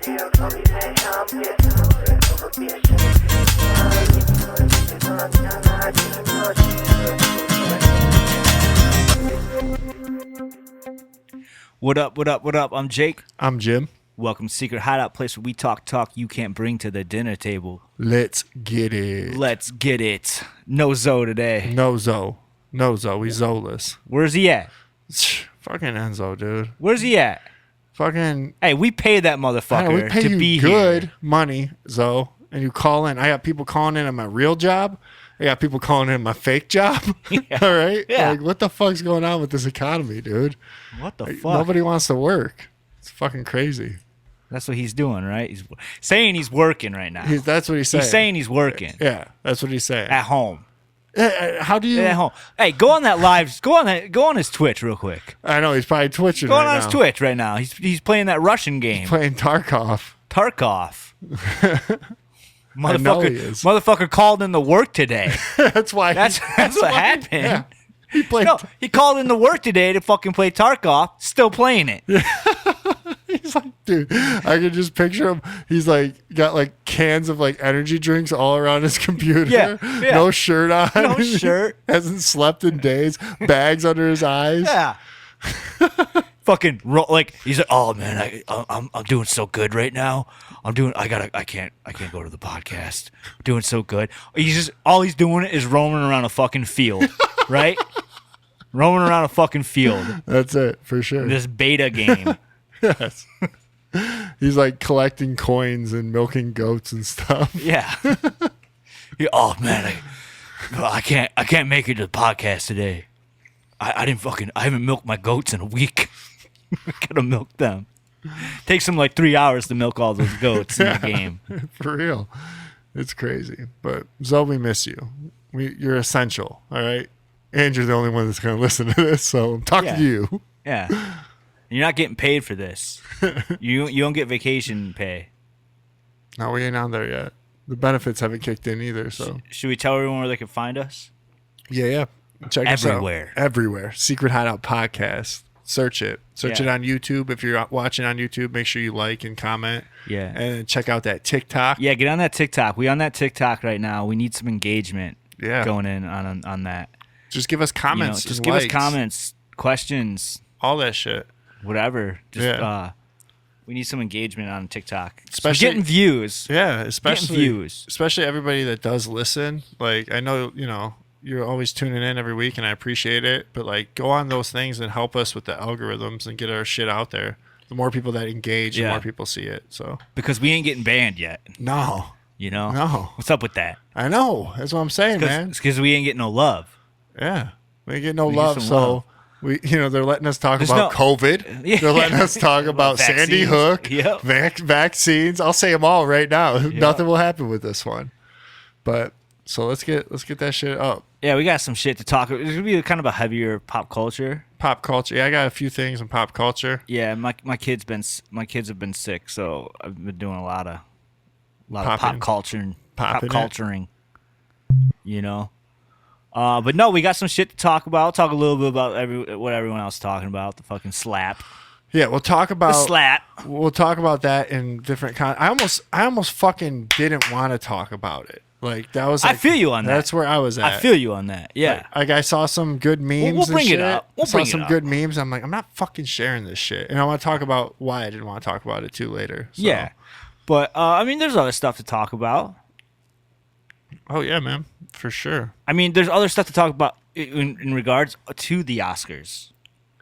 What up, what up, what up? I'm Jake. I'm Jim. Welcome to Secret Hideout, place where we talk you can't bring to the dinner table. Let's get it. Let's get it. No Zoe today. No Zoe. No Zoe. We Zoeless. Where's he at? Fucking Enzo, dude. Where's he at? Fucking. Hey, we paid that motherfucker we pay to you be good here. money, Zoe, and you call in. I got people calling in on my real job. I got people calling in my fake job. Yeah. All right? Yeah. Like, what the fuck's going on with this economy, dude? What the Like, fuck? nobody wants to work. It's fucking crazy. That's what he's doing, right? He's saying he's working right now. That's what he's saying. He's saying he's working. Yeah, that's what he's saying. At home. How do you? At home. Hey, go on that live. Go on his Twitch real quick. I know he's probably twitching Go right on now. his Twitch right now. He's playing that Russian game. Playing Tarkov. Tarkov. I know he is. Motherfucker called in to work today. That's why. That's what happened. Yeah. He played. No, he called in to work today to fucking play Tarkov. Still playing it. He's like, dude, I can just picture him. He's like got like cans of like energy drinks all around his computer. Yeah. No shirt on. No shirt. Hasn't slept in days. Bags under his eyes. Yeah. Fucking he's like, oh man, I'm doing so good right now. I can't go to the podcast. I'm doing so good. All he's doing is roaming around a fucking field, right? Roaming around a fucking field. That's it for sure. This beta game. Yes. He's like collecting coins and milking goats and stuff. Yeah. Oh man, I can't make it to the podcast today. I haven't milked my goats in a week. I gotta milk them. Takes him like 3 hours to milk all those goats in the game. For real. It's crazy. But Zoe, we miss you. You're essential, all right? And you're the only one that's gonna listen to this, so I'm talking to you. Yeah. You're not getting paid for this. You don't get vacation pay. No, we ain't on there yet. The benefits haven't kicked in either, so. Should we tell everyone where they can find us? Yeah. Check Everywhere. us out. Everywhere. Secret Hideout Podcast. Search it. Search it on YouTube. If you're watching on YouTube, make sure you like and comment. Yeah. And check out that TikTok. Yeah, get on that TikTok. We on that TikTok right now. We need some engagement going in on that. Just give us comments. Just give us comments, questions. All that shit. Whatever. Just we need some engagement on TikTok. Especially getting views. Yeah, especially getting views. Especially everybody that does listen. Like, I know, you're always tuning in every week, and I appreciate it. But like, go on those things and help us with the algorithms and get our shit out there. The more people that engage, the more people see it. So because we ain't getting banned yet. No. No. What's up with that? I know. That's what I'm saying, man. It's because we ain't getting no love. Yeah, we ain't getting no love. So we, they're letting us talk about COVID. Yeah. They're letting us talk about Sandy Hook. Yep. Vaccines. I'll say them all right now. Yep. Nothing will happen with this one. But so let's get that shit up. Yeah, we got some shit to talk. It's gonna be kind of a heavier pop culture. Pop culture. Yeah, I got a few things in pop culture. Yeah, my kids have been sick, so I've been doing a lot of pop culturing. But no, we got some shit to talk about. I'll talk a little bit about what everyone else is talking about. The fucking slap. Yeah, we'll talk about the slap. We'll talk about that in different I almost fucking didn't want to talk about it. Like that was. Like, I feel you on that. That's where I was at. I feel you on that. Yeah. Like I saw some good memes. We'll bring and it up. We'll bring some it up. good memes. I'm like, I'm not fucking sharing this shit, and I want to talk about why I didn't want to talk about it too later. So. Yeah, but I mean, there's other stuff to talk about. Oh yeah, man, for sure. I mean, there's other stuff to talk about in regards to the Oscars.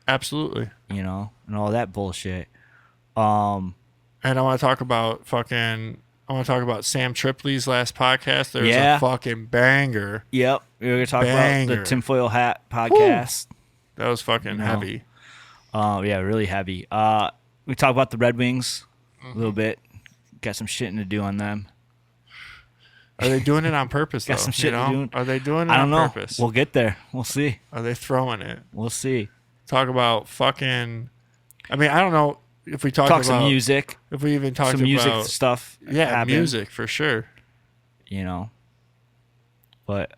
Absolutely. And all that bullshit. And I want to talk about Sam Tripoli's last podcast. There's a fucking banger. Yep. We're going to talk about the Tinfoil Hat podcast. Woo. That was fucking heavy. Yeah, really heavy. We talk about the Red Wings a little bit. Got some shitting to do on them. Are they doing it on purpose, though? Got some shit to do. Are they doing it on purpose? We'll get there. We'll see. Are they throwing it? We'll see. Talk about fucking... I mean, I don't know if we talk about... some music. If we even talk about... Some music stuff. Yeah, music, for sure. But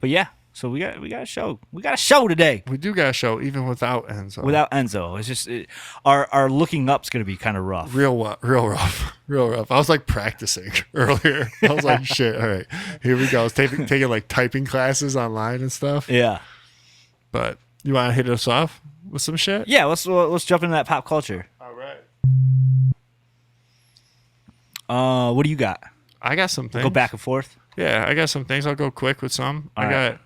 yeah. So we got a show. We got a show today We do got a show even without Enzo. without Enzo. It's just our looking up's gonna be kind of rough. Real rough. I was like practicing earlier. I was like, shit, all right, here we go. I was taking like typing classes online and stuff. Yeah. But you want to hit us off with some shit? Yeah. Let's jump into that pop culture. All right. What do you got? I got some things. Go back and forth. Yeah, I got some things. I'll go quick with some. All I got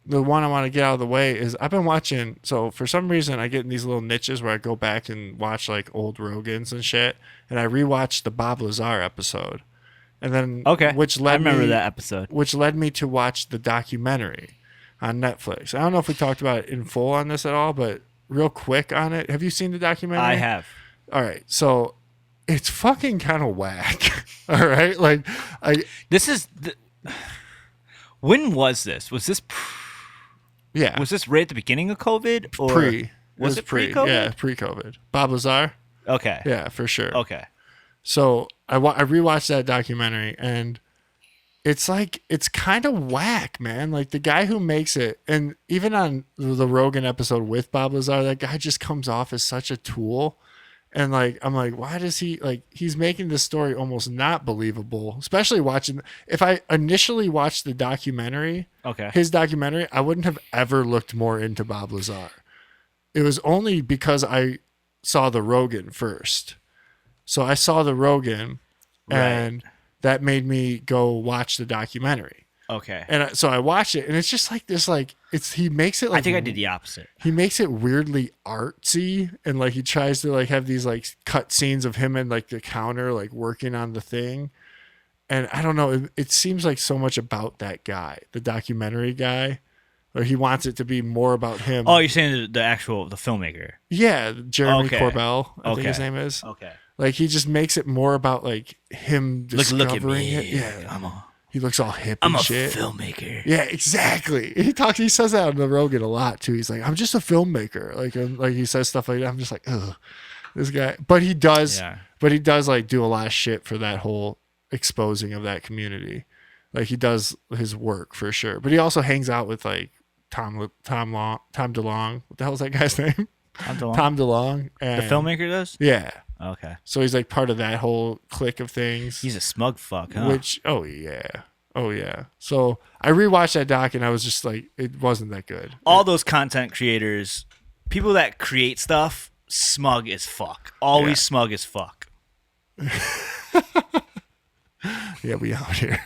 the one I want to get out of the way is I've been watching. So for some reason, I get in these little niches where I go back and watch like old Rogans and shit, and I rewatched the Bob Lazar episode, and then which led I remember me, that episode. which led me to watch the documentary on Netflix. I don't know if we talked about it in full on this at all, but real quick on it. Have you seen the documentary? I have. All right, so it's fucking kind of whack. All right, like This is. When was this? Was this? Yeah. Was this right at the beginning of COVID or Was it pre-COVID? Yeah, pre-COVID. Bob Lazar. Okay. Yeah, for sure. Okay. So I rewatched that documentary, and it's like it's kind of whack, man. Like the guy who makes it, and even on the Rogan episode with Bob Lazar, that guy just comes off as such a tool. And like I'm like, why does he like? He's making this story almost not believable. Especially watching. If I initially watched the documentary, his documentary, I wouldn't have ever looked more into Bob Lazar. It was only because I saw the Rogan first. So I saw the Rogan, and that made me go watch the documentary. Okay. And so I watched it, and it's just like this, like he makes it like I think I did the opposite. He makes it weirdly artsy, and like he tries to like have these like cut scenes of him and like the counter like working on the thing. And I don't know, it seems like so much about that guy, the documentary guy, or he wants it to be more about him. Oh, you're saying the filmmaker? Yeah, Jeremy Corbell, I think his name is. Okay. Like he just makes it more about like him discovering look at me. it. Yeah, he looks all hip I'm and a shit. filmmaker. Yeah, exactly. He says that on the Rogan a lot too. He's like, I'm just a filmmaker. Like he says stuff like that. I'm just like, ugh, this guy. But he does like do a lot of shit for that whole exposing of that community. Like he does his work for sure. But he also hangs out with like Tom DeLonge. What the hell is that guy's name? Tom DeLonge. The filmmaker does? Yeah. Okay. So he's like part of that whole clique of things. He's a smug fuck, huh? Which, oh yeah. So I rewatched that doc and I was just like, it wasn't that good. All those content creators, people that create stuff, smug as fuck. Always smug as fuck. Yeah, we out here.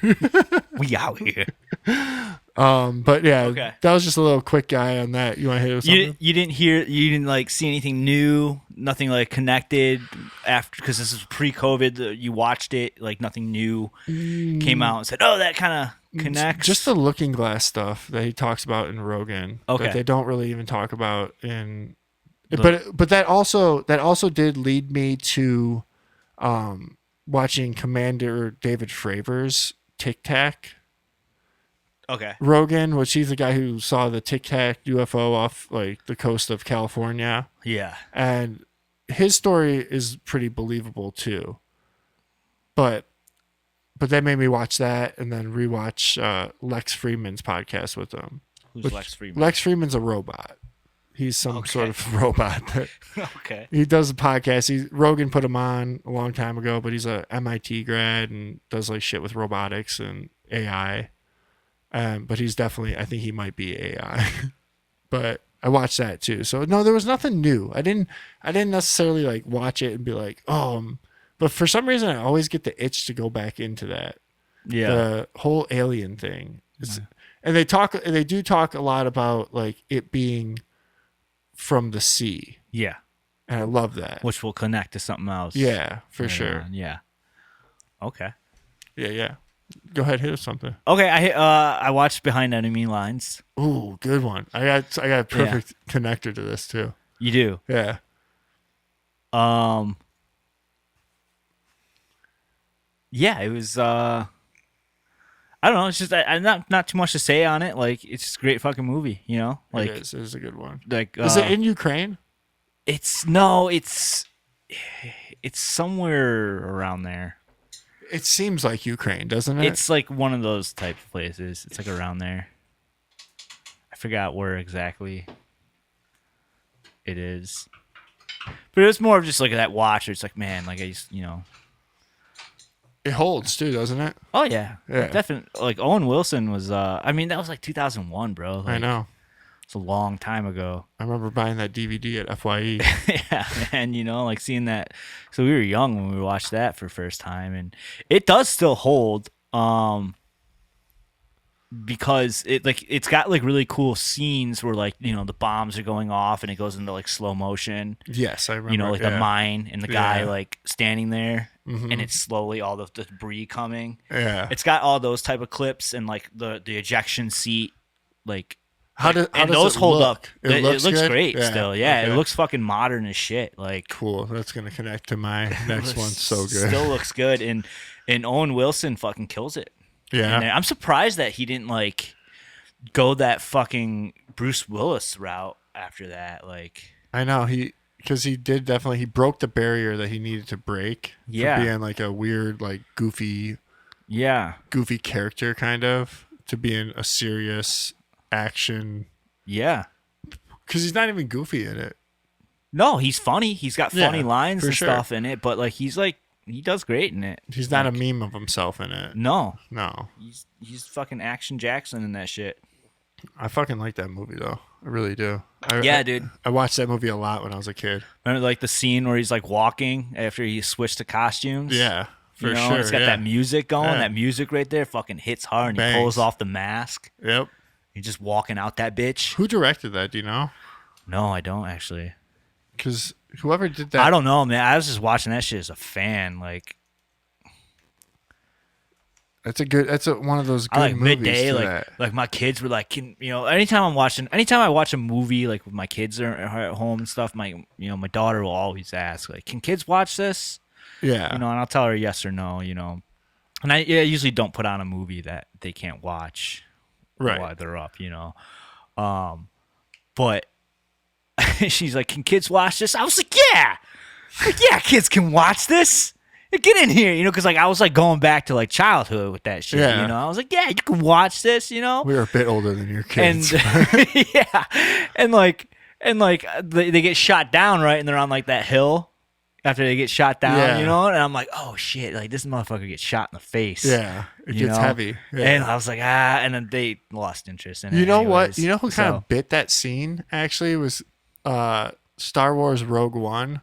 We out here. But yeah, that was just a little quick guy on that. You want to hit it with something? You didn't like see anything new, nothing like connected after, because this is pre-COVID. You watched it, like nothing new came out and said, oh, that kind of connects. Just the Looking Glass stuff that he talks about in Rogan. That they don't really even talk about in. But that also did lead me to watching Commander David Fravor's Tic Tac. Okay. Rogan, which he's the guy who saw the Tic Tac UFO off like the coast of California. Yeah. And his story is pretty believable too. But that made me watch that and then rewatch Lex Fridman's podcast with him. Who's Lex Fridman? Lex Fridman's a robot. He's some sort of robot. Okay. He does a podcast. Rogan put him on a long time ago, but he's a MIT grad and does like shit with robotics and AI. But he's definitely, I think he might be AI. But I watched that too. So no, there was nothing new. I didn't necessarily like watch it and be like, but for some reason I always get the itch to go back into that. Yeah. The whole alien thing. And they do talk a lot about like it being from the sea. Yeah. And I love that. Which will connect to something else. Yeah, for sure. Yeah. Okay. Yeah. Go ahead, hit us something. Okay, I watched Behind Enemy Lines. Ooh, good one. I got a perfect connector to this too. You do? Yeah. Yeah, it was I don't know, it's just I not too much to say on it. Like it's just a great fucking movie, you know? Like it is a good one. Like is it in Ukraine? It's somewhere around there. It seems like Ukraine, doesn't it? It's like one of those type of places. It's like around there. forgot where exactly it is. But it was more of just like that watch. It's like, man, like I just, It holds too, doesn't it? Oh yeah, Yeah. definitely. Like Owen Wilson was. I mean, that was like 2001, bro. Like, I know. It's a long time ago. I remember buying that DVD at FYE. Yeah, man. Like seeing that. So we were young when we watched that for the first time, and it does still hold. Because it's got like really cool scenes where like the bombs are going off and it goes into like slow motion. Yes, I remember. Like the mine and the guy Yeah. like standing there, Mhm. and it's slowly all the debris coming. Yeah. It's got all those type of clips and like the ejection seat, like How does those it hold look? up. It looks looks good? great Yeah, still. Yeah, okay. it looks fucking modern as shit. Like Cool. That's gonna connect to my next one. So good. Still looks good, and Owen Wilson fucking kills it. Yeah. And I'm surprised that he didn't like go that fucking Bruce Willis route after that. Like, I know because he did definitely. He broke the barrier that he needed to break. Yeah. From being like a weird, like goofy character, kind of, to being a serious action. Yeah. Because he's not even goofy in it. No, he's funny. He's got funny lines and sure. stuff in it, but like he does great in it. He's not a meme of himself in it. No. He's fucking Action Jackson in that shit. I fucking like that movie though. I really do. Dude. I watched that movie a lot when I was a kid. Remember like the scene where he's like walking after he switched to costumes? Yeah, for sure. It's got that music going. Yeah. That music right there fucking hits hard, and Bangs. he pulls off the mask. Yep. He's just walking out that bitch. Who directed that? Do you know? No, I don't actually. Because whoever did that, I don't know, man. I was just watching that shit as a fan. Like, That's one of those good I like movies. midday. to Like, that. like my kids were like, anytime I watch a movie, like with my kids are at home and stuff, my daughter will always ask, like, can kids watch this? Yeah. And I'll tell her yes or no. And I usually don't put on a movie that they can't watch Right. while they're up. But she's like, can kids watch this? I was like, yeah, kids can watch this. Get in here, because like I was like going back to like childhood with that shit. Yeah. I was like, yeah, you can watch this. We were a bit older than your kids. And yeah, and they get shot down, right, and they're on like that hill after they get shot down, Yeah. and I'm like, oh shit, like this motherfucker gets shot in the face. Yeah. It gets heavy. Yeah. And I was like, and then they lost interest in it. You know what? anyways. You know who kind of bit that scene actually was Star Wars Rogue One.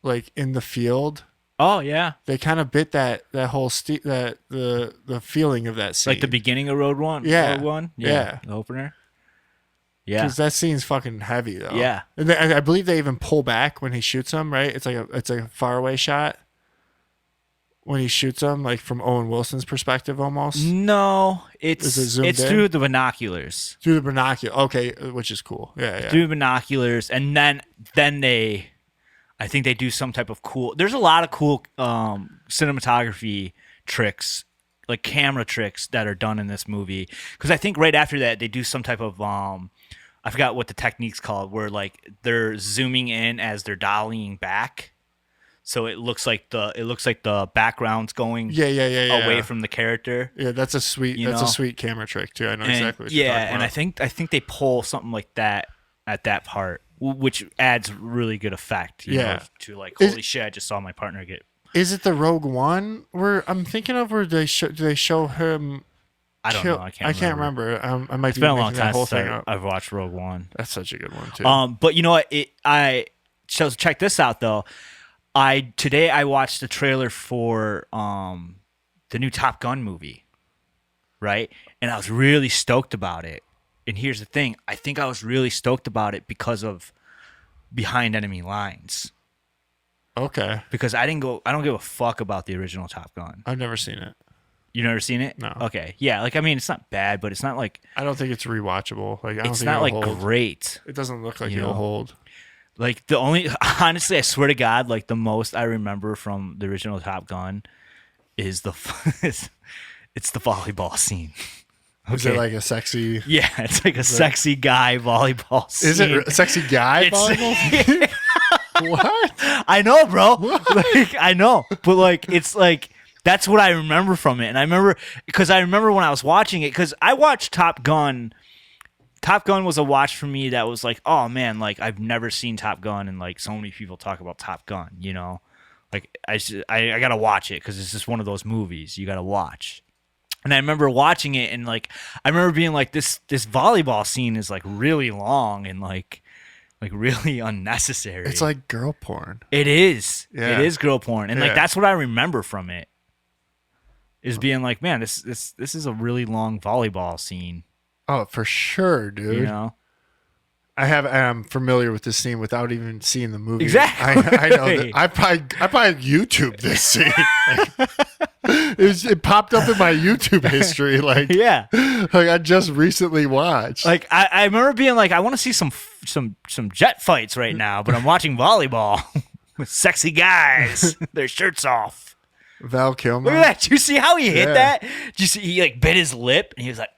Like in the field. Oh yeah, They kind of bit that whole the feeling of that scene. like the beginning of Rogue One. Yeah. Rogue One. Yeah. The opener. Yeah, Because that scene's fucking heavy though. Yeah. And I believe they even pull back when he shoots him. Right? It's like a faraway shot when he shoots him, like from Owen Wilson's perspective almost. no, Is it zoomed it's in? through the binoculars. Through the binocular. Okay, which is cool. Yeah. Through the binoculars, and then I think they do some type of cool. There's a lot of cool cinematography tricks, like camera tricks that are done in this movie. Because I think right after that they do some type of I forgot what the technique's called, where like they're zooming in as they're dollying back, so it looks like the background's going Yeah. away from the character. Yeah, that's a sweet a sweet camera trick too. I know exactly what you're talking about. And I think they pull something like that at that part, which adds really good effect. You know, to like, holy shit, I just saw my partner get. Is it the Rogue One where I'm thinking of where do they show him? I don't know. I can't remember. I might It's be been a long making that time whole since thing up. I've watched Rogue One. That's such a good one too. But you know what? So check this out though. Today I watched the trailer for the new Top Gun movie, right? And I was really stoked about it. And here's the thing: I think I was really stoked about it because of Behind Enemy Lines. Okay. Because I don't give a fuck about the original Top Gun. I've never seen it. You never seen it? No. Okay. Yeah. Like, I mean, it's not bad, but it's not like I don't think it's rewatchable. Like I don't it's think not it'll like hold. great. It doesn't look like You it'll know? hold. Like honestly, I swear to God, like the most I remember from the original Top Gun is it's the volleyball scene. Is it like a sexy? Yeah, it's like a sexy guy volleyball scene. Is it a sexy guy volleyball? What? I know, bro. Like, I know, but like it's like that's what I remember from it, and I remember when I was watching it because I watched Top Gun Top Gun was a watch for me that was like, oh man, like I've never seen Top Gun, and like so many people talk about Top Gun, you know, like I gotta watch it because it's just one of those movies you gotta watch. And I remember watching it, and like I remember being like, this volleyball scene is like really long and like really unnecessary. It's like girl porn. It is. Yeah. It is girl porn, and like that's what I remember from it. Is being like, man, this is a really long volleyball scene. Oh, for sure, dude. You know, I'm familiar with this scene without even seeing the movie. Exactly. I know that. I probably YouTube this scene. It popped up in my YouTube history. Like, yeah, like I just recently watched. Like I remember being like, I want to see some jet fights right now, but I'm watching volleyball with sexy guys, their shirts off. Val Kilmer. Look at that. Did you see how he hit that? Did you see he like bit his lip and he was like,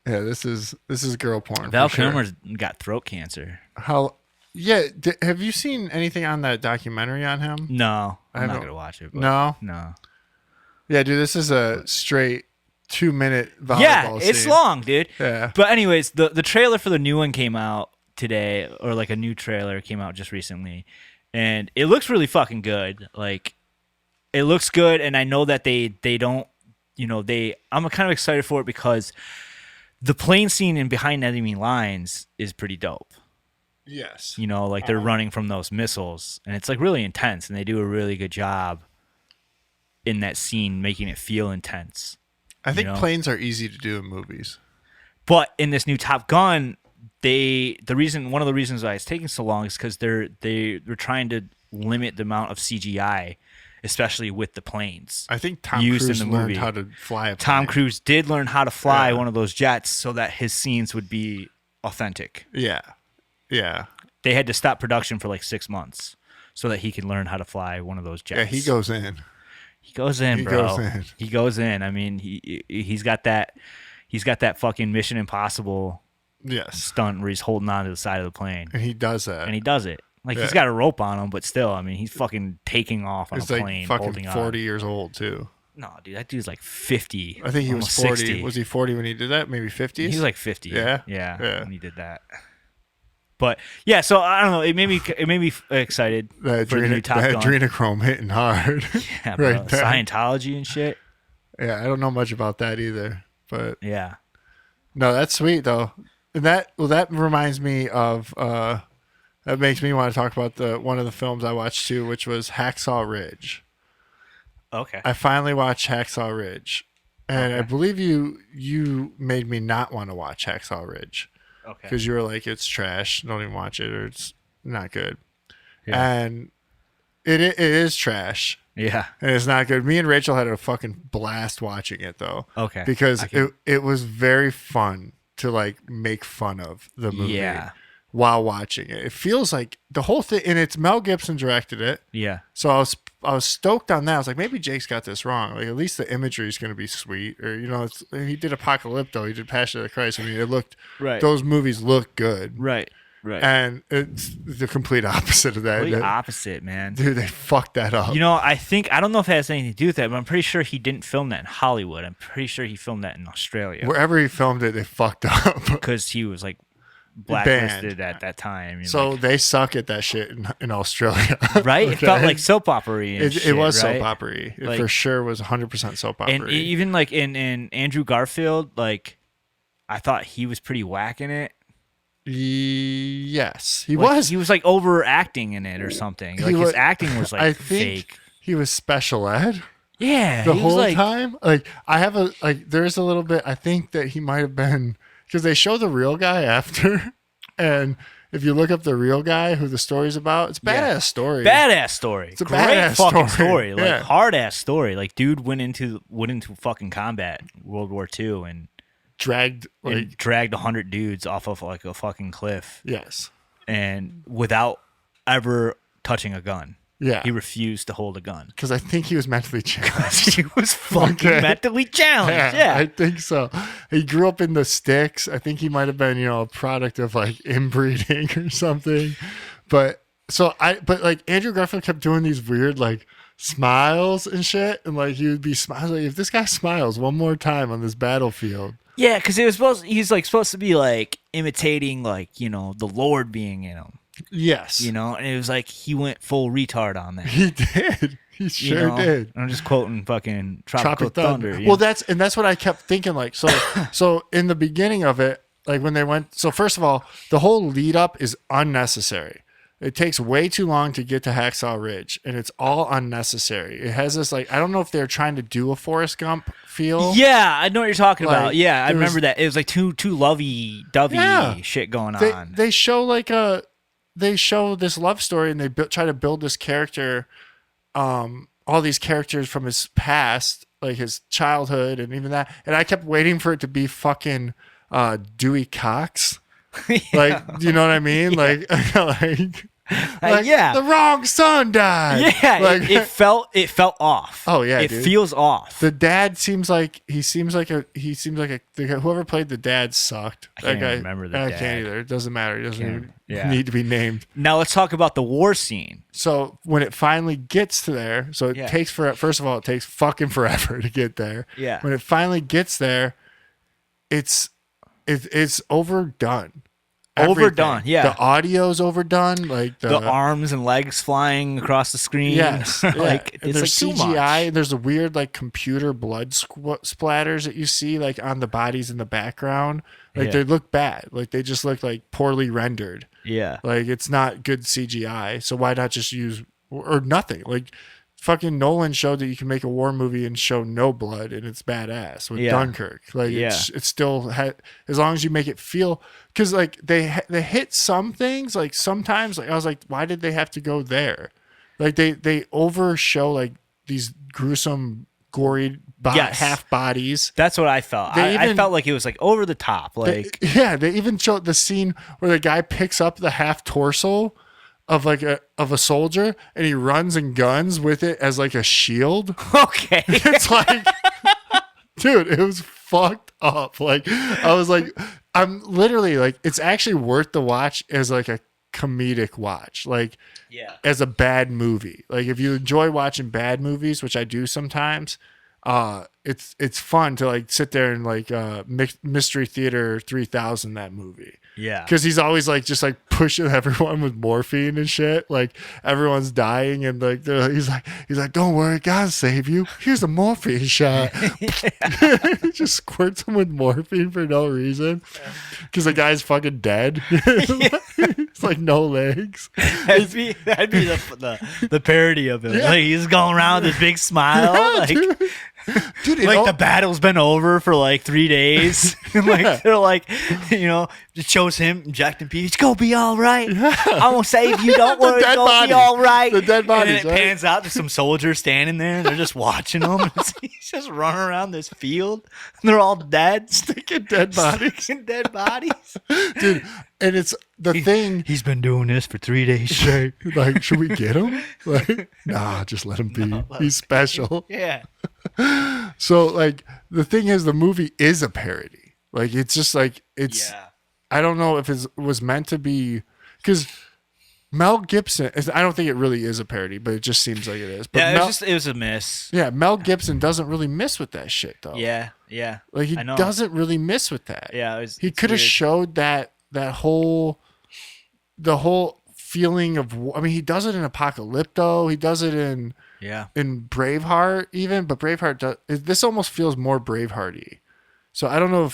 Yeah, this is girl porn. Val Kilmer's got throat cancer. How? Yeah. Have you seen anything on that documentary on him? No, I'm not gonna watch it. But no. Yeah, dude, this is a straight 2-minute volleyball scene. It's long, dude. Yeah. But anyways, the trailer for the new one came out today, or like a new trailer came out just recently, and it looks really fucking good. Like, it looks good, and I know that they don't, you know, I'm kind of excited for it because the plane scene in Behind Enemy Lines is pretty dope. Yes. You know, like they're running from those missiles, and it's like really intense, and they do a really good job in that scene making it feel intense. I think planes are easy to do in movies. But in this new Top Gun, one of the reasons why it's taking so long is because they're trying to limit the amount of CGI, especially with the planes. I think Tom Cruise learned how to fly a plane. Tom Cruise did learn how to fly one of those jets so that his scenes would be authentic. Yeah. Yeah. They had to stop production for like 6 months so that he could learn how to fly one of those jets. Yeah, he goes in. He goes in, bro. He goes in. I mean, he's got that fucking Mission Impossible stunt where he's holding on to the side of the plane. And he does that. And he does it. Like, he's got a rope on him, but still, I mean, he's fucking taking off on a plane, like holding fucking on. 40 years old, too. No, dude, that dude's like 50. I think he was 40. 60. Was he 40 when he did that? Maybe 50s? He was like 50. Yeah? Yeah, when he did that. But, yeah, so, I don't know. It made me excited for the new Top Gun. Adrenochrome hitting hard. Yeah, bro. Right there. Scientology and shit. Yeah, I don't know much about that either. But yeah. No, that's sweet, though. And that reminds me of... that makes me want to talk about one of the films I watched, too, which was Hacksaw Ridge. Okay. I finally watched Hacksaw Ridge. And I believe you made me not want to watch Hacksaw Ridge. Okay. Because you were like, it's trash. Don't even watch it, or it's not good. Yeah. And it is trash. Yeah. And it's not good. Me and Rachel had a fucking blast watching it, though. Okay. Because it was very fun to, like, make fun of the movie while watching it. It feels like the whole thing, and it's Mel Gibson directed it. Yeah. So I was stoked on that. I was like, maybe Jake's got this wrong. Like, at least the imagery is going to be sweet. Or, you know, he did Apocalypto. He did Passion of the Christ. I mean, it looked, those movies look good. Right. And it's the complete opposite of that. Complete opposite, man. Dude, they fucked that up. You know, I don't know if it has anything to do with that, but I'm pretty sure he didn't film that in Hollywood. I'm pretty sure he filmed that in Australia. Wherever he filmed it, they fucked up. Because he was, like, blacklisted at that time. So they suck at that shit in Australia. Right? Okay. It felt like soap opera-y and shit, it was right? soap opera-y. It like, for sure was 100% soap opera-y. And even, like, in Andrew Garfield, like, I thought he was pretty whack in it. Yes, he like, was. He was like overacting in it or something. Like his acting was like fake. He was special ed. Yeah, the whole time. Like there's a little bit. I think that he might have been because they show the real guy after, and if you look up the real guy who the story's about, it's a badass story. Badass story. It's a great badass fucking story. Like yeah. hard ass story. Like dude went into fucking combat World War II and dragged 100 dudes off of like a fucking cliff. Yes. And without ever touching a gun. Yeah. He refused to hold a gun. Because I think he was mentally challenged. He was fucking mentally challenged. Yeah. I think so. He grew up in the sticks. I think he might have been, a product of like inbreeding or something. But like Andrew Garfield kept doing these weird like smiles and shit, and like he would be smiling. Like, if this guy smiles one more time on this battlefield, Yeah, because he's like supposed to be like imitating like the Lord being in him. yes, And it was like he went full retard on that. he did. He sure did. I'm just quoting fucking Tropic Thunder. Well, that's what I kept thinking. Like so in the beginning of it, like when they went. So first of all, the whole lead up is unnecessary. It takes way too long to get to Hacksaw Ridge, and it's all unnecessary. It has this like I don't know if they're trying to do a Forrest Gump feel. Yeah, I know what you're talking about. Yeah, I remember was, that. It was like too lovey-dovey shit going on. They show they show this love story, and they try to build this character, all these characters from his past, like his childhood, and even that. And I kept waiting for it to be fucking Dewey Cox. Like, you know what I mean? Yeah. Like yeah, the wrong son died. Yeah, like, it felt off. Oh yeah, it dude. feels off. The dad seems like whoever played the dad sucked. I can't remember the dad. I can't either. It doesn't matter. It doesn't even need to be named. Now let's talk about the war scene. So when it finally gets to there, so it takes first of all, it takes fucking forever to get there. Yeah. When it finally gets there, it's overdone. Overdone, Everything. yeah. The audio's overdone, like the arms and legs flying across the screen. Yes, like and it's there's like too CGI. much. There's a weird like computer blood splatters that you see like on the bodies in the background. Like they look bad. Like they just look like poorly rendered. Yeah, like it's not good CGI. So why not just use or nothing? Like fucking Nolan showed that you can make a war movie and show no blood, and it's badass with Dunkirk. Like it's still as long as you make it feel, because like they hit some things. Like sometimes, like I was like, why did they have to go there? Like they overshow like these gruesome, gory half bodies. That's what I felt. I felt like it was like over the top. Like they even showed the scene where the guy picks up the half torso of like a soldier, and he runs and guns with it as like a shield. Okay. It's like, dude, it was fucked up. Like I was like, I'm literally like, it's actually worth the watch as like a comedic watch, like as a bad movie. Like if you enjoy watching bad movies, which I do sometimes, it's fun to like sit there and like Mystery Theater 3000 that movie. Yeah, because he's always like just like pushing everyone with morphine and shit. Like everyone's dying, and like he's like, don't worry, God'll save you. Here's a morphine shot. He just squirts him with morphine for no reason, because the guy's fucking dead. It's like no legs. That'd be the parody of it. Yeah. Like he's going around with this big smile, like. Dude, like the battle's been over for like 3 days. And like they're like, just shows him Jack and Pete. It's gonna be all right. I won't save you. Don't worry. It's gonna be all right. The dead bodies. And then it pans out to some soldiers standing there, and they're just watching him. He's just running around this field, and they're all dead, sticking dead bodies. Dude. And it's the thing. He's been doing this for 3 days straight. Like, should we get him? Like, nah, just let him be. He's special. Yeah. So, like, the thing is, the movie is a parody. Like, it's just like, it's. Yeah. I don't know if it was meant to be, because Mel Gibson. I don't think it really is a parody, but it just seems like it is. But yeah, it was a miss. Yeah, Mel Gibson doesn't really miss with that shit, though. Yeah. Like, he doesn't really miss with that. Yeah, he could have showed the whole feeling of, I mean, he does it in Apocalypto, he does it in Braveheart even, but Braveheart this almost feels more Braveheart-y. So I don't know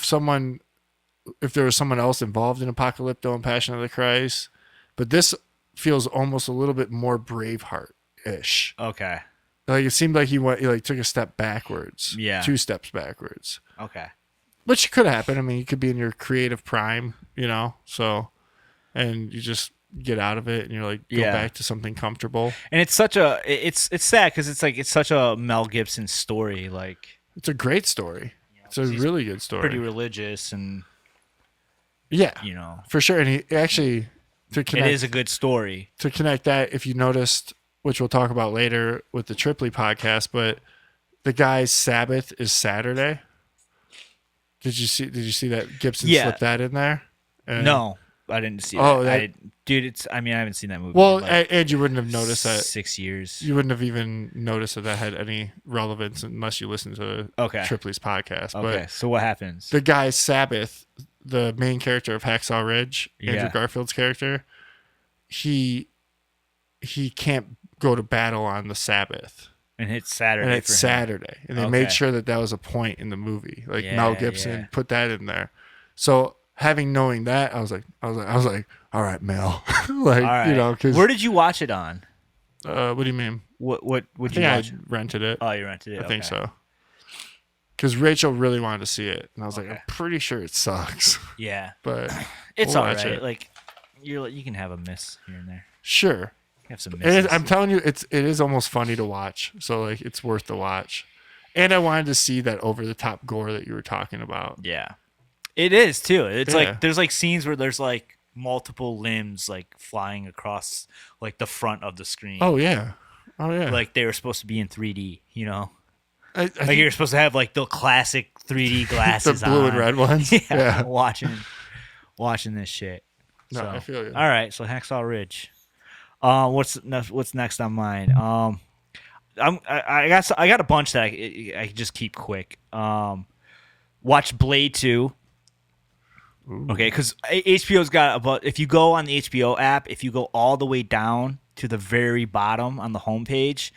if there was someone else involved in Apocalypto and Passion of the Christ, but this feels almost a little bit more Braveheart-ish. Okay. Like it seemed like he took a step backwards. Yeah. 2 steps backwards. Okay. Which could happen. I mean, you could be in your creative prime, so, and you just get out of it and you're like, go back to something comfortable. And it's sad because it's such a Mel Gibson story. Like, it's a great story. It's a really good story. Pretty religious and for sure. And he actually, it is a good story. To connect that, if you noticed, which we'll talk about later with the Tripoli podcast, but the guy's Sabbath is Saturday. Did you see that Gibson slipped that in there? No. I didn't see Oh, that. Dude, I haven't seen that movie. Well, in like and you wouldn't have noticed that. 6 years. You wouldn't have even noticed that had any relevance unless you listened to Tripley's podcast. Okay, But so what happens? the guy Sabbath, the main character of Hacksaw Ridge, Andrew Garfield's character, he can't go to battle on the Sabbath. And it's Saturday. And it's Saturday. And they made sure that was a point in the movie. Like Mel Gibson put that in there. So knowing that, I was like, all right, Mel. Like, all right. you know, because where did you watch it on? What do you mean? What would you watch? I rented it. Oh, you rented it. I think so. Because Rachel really wanted to see it, and I was like, I'm pretty sure it sucks. Yeah, but it's we'll all right. it. Like you can have a miss here and there. Sure. Have some misses. I'm telling you, it is almost funny to watch. So like, it's worth the watch. And I wanted to see that over the top gore that you were talking about. Yeah, it is too. It's like there's like scenes where there's like multiple limbs like flying across like the front of the screen. Oh yeah. Like they were supposed to be in 3D. You know, I like you're supposed to have like the classic 3D glasses, the blue on. and red ones. Yeah. watching this shit. No, so, I feel you. All right, so Hacksaw Ridge. What's next on mine? I got a bunch that I just keep quick. Watch Blade 2. Ooh. Okay, because HBO's got about, if you go on the HBO app, if you go all the way down to the very bottom on the homepage,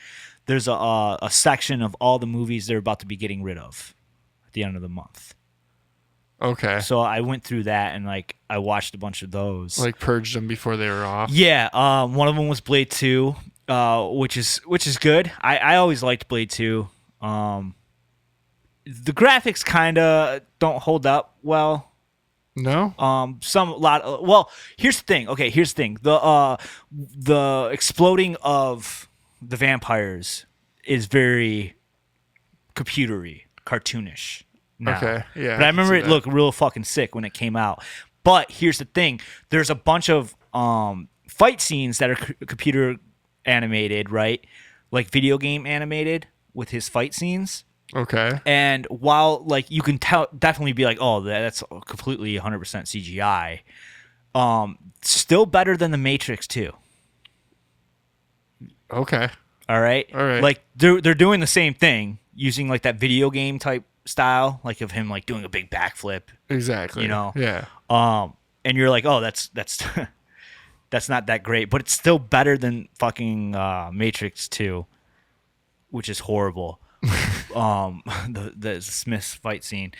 there's a section of all the movies they're about to be getting rid of at the end of the month. Okay. So I went through that and like I watched a bunch of those. Like purged them before they were off. Yeah. One of them was Blade 2, which is good. I always liked Blade 2. The graphics kind of don't hold up well. No. Well, here's the thing. Okay, here's the thing. The exploding of the vampires is very computery, cartoonish. Now. Okay, yeah. But I remember it looked real fucking sick when it came out. But here's the thing. There's a bunch of fight scenes that are computer animated, right? Like video game animated with his fight scenes. Okay. And while like you can definitely be like, oh, that's completely 100% CGI. Still better than the Matrix 2. Okay. All right. Like they're doing the same thing using like that video game type style, like of him like doing a big backflip. Exactly. You know. Yeah. And you're like, oh, that's that's not that great, but it's still better than fucking Matrix 2, which is horrible. The Smith's fight scene.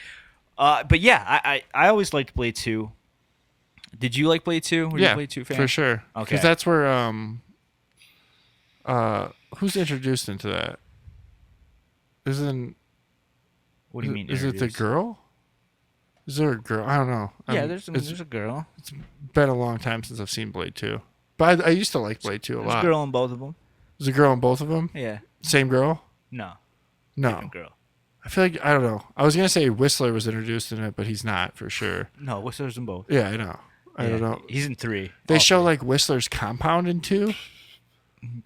But yeah, I always liked Blade 2. Did you like Blade 2? Were you a Blade 2 fan? For sure. Okay. Because that's where who's introduced into that? What do you mean? Is it the girl? Is there a girl? I don't know. Yeah, there's a girl. It's been a long time since I've seen Blade 2. But I used to like Blade 2 a lot. There's a girl in both of them. There's a girl in both of them? Yeah. Same girl? No. No. Girl. I feel like, I don't know. I was going to say Whistler was introduced in it, but he's not for sure. No, Whistler's in both. Yeah, I know. I don't know. He's in 3. They show like Whistler's compound in 2?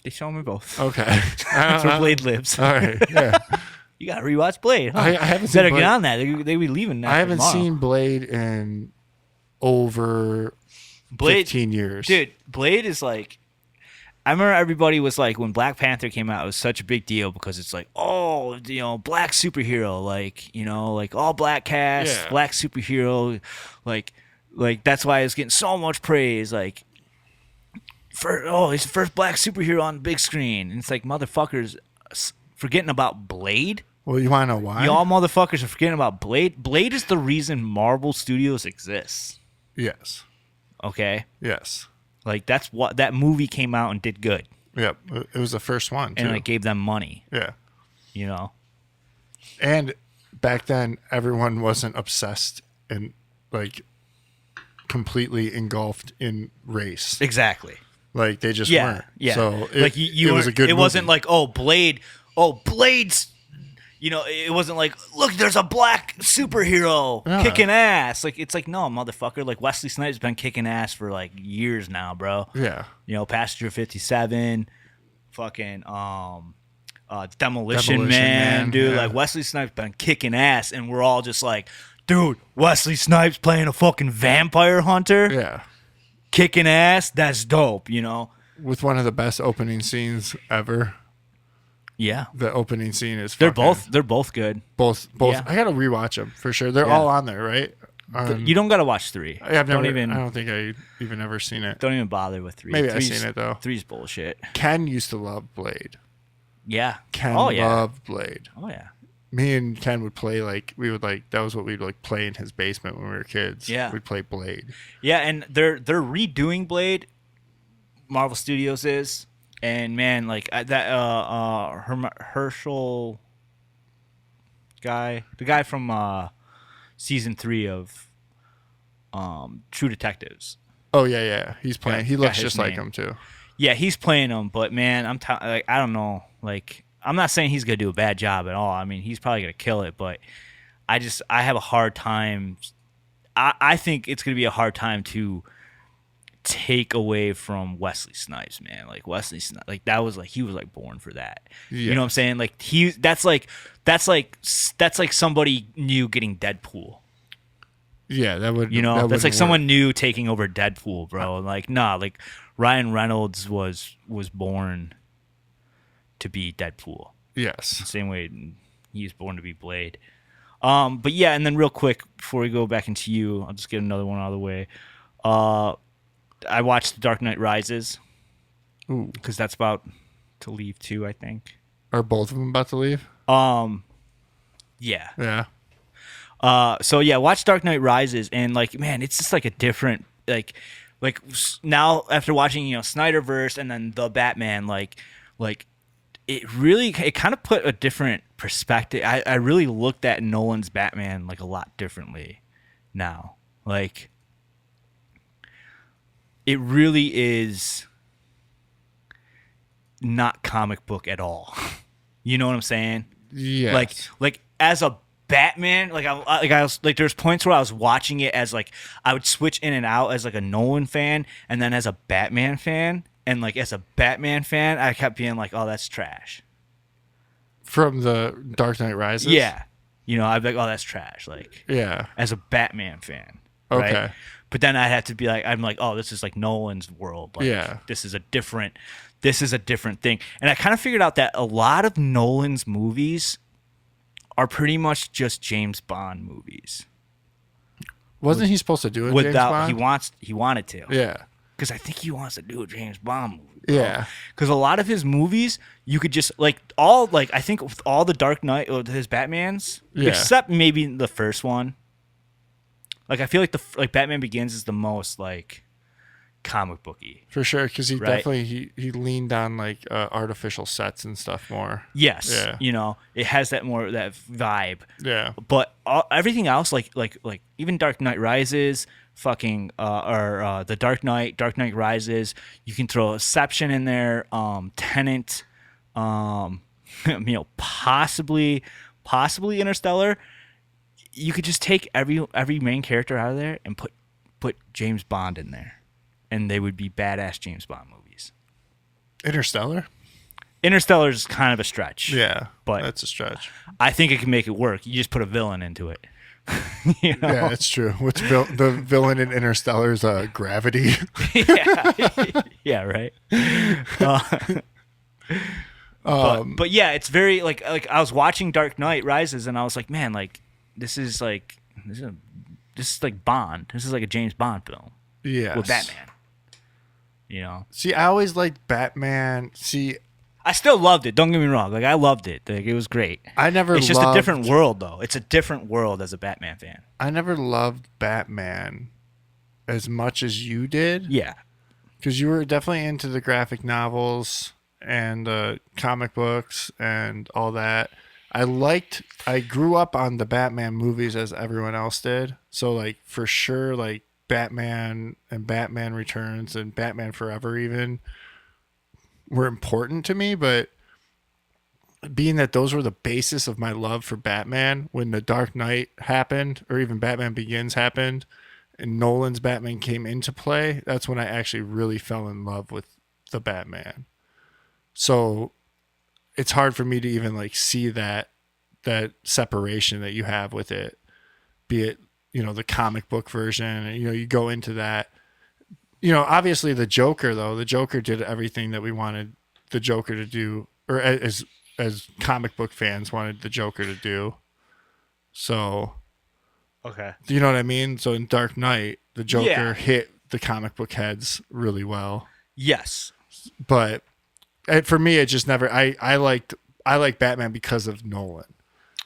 They show him in both. Okay. That's where Blade lives. All right. Yeah. You got to rewatch Blade, huh? I haven't seen Better Blade. get on that. They be leaving now. I haven't tomorrow. seen Blade in over 15 years. Dude, Blade is like, I remember everybody was like, when Black Panther came out, it was such a big deal because it's like, oh, you know, black superhero, like, you know, like all black cast, black superhero, like that's why it's getting so much praise. Like, he's the first black superhero on the big screen. And it's like, motherfuckers forgetting about Blade. Well, you want to know why? Y'all motherfuckers are forgetting about Blade. Blade is the reason Marvel Studios exists. Yes. Okay? Yes. Like, that's what that movie came out and did good. Yep. It was the first one, too. And it gave them money. Yeah. You know? And back then, everyone wasn't obsessed and, like, completely engulfed in race. Exactly. Like, they just weren't. Yeah. So, like it was a good movie. Wasn't like, Blade's, you know, it wasn't like, look, there's a black superhero kicking ass. Like, it's like, no, motherfucker. Like, Wesley Snipes has been kicking ass for, like, years now, bro. Yeah. You know, Passenger 57, fucking, Demolition Man, dude. Yeah. Like, Wesley Snipes been kicking ass, and we're all just like, dude, Wesley Snipes playing a fucking vampire hunter? Yeah. kicking ass. That's dope, With one of the best opening scenes ever. Yeah. The opening scene is They're both good. Both. Yeah. I got to rewatch them for sure. They're all on there, right? You don't got to watch 3. I don't think I even ever seen it. Don't even bother with 3. Maybe I've seen it though. 3's bullshit. Ken used to love Blade. Yeah. Ken loved Blade. Oh yeah. Me and Ken would play that was what we'd play in his basement when we were kids. Yeah. We'd play Blade. Yeah, and they're redoing Blade. Marvel Studios is, and man, Herschel guy, the guy from season 3 of True Detectives. Oh yeah. He's playing. Yeah, he looks just name. like him too. Yeah, he's playing him, but man, I don't know. I'm not saying he's gonna do a bad job at all. I mean, he's probably gonna kill it, but I have a hard time. I think it's gonna be a hard time to take away from Wesley Snipes, man. Wesley Snipes, he was born for that. Yeah. You know what I'm saying? That's like somebody new getting Deadpool. Yeah, that would. That's like someone new taking over Deadpool, bro. Ryan Reynolds was born to be Deadpool. Yes. The same way he's born to be Blade. But yeah, and then real quick before we go back into you, I'll just get another one out of the way. I watched The Dark Knight Rises. Ooh. Because that's about to leave too, I think. Are both of them about to leave? Yeah. Yeah. So yeah, watch Dark Knight Rises, and man, it's just a different now after watching Snyderverse and then the Batman, it kind of put a different perspective. I really looked at Nolan's Batman a lot differently now. It really is not comic book at all. You know what I'm saying? Yeah. As a Batman, I was there's points where I was watching it as I would switch in and out as a Nolan fan and then as a Batman fan, and as a Batman fan I kept being oh, that's trash. From the Dark Knight Rises? Yeah. I'd be oh, that's trash. Yeah. As a Batman fan. Okay. Right? But then I had to be I'm oh, this is Nolan's world. Yeah. This is a different thing. And I kind of figured out that a lot of Nolan's movies are pretty much just James Bond movies. Wasn't he supposed to do it? Without he wanted to. Yeah. Because I think he wants to do a James Bond movie. Yeah. Because a lot of his movies, you could just I think with all the Dark Knight, his Batmans, except maybe the first one. I feel like Batman Begins is the most comic booky. For sure, because he definitely he leaned on artificial sets and stuff more. Yes. Yeah. It has that vibe. Yeah. But everything else, like even Dark Knight Rises, the Dark Knight Rises, you can throw Inception in there, Tenet, possibly Interstellar. You could just take every main character out of there and put James Bond in there, and they would be badass James Bond movies. Interstellar is kind of a stretch. Yeah, but that's a stretch. I think it can make it work. You just put a villain into it. Yeah, that's true. What's the villain in Interstellar is gravity. Yeah, right. But yeah, it's very I was watching Dark Knight Rises, and I was man, this is Bond. This is a James Bond film. Yeah, with Batman. See, I always liked Batman. See, I still loved it. Don't get me wrong. I loved it. It was great. It's just a different world, though. It's a different world as a Batman fan. I never loved Batman as much as you did. Yeah, because you were definitely into the graphic novels and comic books and all that. I grew up on the Batman movies as everyone else did. So for sure, Batman and Batman Returns and Batman Forever even were important to me. But being that those were the basis of my love for Batman, when The Dark Knight happened or even Batman Begins happened and Nolan's Batman came into play, that's when I actually really fell in love with the Batman. So it's hard for me to even see that separation that you have with it, be it the comic book version, and you go into that obviously the Joker though, the Joker did everything that we wanted the Joker to do, or as comic book fans wanted the Joker to do. So, Okay. do you know what I mean? So in Dark Knight, the Joker Yeah. hit the comic book heads really well. Yes. But for me, it just never. I like Batman because of Nolan.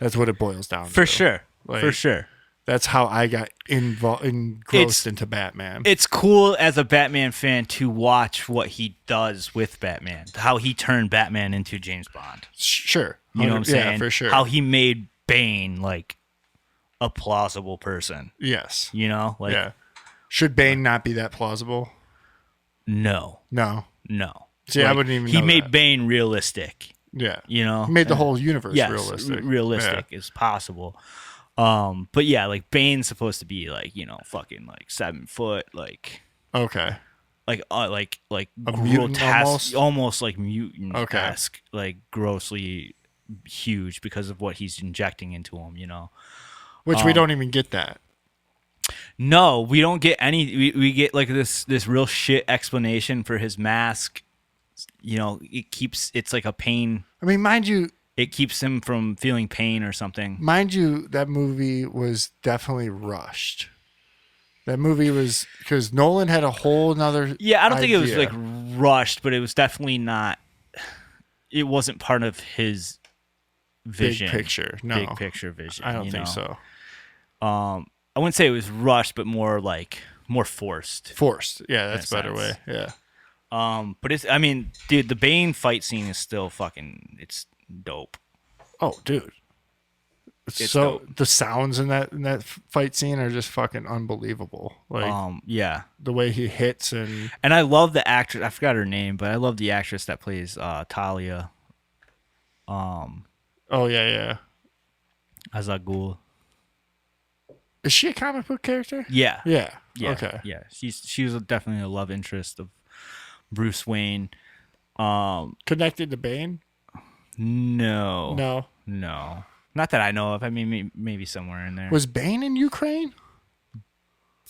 That's what it boils down to. For sure. Like, For sure. That's how I got engrossed into Batman. It's cool as a Batman fan to watch what he does with Batman. How he turned Batman into James Bond. Sure. You know what I'm saying? Yeah, for sure. How he made Bane like a plausible person. Yes. You know? Like Yeah. Should Bane not be that plausible? No. No. See, Like, I wouldn't even know he made that. Bane realistic. Yeah. You know? He made the whole universe Yes, realistic. realistic as possible. But yeah, like Bane's supposed to be like, fucking like 7 foot, like Okay. like A mutant grotesque, almost? almost like mutant-esque, like grossly huge because of what he's injecting into him, Which we don't even get that. No, we don't get any. We get like this real shit explanation for his mask. It's like a pain. I mean, mind you, It keeps him from feeling pain or something. that movie was definitely rushed. That movie was because Nolan had a whole nother. Yeah, I don't think it was idea. like rushed, but it was definitely not. It wasn't part of his vision. Big picture. No. Big picture vision. I don't think so. I wouldn't say it was rushed, but more forced. Forced. Yeah, that's a In a better way. sense. Yeah. But I mean, dude, the Bane fight scene is still it's dope. Oh, dude. It's So dope. the sounds in that fight scene are just fucking unbelievable. Like Yeah. the way he hits and And I love the actress. I forgot her name, but I love the actress that plays Talia. oh yeah. As a ghoul. Is she a comic book character? Yeah. Yeah. Yeah. Okay. Yeah. She was definitely a love interest of Bruce Wayne. Connected to Bane? No. No. Not that I know of. I mean, maybe somewhere in there. Was Bane in Ukraine?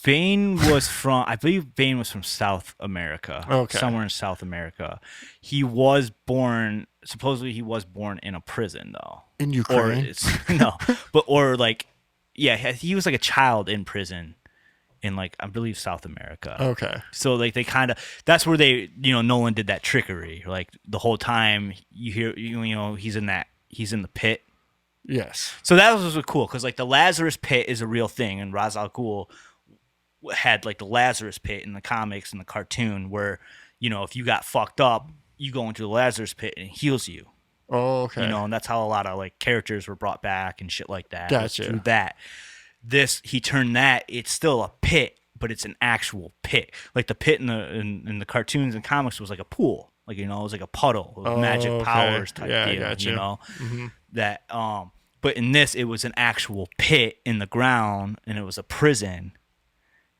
Bane was I believe Bane was from South America. Okay. Somewhere in South America. Supposedly he was born in a prison though. In Or Ukraine? he was like a child in prison in like, I believe South America. Okay. So like they kind of, that's where Nolan did that trickery. Like the whole time you hear, he's in the pit. Yes. So that was cool because like the Lazarus pit is a real thing, and Ra's al Ghul had like the Lazarus pit in the comics and the cartoon where, if you got fucked up, you go into the Lazarus pit and it heals you. Oh, okay. And that's how a lot of like characters were brought back and shit like that. Gotcha. Through that. He turned that, it's still a pit, but it's an actual pit. Like the pit in the cartoons and comics was like a pool. Like, it was like a puddle of magic okay. powers type Yeah, I deal. gotcha. That but in this it was an actual pit in the ground, and it was a prison.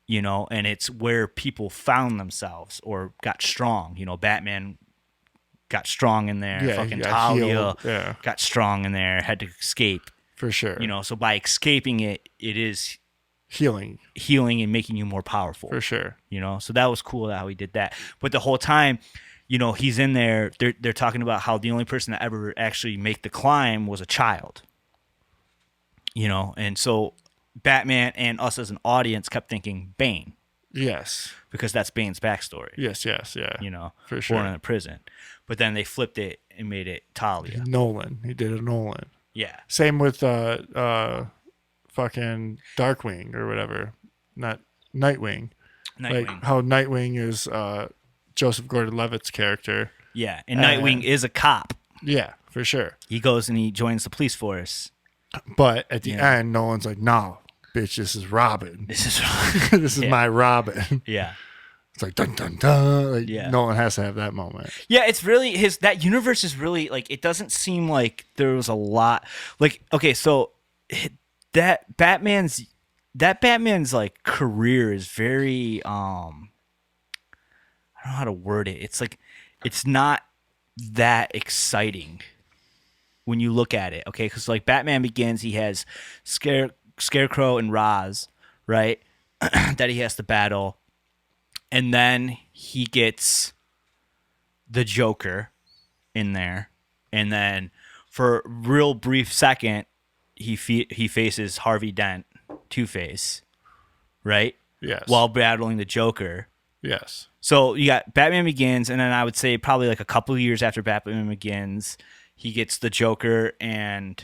And it's where people found themselves or got strong. Batman got strong in there. Yeah, Fucking he got Talia healed. Yeah. got strong in there, had to escape. For sure. So by escaping it is Healing. healing and making you more powerful. For sure. So that was cool how he did that. But the whole time, he's in there, they're talking about how the only person that ever actually make the climb was a child. And so Batman and us as an audience kept thinking Bane. Yes. Because that's Bane's backstory. Yes, yeah. For sure. Born in a prison. But then they flipped it and made it Talia. Nolan. He did a Nolan. Yeah. Same with fucking Darkwing or whatever. Not Nightwing. Like how Nightwing is Joseph Gordon-Levitt's character. Yeah, and Nightwing is a cop. Yeah, for sure. He goes and he joins the police force. But at the end, Nolan's like, "No, bitch, this is Robin. This is this is my Robin." Yeah. It's like dun dun dun. Like, Yeah. Nolan has to have that moment. Yeah, it's really that universe is really like, it doesn't seem like there was a lot like, okay, so that Batman's like career is very I don't know how to word it. It's like it's not that exciting when you look at it, okay? Because like Batman Begins, he has Scarecrow and Ra's, right? That he has to battle. And then he gets the Joker in there, and then for a real brief second, he faces Harvey Dent, Two-Face, right? Yes. While battling the Joker. Yes. So you got Batman Begins, and then I would say probably like a couple of years after Batman Begins, he gets the Joker and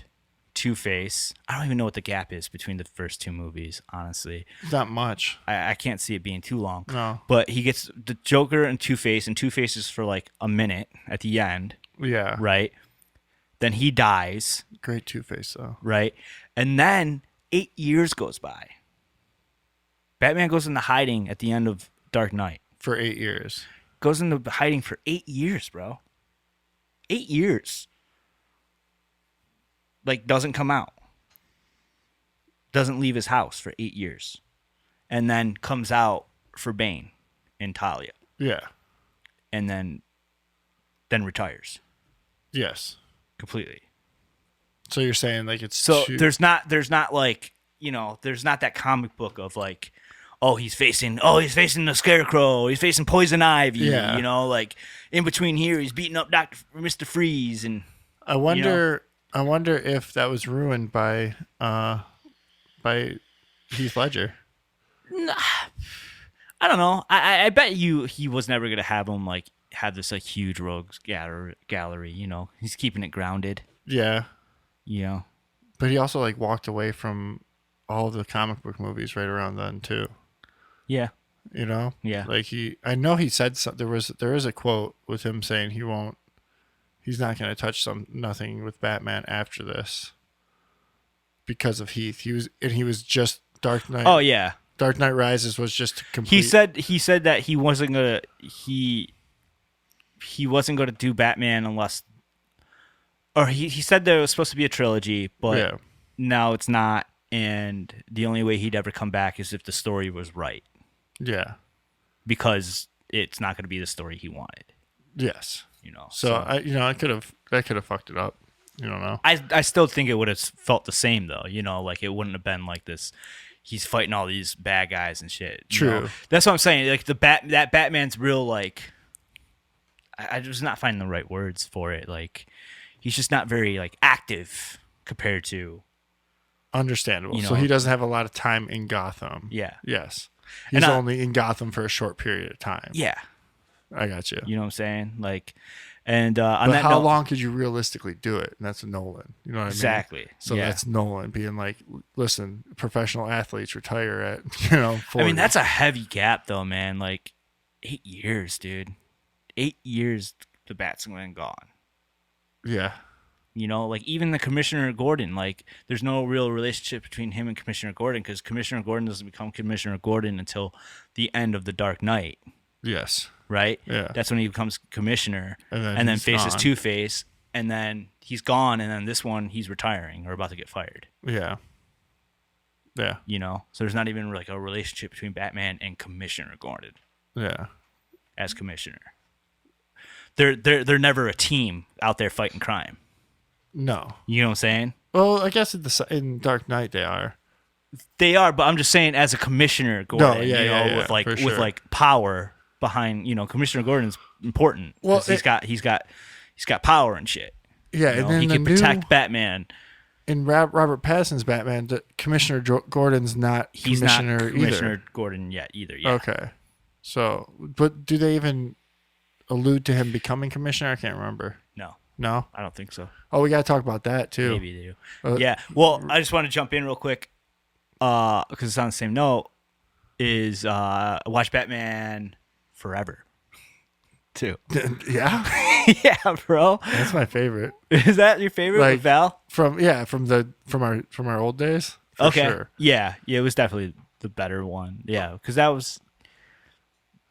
Two-Face. I don't even know what the gap is between the first two movies, honestly. Not much. I can't see it being too long. No. But he gets the Joker and Two-Face, and Two-Face is for like a minute at the end. Yeah. Right? Then he dies. Great Two-Face, though. Right? And then 8 years goes by. Batman goes into hiding at the end of Dark Knight. For 8 years. Goes into hiding for 8 years, bro. 8 years. Like, doesn't come out. Doesn't leave his house for 8 years. And then comes out for Bane and Talia. Yeah. And then retires. Yes. Completely. So you're saying like it's so there's not like, you know, there's not that comic book of like, he's facing the Scarecrow, he's facing Poison Ivy, you know, like in between here he's beating up Mr. Freeze, and I wonder if that was ruined by Heath Ledger. I don't know. I bet he was never gonna have him like have this like huge rogues gallery, you know. He's keeping it grounded. Yeah. You know. But he also like walked away from all of the comic book movies right around then too. Yeah. You know? Yeah. Like I know he said there is a quote with him saying he's not going to touch nothing with Batman after this because of Heath. He was just Dark Knight. Oh yeah. Dark Knight Rises was just to complete. He said that he wasn't going to he wasn't going to do Batman unless, or he said that it was supposed to be a trilogy, but now it's not, and the only way he'd ever come back is if the story was right. Yeah. Because it's not going to be the story he wanted. Yes. You know. So I could have fucked it up. You don't know. I still think it would have felt the same though. You know, like it wouldn't have been like this. He's fighting all these bad guys and shit. True. Know? That's what I'm saying. Like that Batman's real like. I just not finding the right words for it. Like he's just not very like active compared to. Understandable. You know, so he doesn't have a lot of time in Gotham. Yeah. Yes. He's only in Gotham for a short period of time. Yeah. I got you. You know what I'm saying? Like, and but how long could you realistically do it? And that's Nolan. You know what I mean? Exactly. So that's Nolan being like, listen, professional athletes retire at 40. I mean, that's a heavy gap though, man. Like 8 years, dude. 8 years the Bat's been gone. Yeah. You know, like even the Commissioner Gordon, like there's no real relationship between him and Commissioner Gordon because Commissioner Gordon doesn't become Commissioner Gordon until the end of The Dark Knight. Yes. Right? Yeah. That's when he becomes commissioner and then faces Two-Face, and then he's gone, and then this one he's retiring or about to get fired. Yeah. Yeah. You know? So there's not even like a relationship between Batman and Commissioner Gordon. Yeah. As commissioner. They're never a team out there fighting crime. No. You know what I'm saying? Well, I guess in Dark Knight they are. They are, but I'm just saying as a Commissioner Gordon, with like power behind, Commissioner Gordon's important. Well, he's got power and shit. Yeah, and then he can protect Batman. In Robert Pattinson's Batman, Commissioner Gordon's not Commissioner either. Commissioner Gordon yet either. Yeah. Okay. So, but do they even allude to him becoming commissioner? I can't remember. No? I don't think so. Oh, we got to talk about that too. Maybe they do. Yeah. Well, I just want to jump in real quick because it's on the same note. Is watch Batman Forever too. Yeah. Yeah, bro. That's my favorite. Is that your favorite, like, with Val? From our old days. Okay. Sure. Yeah, it was definitely the better one. Yeah, because that was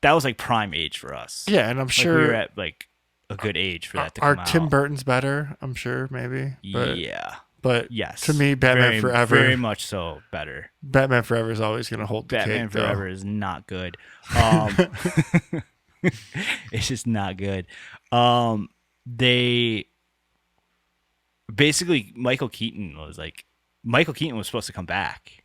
like prime age for us. Yeah, and I'm sure we were at like a good age for that to come out. Tim Burton's better, I'm sure, maybe. But, yeah. But yes, to me, Batman Forever, very much so better. Batman Forever is always going to hold the Batman cake, Forever is not good. It's just not good. They basically Michael Keaton was supposed to come back,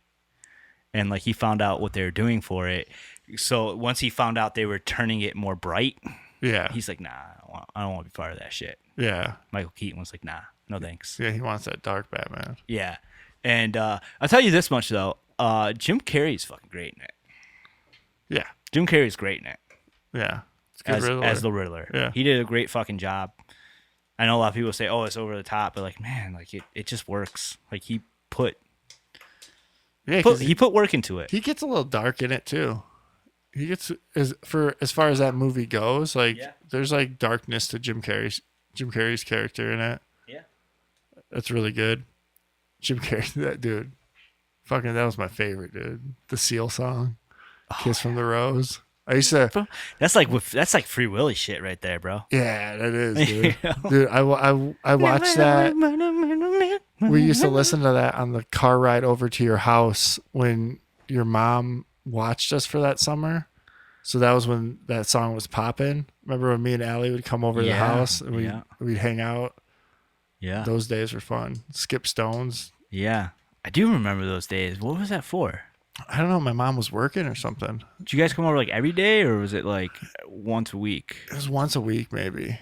and like he found out what they were doing for it. So once he found out they were turning it more bright, Yeah. he's like, nah, I don't want to be part of that shit. Yeah. Michael Keaton was like, nah, no thanks. Yeah, he wants that dark Batman. Yeah. And I'll tell you this much, though. Jim Carrey's fucking great in it. Yeah. Jim Carrey's great in it. Yeah. It's good As the Riddler. Yeah. He did a great fucking job. I know a lot of people say, oh, it's over the top, but like, man, like it just works. Like he put work into it. He gets a little dark in it too. He gets as far as that movie goes, like there's like darkness to Jim Carrey's character in it. Yeah. That's really good. Jim Carrey, that dude. Fucking that was my favorite, dude. The Seal song. Kiss from the Rose. I used to. That's like Free Willy shit right there, bro. Yeah, that is, dude. Dude, I watched that. We used to listen to that on the car ride over to your house when your mom watched us for that summer. So that was when that song was popping. Remember when me and Allie would come over to the house and we'd hang out? Yeah. Those days were fun. Skip Stones. Yeah. I do remember those days. What was that for? I don't know. My mom was working or something. Did you guys come over like every day, or was it like once a week? It was once a week, maybe.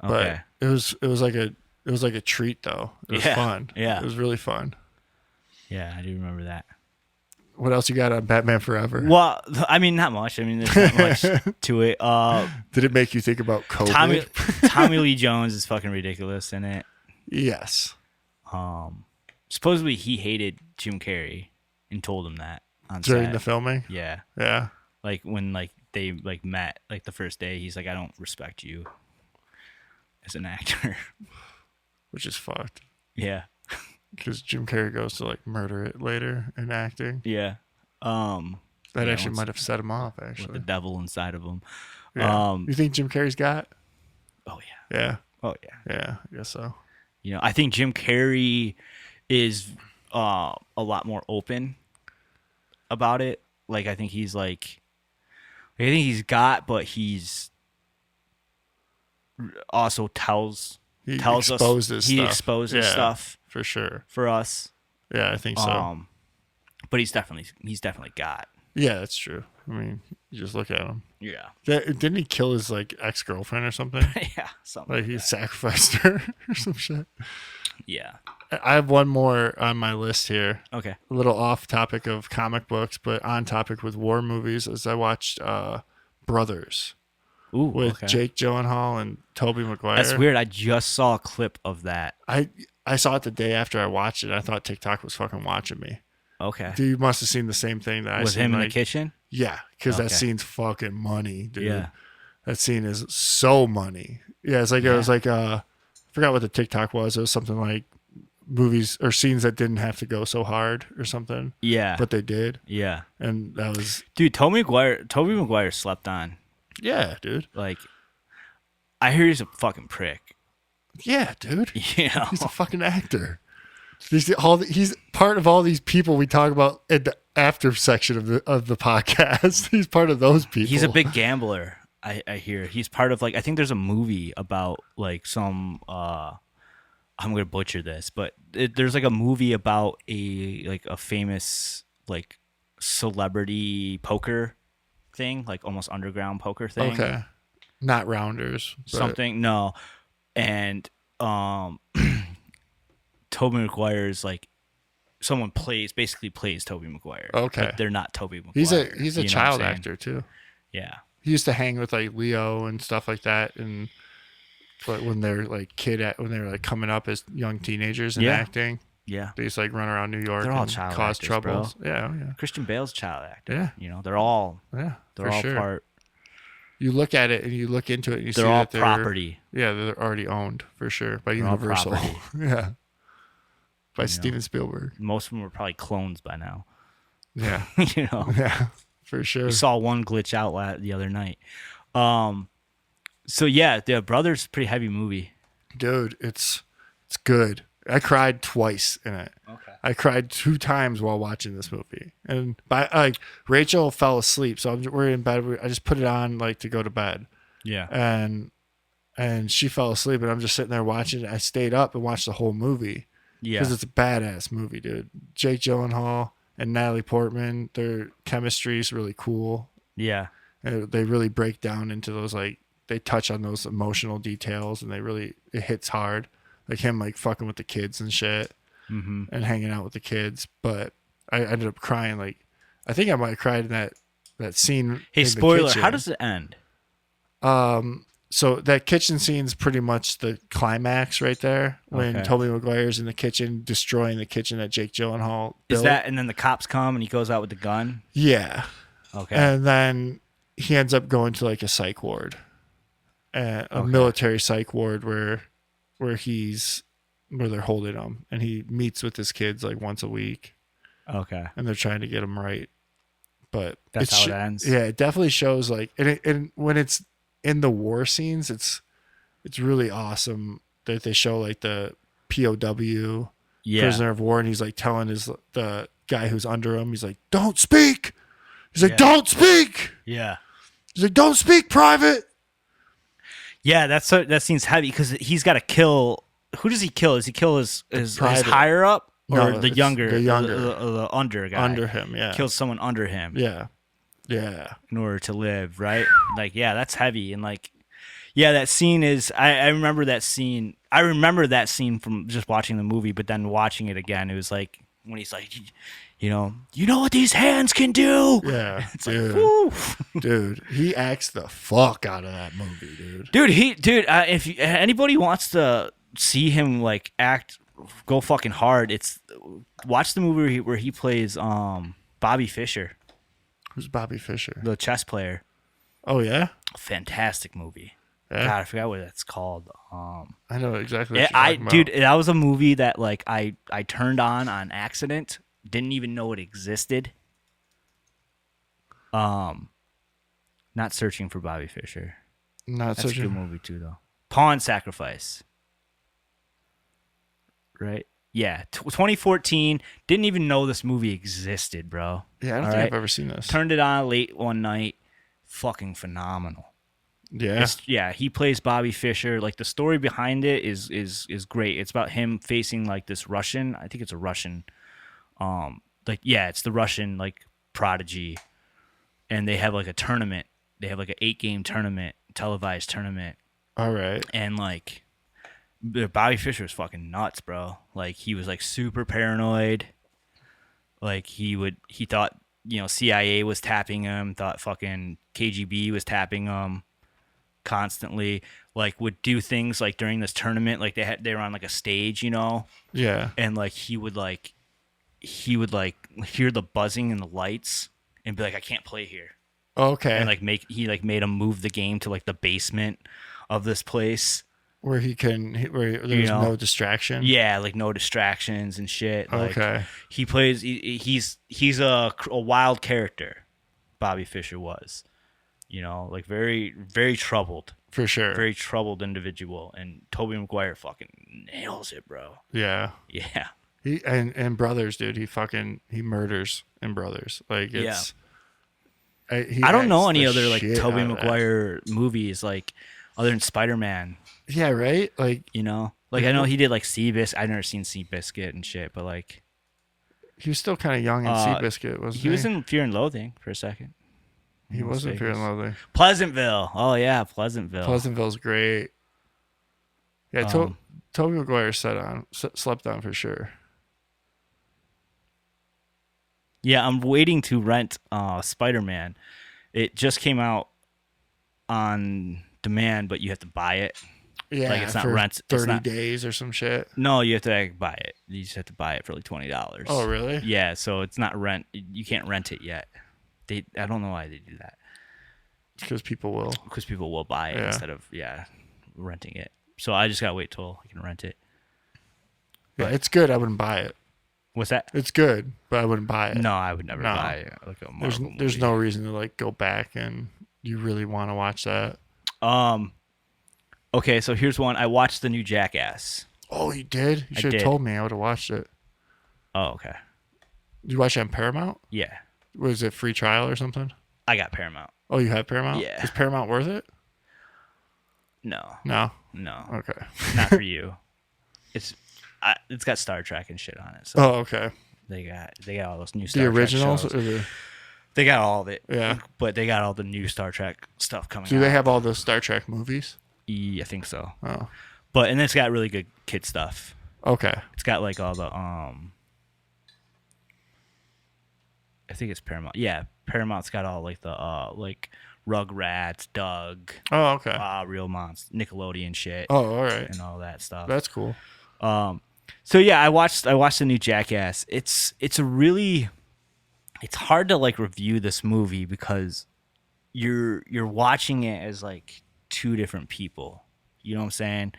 Okay. But it was like a treat though. It was fun. Yeah. It was really fun. Yeah, I do remember that. What else you got on Batman Forever? Well, I mean, not much. I mean, there's not much to it. Did it make you think about COVID? Tommy Lee Jones is fucking ridiculous in it. Yes. Supposedly he hated Jim Carrey and told him that on during set. the filming. Yeah. Yeah. Like when they met the first day, he's like, I don't respect you as an actor. Which is fucked. Yeah. Because Jim Carrey goes to like murder it later in acting. Yeah. That actually might have set him off. Actually, with the devil inside of him. Yeah. You think Jim Carrey's got? Oh yeah. Yeah. Oh yeah. Yeah. I guess so. You know, I think Jim Carrey is a lot more open about it. Like I think he's but he's also tells exposes stuff for sure for us. Yeah, I think so. But he's definitely got. Yeah, that's true. I mean, you just look at him. Yeah. Didn't he kill his like ex-girlfriend or something? Yeah, something like he sacrificed her or some shit. Yeah. I have one more on my list here. Okay. A little off topic of comic books, but on topic with war movies. As I watched Brothers. Ooh, with Jake Gyllenhaal and Tobey Maguire. That's weird. I just saw a clip of that. I saw it the day after I watched it. I thought TikTok was fucking watching me. Okay. You must have seen the same thing that I was him in the kitchen. Yeah, because that scene's fucking money, dude. Yeah. That scene is so money. Yeah, it's like it was like I forgot what the TikTok was. It was something like movies or scenes that didn't have to go so hard or something. Yeah. But they did. Yeah. And that was Tobey Maguire slept on. Yeah, dude. Like I hear he's a fucking prick. Yeah, dude. You know? He's a fucking actor. He's part of all these people we talk about in the after section of the podcast. He's part of those people. He's a big gambler. I hear he's part of like I think there's a movie about like some I'm gonna butcher this, but there's like a movie about a famous like celebrity poker thing, like almost underground poker thing. Okay, not Rounders. Something no, and Tobey Maguire is like someone basically plays Tobey Maguire. Okay, but they're not Tobey Maguire. He's a child actor too. Yeah, he used to hang with like Leo and stuff like that, and when they're like when they were like coming up as young teenagers and acting. Yeah, they used to like run around New York. They're all and child cause actors, troubles. Bro. Yeah. Christian Bale's a child actor. Yeah, you know they're all sure. part. You look at it and you look into it and you see all that they're property. Yeah, they're already owned for sure by Universal. Yeah, by Steven Spielberg. Most of them were probably clones by now. Yeah, you know. Yeah, for sure. We saw one glitch out the other night. So yeah, the Brothers pretty heavy movie. Dude, it's good. I cried twice in it. Okay. I cried 2 times while watching this movie, and Rachel fell asleep, so we're in bed. I just put it on like to go to bed. Yeah. And she fell asleep, and I'm just sitting there watching it. I stayed up and watched the whole movie. Yeah. Because it's a badass movie, dude. Jake Gyllenhaal and Natalie Portman, their chemistry is really cool. Yeah. And they really break down into those, like, they touch on those emotional details, and it hits hard. Like him, like, fucking with the kids and shit Mm-hmm. and hanging out with the kids. But I ended up crying. Like, I think I might have cried in that scene. Hey, in spoiler, the kitchen. how does it end? So that kitchen scene's pretty much the climax right there when Okay. Tobey Maguire's in the kitchen destroying the kitchen that Jake Gyllenhaal built. Is that, and then the cops come and he goes out with the gun? Yeah. Okay. And then he ends up going to like a psych ward, a military psych ward where they're holding him, and he meets with his kids like once a week, Okay. and they're trying to get him right. But That's how it ends. Yeah, it definitely shows like, and when it's in the war scenes, it's really awesome that they show like the POW prisoner of war, and he's like telling the guy who's under him, he's like, "Don't speak." He's like, "Don't speak." Yeah. He's like, "Don't speak, private." Yeah, that seems heavy because he's got to kill. Who does he kill? Does he kill his higher up or No, the it's younger, the under guy? under him, yeah. Kills someone under him. Yeah. In order to live, right? Like, yeah, that's heavy. And like, yeah, that scene is. I remember that scene. I remember that scene from just watching the movie, but then watching it again, it was like when he's like, you know what these hands can do. Yeah, It's dude. like, woo. Dude, he acts the fuck out of that movie, dude. Dude, if anybody wants to see him like go fucking hard, watch the movie where he plays Bobby Fischer, Who's Bobby Fischer? the chess player. Oh yeah, Fantastic movie. yeah. God, I forgot what that's called. I know exactly. What you're talking about. Dude, that was a movie that like I turned on accident. Didn't even know it existed. Not Searching for Bobby Fischer. Not That's such a good movie too, though. Pawn Sacrifice. Right? Yeah, 2014. Didn't even know this movie existed, bro. Yeah, I don't think I've ever seen this. Turned it on late one night. Fucking phenomenal. Yeah, He plays Bobby Fischer. Like the story behind it is great. It's about him facing like this Russian. I think it's a Russian. It's the Russian like prodigy, and they have like a tournament. They have like an 8-game tournament, televised tournament. All right. And like, Bobby Fischer was fucking nuts, bro. Like he was like super paranoid. Like he thought CIA was tapping him. Thought fucking KGB was tapping him constantly. Like would do things like during this tournament, like they were on like a stage, Yeah. and like he would hear the buzzing and the lights and be like, I can't play here. Okay. And like made him move the game to like the basement of this place where there's no distraction. Yeah, like no distractions and shit. Like, Okay. He plays. He's a wild character. Bobby Fischer was, like very very troubled. For sure. Very troubled individual, and Tobey Maguire fucking nails it, bro. Yeah. Yeah. He and Brothers, dude. He murders in Brothers. Like it's. I don't know any other like shit Tobey out of Maguire movies like other than Spider-Man. that. Yeah. Right. Like like I know he did like Seabiscuit. I've never seen Seabiscuit and shit, but like he was still kind of young in Seabiscuit, wasn't he? He was in Fear and Loathing for a second. He was in Fear and Loathing. Pleasantville. Oh yeah, Pleasantville. Pleasantville's great. Yeah, Tobey Maguire slept on for sure. Yeah, I'm waiting to rent Spider-Man. It just came out on demand, but you have to buy it. Yeah, like it's not for rent. 30 days or some shit. No, you have to like, buy it. You just have to buy it for like $20. Oh, really? Yeah, so it's not rent. You can't rent it yet. I don't know why they do that. Because people will. Because people will buy it instead of renting it. So I just gotta wait till I can rent it. Yeah, it's good. I wouldn't buy it. What's that? It's good, but I wouldn't buy it. No, I would never buy it. Like a Marvel there's movie. no reason to like go back and you really want to watch that. Okay, so here's one. I watched the new Jackass. Oh, you did? You should have told me. I would have watched it. Oh, okay. Did you watch it on Paramount? Yeah. Was it free trial or something? I got Paramount. Oh, you have Paramount? Yeah. Is Paramount worth it? No. No. Okay. Not for you. It's got Star Trek and shit on it. So oh, okay. they got all those new Star The Trek originals shows. or the They got all of it. Yeah. But they got all the new Star Trek stuff coming out. Do they have all the Star Trek movies? Yeah, I think so. Oh. But and it's got really good kid stuff. Okay. It's got like all the I think it's Paramount. Yeah, Paramount's got all like the like Rugrats, Doug. Oh, okay. Real Monsters, Nickelodeon shit. Oh, all right. And all that stuff. That's cool. So yeah, I watched the new Jackass. It's hard to like review this movie because you're watching it as like two different people. You know what I'm saying?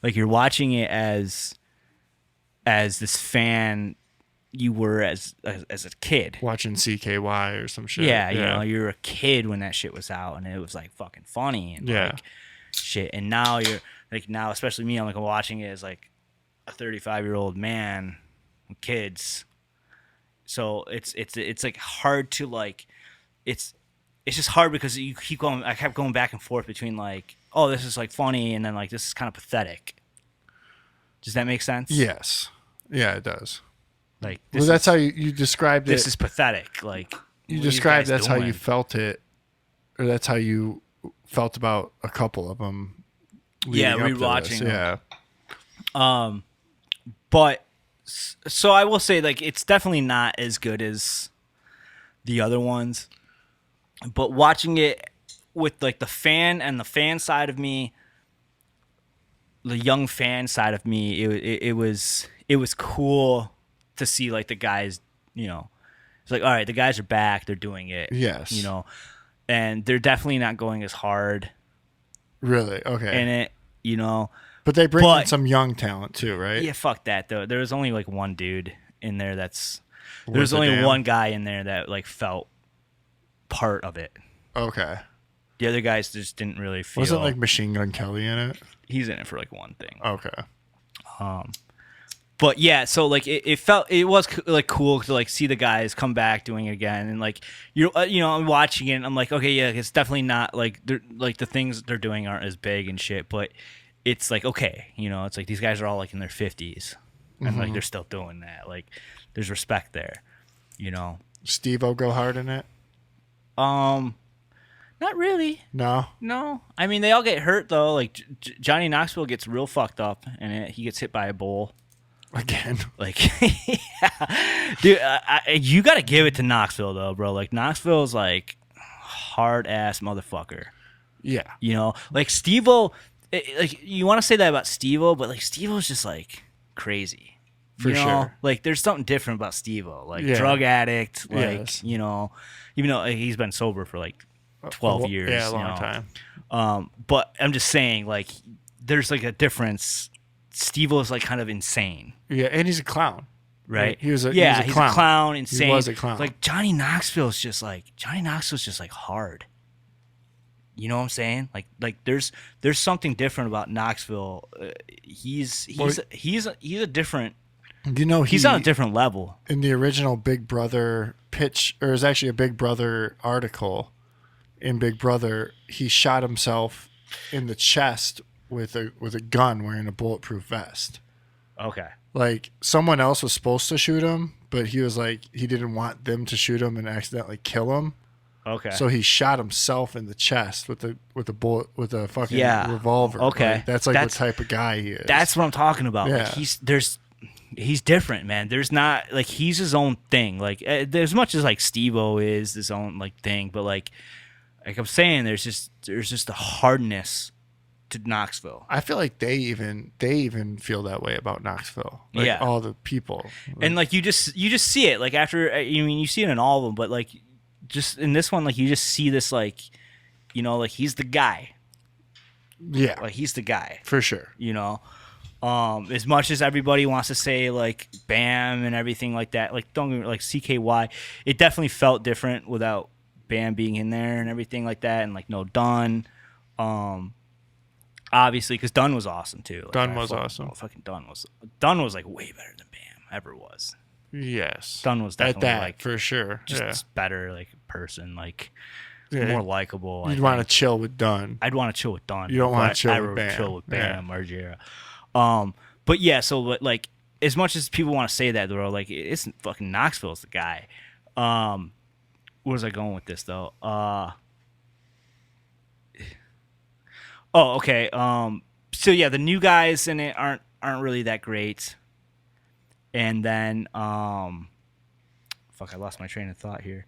Like you're watching it as this fan you were as a kid. Watching CKY or some shit. Yeah, you know, you're a kid when that shit was out and it was like fucking funny and like shit. And now you're like especially me, I'm like watching it as like a 35-year-old man with kids. So it's like hard to like it's just hard because you keep going. I kept going back and forth between like, oh, this is like funny, and then like this is kind of pathetic. Does that make sense? Yes. Yeah, it does. Like, well, that's how you described it. This is pathetic. Like you described that's how you felt it, or that's how you felt about a couple of them. Yeah, rewatching. Yeah. But so I will say, like, it's definitely not as good as the other ones. But watching it with like the fan side of me, the young fan side of me, it was cool to see like the guys, you know, it's like, all right, the guys are back, they're doing it. Yes. You know, and they're definitely not going as hard. Really? Okay. In it, you know. But they bring in some young talent too, right? Yeah, fuck that though. There was only like one dude in there there's only one guy in there that like felt part of it. Okay. The other guys just didn't really feel. Wasn't like Machine Gun Kelly in it? He's in it for like one thing. Okay. But yeah, so like it was like cool to like see the guys come back doing it again, and like you know I'm watching it and I'm like, okay, yeah, it's definitely not like they're like the things they're doing aren't as big and shit, but it's like, okay, you know, it's like these guys are all like in their 50s and like they're still doing that. Like there's respect there, you know. Steve-O go hard in it? Not really. No. I mean, they all get hurt though. Like Johnny Knoxville gets real fucked up and he gets hit by a bull. Again. Like, yeah. Dude, you got to give it to Knoxville though, bro. Like Knoxville's like hard ass motherfucker. Yeah. You know, like Steve-O, like you want to say that about Steve-O, but like Steve-O's just like crazy. For sure. Like there's something different about Steve-O. Like drug addict, like, you know, even though he's been sober for like 12 years. Yeah, a long time. But I'm just saying, like, there's like a difference. Steve-O is like kind of insane. Yeah, and he's a clown. Right? He's a clown, insane. He was a clown. Like Johnny Knoxville's just like hard. You know what I'm saying? Like there's something different about Knoxville. He's a different. You know, he's on a different level. In the original Big Brother pitch, or it's actually a Big Brother article. In Big Brother, he shot himself in the chest with a gun, wearing a bulletproof vest. Okay. Like someone else was supposed to shoot him, but he was like he didn't want them to shoot him and accidentally kill him. Okay. So he shot himself in the chest with a bullet with a fucking revolver. Okay. Like, that's what type of guy he is. That's what I'm talking about. Yeah. Like he's different, man. There's not like he's his own thing. Like as much as like Steve-O is his own like thing, but like I'm saying, there's just a hardness to Knoxville. I feel like they even feel that way about Knoxville. Like all the people. And like you just see it like after you see it in all of them, but like just in this one, like you just see this like, you know, like he's the guy. Yeah. Like he's the guy. For sure. You know? As much as everybody wants to say like Bam and everything like that, like don't get me, like CKY, it definitely felt different without Bam being in there and everything like that, and like no Dunn, obviously because Dunn was awesome too. Like, Dunn was awesome. Fucking Dunn was like way better than Bam ever was. Yes, Dunn was definitely like for sure, just better like person, like more likable. You'd want to chill with Dunn. I'd want to chill with Dunn. You don't want to chill with Bam. Margera. But yeah, so like as much as people want to say that, they're like it's fucking Knoxville's the guy. where was I going with this though? Okay. So yeah, the new guys in it aren't really that great. And then fuck, I lost my train of thought here.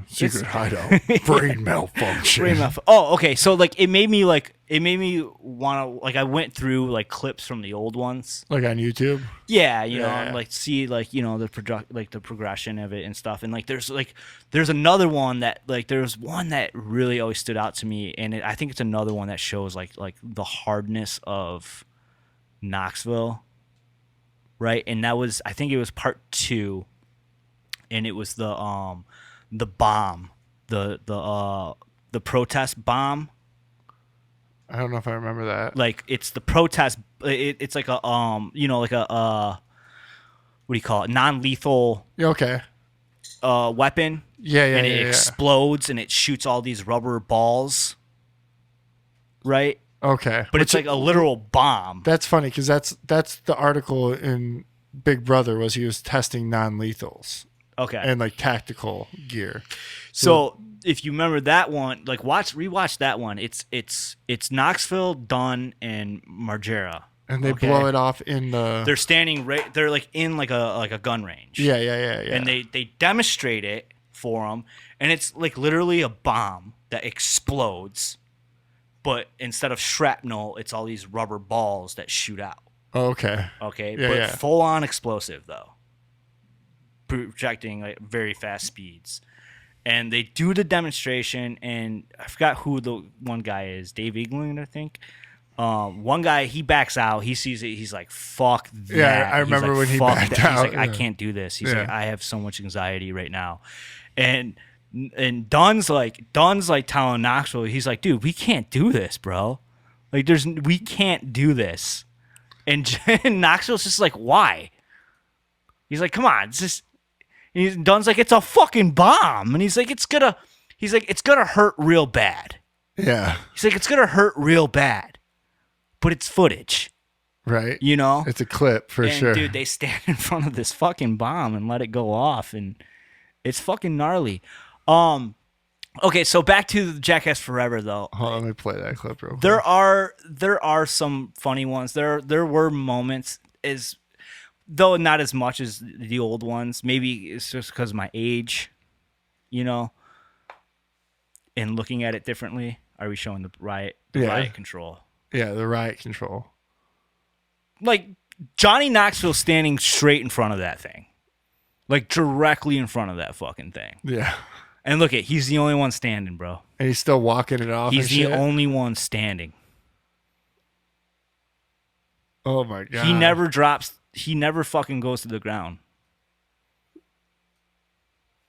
Secret hideout. Brain malfunction. Okay. So like it made me want to, like, I went through like clips from the old ones. Like on YouTube? Yeah, you know, and like see like, you know, the progression of it and stuff. And like there's another one that like there's one that really always stood out to me, and I think it's another one that shows like the hardness of Knoxville. Right? And that was, I think it was part 2, and it was the bomb, the protest bomb. I don't know if I remember that. Like it's the protest. It's like a you know, like a what do you call it? Non-lethal. Okay. Weapon. Yeah. And it explodes and it shoots all these rubber balls. Right. Okay. But it's like a literal bomb. That's funny because that's the article in Big Brother was he was testing non-lethals. Okay. And like tactical gear. So if you remember that one, like rewatch that one. It's Knoxville, Dunn, and Margera. And they blow it off in the. They're standing right. They're like in like a gun range. Yeah. And they demonstrate it for them, and it's like literally a bomb that explodes, but instead of shrapnel, it's all these rubber balls that shoot out. Okay. Okay. Yeah, but full on explosive though. Projecting like very fast speeds, and they do the demonstration, and I forgot who the one guy is, Dave England, I think. One guy, he backs out, he sees it, he's like, fuck that. Yeah, I remember when he backed out. He's like, I can't do this. He's like, I have so much anxiety right now. And Dunn's like telling Knoxville, he's like, dude, we can't do this, bro. Like we can't do this. And Knoxville's just like, why? He's like, come on, it's just. And Dunn's like, it's a fucking bomb, and he's like, it's gonna hurt real bad. Yeah. He's like, it's gonna hurt real bad, but it's footage, right? You know, it's a clip for sure. Dude, they stand in front of this fucking bomb and let it go off, and it's fucking gnarly. Okay, so back to the Jackass Forever though. Hold on, let me play that clip real quick. There are some funny ones. There were moments though not as much as the old ones. Maybe it's just because of my age, you know, and looking at it differently. Are we showing the riot control? Yeah, the riot control. Like Johnny Knoxville standing straight in front of that thing. Like directly in front of that fucking thing. Yeah. And look he's the only one standing, bro. And he's still walking it off. He's the only one standing. Oh my God. He never drops. He never fucking goes to the ground.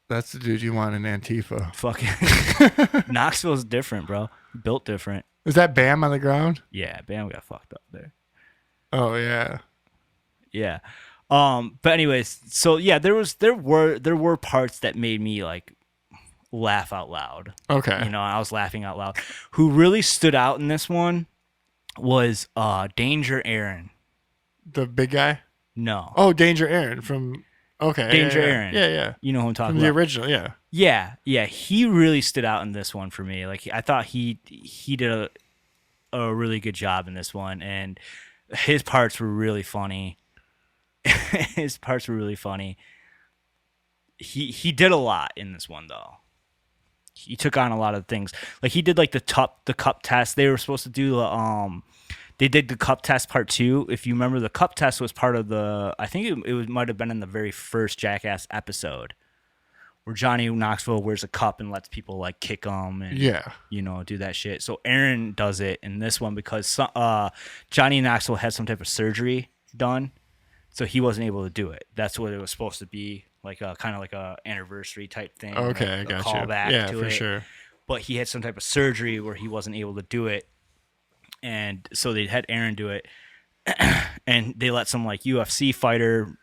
That's the dude you want in Antifa. Fucking Knoxville's different, bro. Built different. Is that Bam on the ground? Yeah, Bam got fucked up there. Oh yeah. Yeah. But anyways, so yeah, there were parts that made me like laugh out loud. Okay. You know, I was laughing out loud. Who really stood out in this one was Danger Aaron. The big guy? No. Oh, Danger Aaron from Danger Aaron. Yeah. You know who I'm talking from about. The original, yeah. Yeah. He really stood out in this one for me. Like I thought he did a really good job in this one, and his parts were really funny. He did a lot in this one though. He took on a lot of things. Like he did like the cup test. They were supposed to do they did the cup test part 2. If you remember, the cup test was part of I think it might have been in the very first Jackass episode, where Johnny Knoxville wears a cup and lets people like kick him and you know, do that shit. So Aaron does it in this one because Johnny Knoxville had some type of surgery done, so he wasn't able to do it. That's what it was supposed to be, like a kind of like a anniversary type thing. Okay, I got you. Yeah, for sure. But he had some type of surgery where he wasn't able to do it. And so they had Aaron do it, and they let some like UFC fighter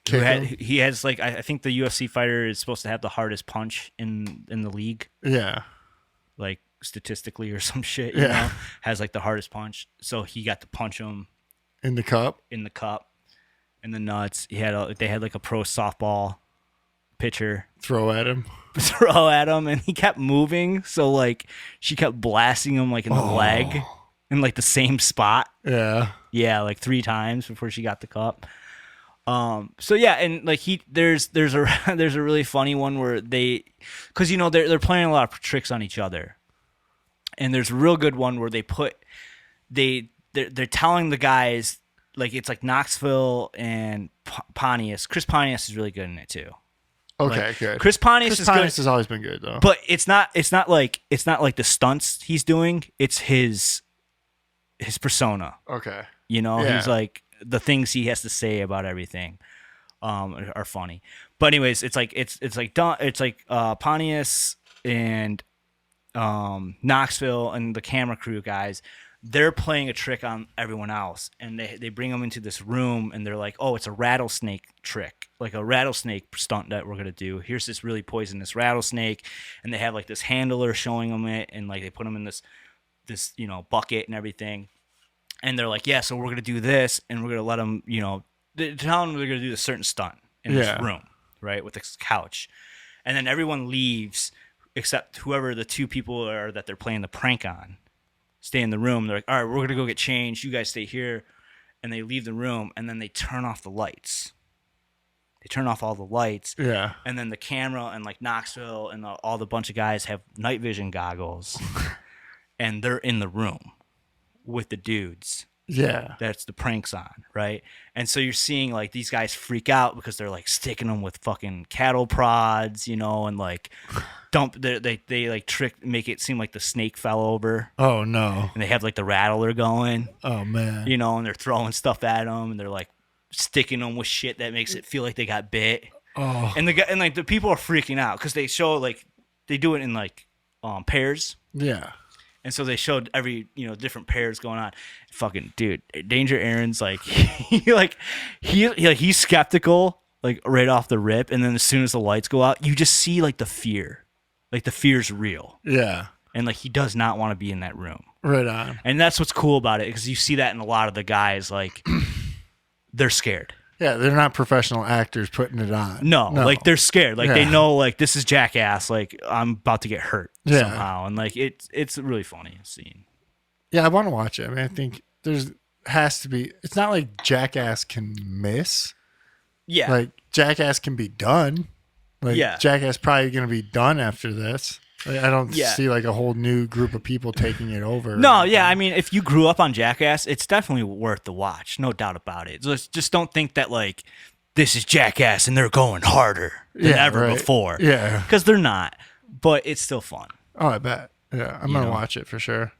he has like I think the UFC fighter is supposed to have the hardest punch in the league. Yeah. Like statistically or some shit, you know, has like the hardest punch. So he got to punch him in the cup. in the nuts. They had like a pro softball pitcher Throw at him. throw at him, and he kept moving. So like she kept blasting him like in the leg in like the same spot. Yeah. Yeah, like 3 times before she got the cup. So yeah, and like there's a there's a really funny one where because they're playing a lot of tricks on each other, and there's a real good one where they're telling the guys, like, it's like Knoxville and Pontius. Chris Pontius is really good in it too. Okay, like, good. Chris Pontius has always been good though. But it's not like the stunts he's doing. It's his persona. Okay. He's like, the things he has to say about everything are funny. But anyways, it's like Pontius and Knoxville and the camera crew guys. They're playing a trick on everyone else, and they bring them into this room, and they're like, oh, it's a rattlesnake trick, like a rattlesnake stunt that we're gonna do. Here's this really poisonous rattlesnake, and they have like this handler showing them it, and like they put them in this bucket and everything, and they're like, yeah, so we're gonna do this, and we're gonna let them, they're telling them they're gonna do a certain stunt in this room, right, with this couch, and then everyone leaves except whoever the 2 people are that they're playing the prank on. Stay in the room. They're like, all right, we're going to go get changed. You guys stay here. And they leave the room, and then they turn off the lights. They turn off all the lights. Yeah. And then the camera and, like, Knoxville and all the bunch of guys have night vision goggles. And they're in the room with the dudes. Yeah. That's the pranks on, right? And so you're seeing, like, these guys freak out because they're, like, sticking them with fucking cattle prods, and, like... They like make it seem like the snake fell over. Oh no! And they have like the rattler going. Oh man! And they're throwing stuff at them, and they're like sticking them with shit that makes it feel like they got bit. Oh. And the people are freaking out because they show like they do it in like pairs. Yeah. And so they showed every different pairs going on. Fucking dude, Danger Aaron's like he's skeptical like right off the rip, and then as soon as the lights go out, you just see like the fear. Like, the fear's real. Yeah. And, like, he does not want to be in that room. Right on. And that's what's cool about it, because you see that in a lot of the guys, like, they're scared. Yeah, they're not professional actors putting it on. No. Like, they're scared. Like, they know, like, this is Jackass. Like, I'm about to get hurt somehow. And, like, it's a really funny scene. Yeah, I want to watch it. I mean, I think has to be... It's not like Jackass can miss. Yeah. Like, Jackass can be done. Like, Jackass probably going to be done after this. Like, I don't see like a whole new group of people taking it over. No, yeah. I mean, if you grew up on Jackass, it's definitely worth the watch. No doubt about it. Just don't think that like this is Jackass and they're going harder than ever before. Yeah. Because they're not. But it's still fun. Oh, I bet. Yeah. I'm going to watch it for sure.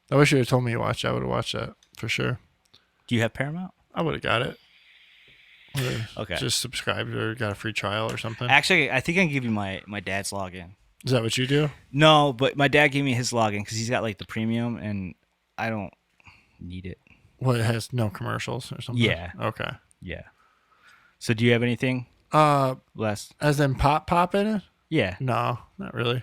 I wish you had told me to watch it. I would have watched that for sure. Do you have Paramount? I would have got it. Okay. Just subscribed or got a free trial or something. Actually, I think I can give you my dad's login. Is that what you do? No, but my dad gave me his login because he's got like the premium, and I don't need it. Well, it has no commercials or something? Yeah. Okay. Yeah. So do you have anything? Les? As in pop in it? Yeah. No, not really.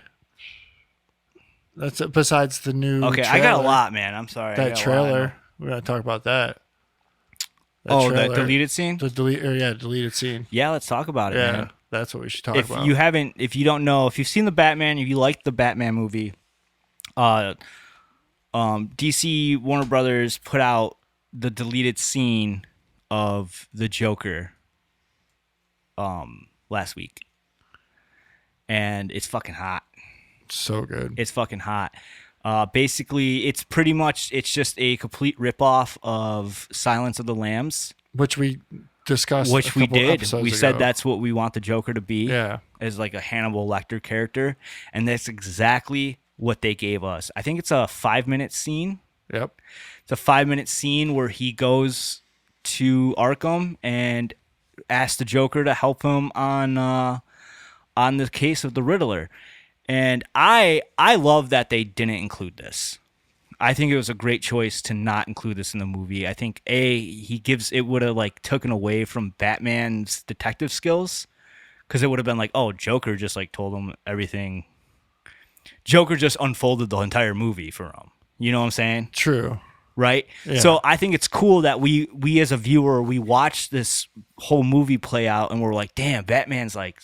That's it, besides the new Okay, trailer. I got a lot, man. I'm sorry. That trailer. We're going to talk about that. That deleted scene? The deleted scene. Yeah, let's talk about it, man. That's what we should talk about. If you don't know, if you've seen the Batman, if you like the Batman movie, DC Warner Brothers put out the deleted scene of the Joker last week. And it's fucking hot. So good. It's fucking hot. Basically, it's just a complete ripoff of Silence of the Lambs. Which we discussed. Which we did. We said ago. That's what we want the Joker to be. Yeah. As like a Hannibal Lecter character. And that's exactly what they gave us. I think it's a 5-minute scene. Yep. It's a 5-minute scene where he goes to Arkham and asks the Joker to help him on the case of the Riddler. And I love that they didn't include this. I think it was a great choice to not include this in the movie. I think it would have like taken away from Batman's detective skills, because it would have been like, oh, Joker just like told him everything. Joker just unfolded the entire movie for him. You know what I'm saying? True. right? Yeah. So I think it's cool that we as a viewer, we watch this whole movie play out and we're like, damn, Batman's like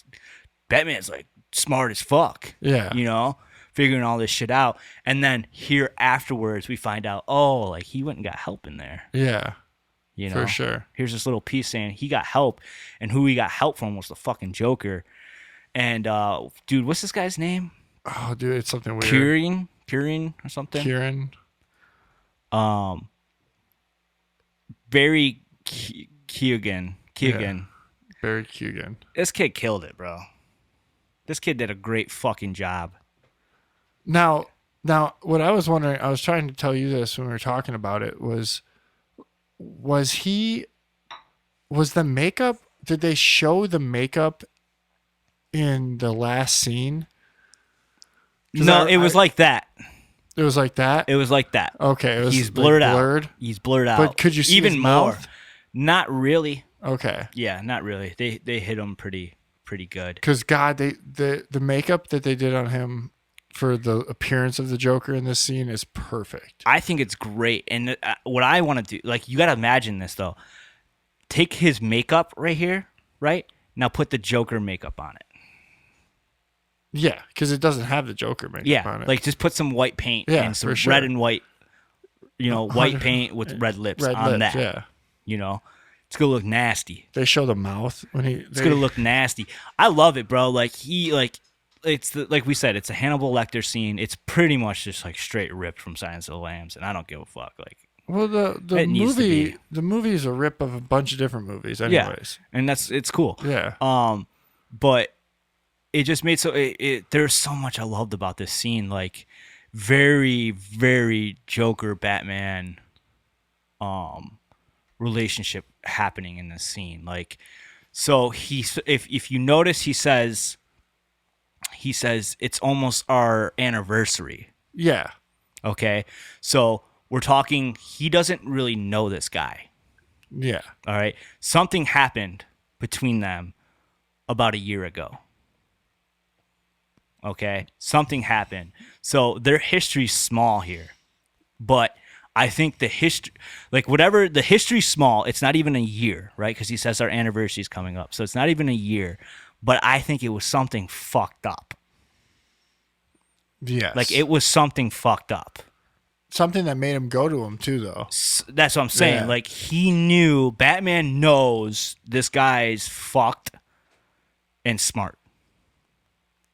smart as fuck. Yeah. You know, figuring all this shit out. And then here afterwards we find out, oh, like he went and got help in there. Yeah. You know, For sure. Here's this little piece saying he got help, and who he got help from was the fucking Joker. And dude, what's this guy's name? Oh, dude, it's something weird. Kieran or something. Kieran. Barry Keoghan. Yeah. Barry Keoghan. This kid killed it, bro. This kid did a great fucking job. Now, what I was wondering, I was trying to tell you this when we were talking about it, was the makeup, did they show the makeup in the last scene? No, it was like that. It was like that? It was like that. Okay. It was He's blurred like out. He's blurred out. But could you see even his more? mouth? Not really. Okay. Yeah, not really. They hit him pretty good. Because God, the makeup that they did on him for the appearance of the Joker in this scene is perfect. I think it's great. And what I want to do, like, you got to imagine this, though. Take his makeup right here, right? Now put the Joker makeup on it. Yeah, because it doesn't have the Joker makeup on it. Like just put some white paint and some for sure. red and white, white paint with red lips on that. Yeah. You know, it's going to look nasty. They show the mouth when It's going to look nasty. I love it, bro. Like, like we said, it's a Hannibal Lecter scene. It's pretty much just like straight ripped from Silence of the Lambs, and I don't give a fuck. Like, well, the movie is a rip of a bunch of different movies, anyways. Yeah, and it's cool. Yeah. But it just made there's so much I loved about this scene. Like, very, very Joker Batman, relationship happening in this scene. Like, so if you notice, he says it's almost our anniversary. Yeah. Okay. So we're talking, he doesn't really know this guy. Yeah. All right. Something happened between them about a year ago. Okay. Something happened. So their history's small here. But I think the history, like whatever, the history's small. It's not even a year, right? Because he says our anniversary's coming up. So it's not even a year. But I think it was something fucked up. Yes. Like, it was something fucked up. Something that made him go to him, too, though. That's what I'm saying. Yeah. Like, he knew, Batman knows this guy's fucked and smart.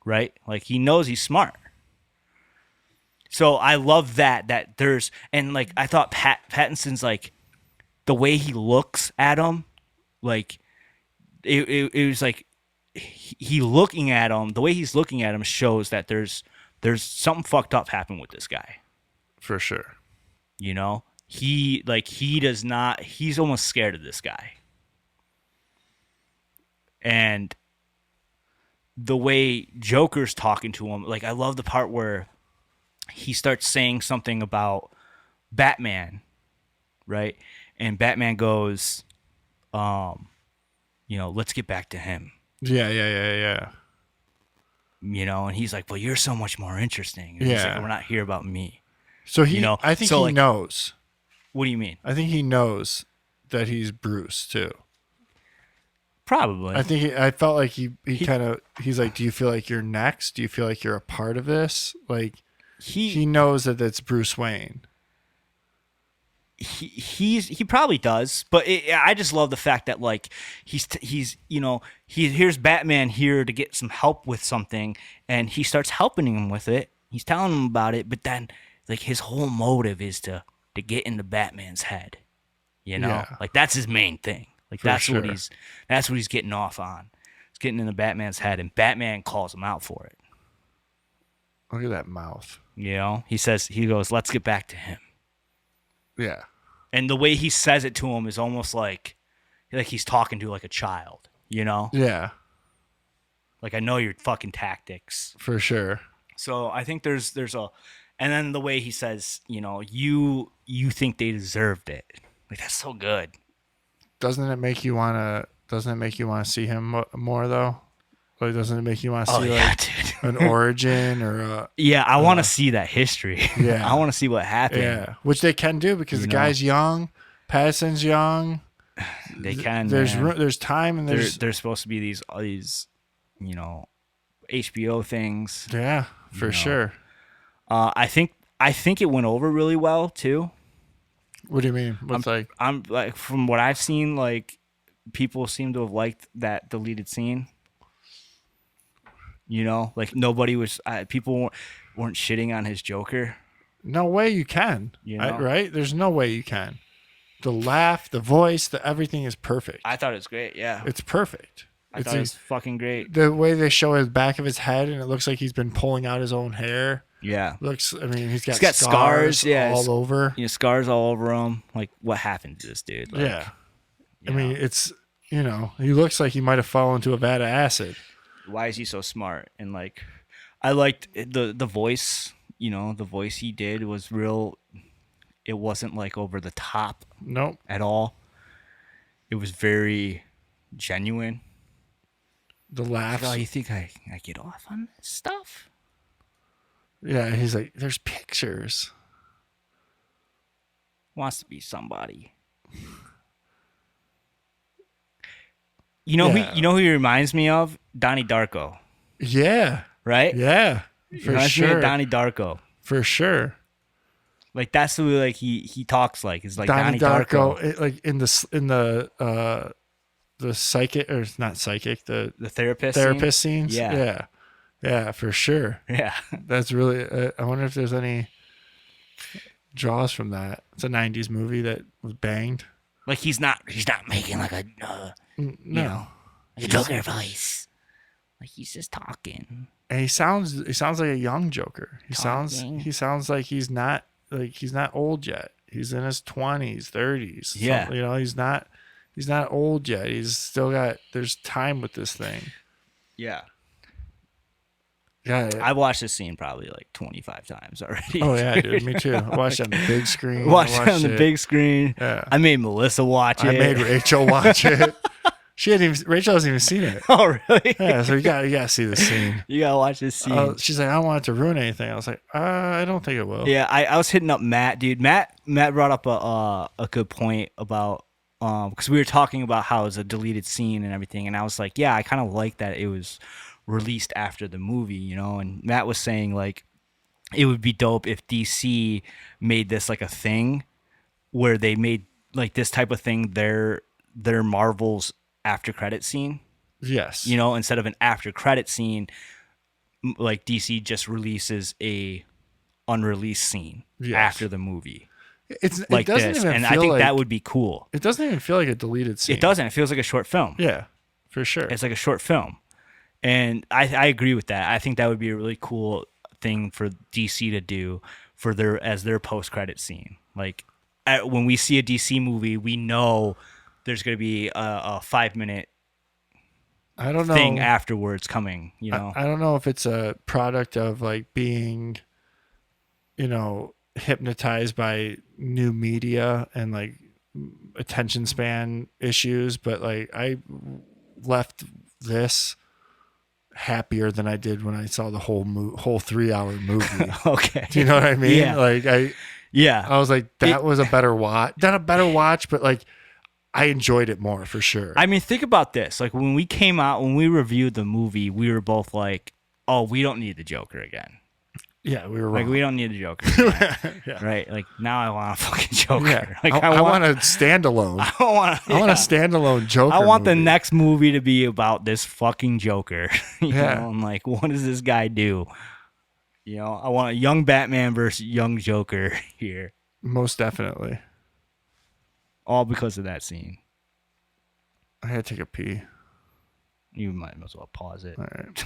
Right? Like, he knows he's smart. So I love that there's, and like, I thought Pattinson's, like, the way he looks at him, like, it was like, he looking at him, the way he's looking at him shows that there's something fucked up happened with this guy. For sure. You know? He does not, he's almost scared of this guy. And the way Joker's talking to him, like, I love the part where he starts saying something about Batman, right? And Batman goes, let's get back to him. Yeah. You know, and he's like, well, you're so much more interesting. And he's like, we're not here about me. So I think so he knows. What do you mean? I think he knows that he's Bruce too. Probably. I felt like he's like, do you feel like you're next? Do you feel like you're a part of this? Like, he knows that it's Bruce Wayne. He probably does, but I just love the fact that, like, he here's Batman here to get some help with something, and he starts helping him with it. He's telling him about it, but then, like, his whole motive is to get into Batman's head. You know, Yeah. like, that's his main thing. Like, For that's sure. what he's getting off on. He's getting into Batman's head, and Batman calls him out for it. Look at that mouth. You know, he goes, let's get back to him. Yeah. And the way he says it to him is almost like he's talking to, like, a child, you know? Yeah. Like, I know your fucking tactics. For sure. So I think there's and then the way he says, you think they deserved it. Like, that's so good. Doesn't it make you want to see him more though? Like, doesn't it make you want to see, yeah, like, dude. an origin or a Yeah, I want to see that history. Yeah. I want to see what happened. yeah, which they can do because the guy's young, Pattinson's young. They can. There's man. there's time and there's there's supposed to be these HBO things. yeah, for sure. I think it went over really well too. What do you mean? What's I'm like, from what I've seen, like, people seem to have liked that deleted scene. Like, nobody was people weren't shitting on his Joker. no way you can. Right? There's no way you can. The laugh, the voice, the everything is perfect. I thought it was great. Yeah, It's perfect. I thought it was fucking great. The way they show his back of his head and it looks like he's been pulling out his own hair. Yeah, He's got scars. Yeah, all over. Scars all over him. Like, what happened to this dude? Like, yeah. I mean, it's, he looks like he might have fallen into a vat of acid. Why is he so smart? And, like, I liked the voice. The voice he did was real. It wasn't, like, over the top. Nope. At all. It was very genuine. The laughs. Oh, you think I get off on this stuff? Yeah, he's like, there's pictures. Wants to be somebody. Who he reminds me of? Donnie Darko. Yeah. Right? Yeah. For reminds sure. me of Donnie Darko. For sure. Like, that's the way, like, he talks like. It's like Donnie Darko. Like in the psychic, or not psychic, the therapist scenes. Yeah. Yeah, for sure. Yeah. That's really, I wonder if there's any draws from that. It's a 90s movie that was banged. Like, he's not making like a no. Like a Joker voice. Like, he's just talking. And he sounds like a young Joker. He sounds like he's not old yet. He's in his 20s, 30s. Yeah. So, he's not old yet. He's still there's time with this thing. Yeah. Yeah. I've watched this scene probably like 25 times already. Oh yeah, dude, me too. I watched it on the big screen. Watched it on the big screen. Yeah. I made Melissa watch it. I made Rachel watch it. Rachel hasn't even seen it. Oh, really? Yeah, so you gotta see the scene. You gotta watch this scene. She's like, I don't want it to ruin anything. I was like, I don't think it will. Yeah, I was hitting up Matt, dude. Matt brought up a good point about because we were talking about how it's a deleted scene and everything, and I was like, yeah, I kind of like that it was released after the movie, and Matt was saying, like, it would be dope if DC made this like a thing where they made like this type of thing their Marvel's after credit scene. Yes. Instead of an after credit scene, like, DC just releases a unreleased scene after the movie. It like doesn't this, even and feel I think like, that would be cool. It doesn't even feel like a deleted scene. It doesn't. It feels like a short film. Yeah, for sure. It's like a short film, and I agree with that. I think that would be a really cool thing for DC to do for their post credit scene. Like, when we see a DC movie, we know there's going to be a 5-minute thing afterwards coming. I don't know if it's a product of like being, hypnotized by new media and like attention span issues, but like I left this happier than I did when I saw the whole 3-hour movie. Okay. Do you know what I mean? Yeah. Like I was like, that was a better watch. Not a better watch, but like I enjoyed it more for sure. I mean, think about this. Like, when we reviewed the movie, we were both like, oh, we don't need the Joker again. Yeah, we were wrong. Like, we don't need a Joker again. Yeah. Right? Like, now I want a fucking Joker. Yeah. Like, I want a standalone. I want a standalone Joker. I want movie. the next movie to be about this fucking Joker. You know? I'm like, what does this guy do? I want a young Batman versus young Joker here. Most definitely. All because of that scene. I had to take a pee. You might as well pause it. All right.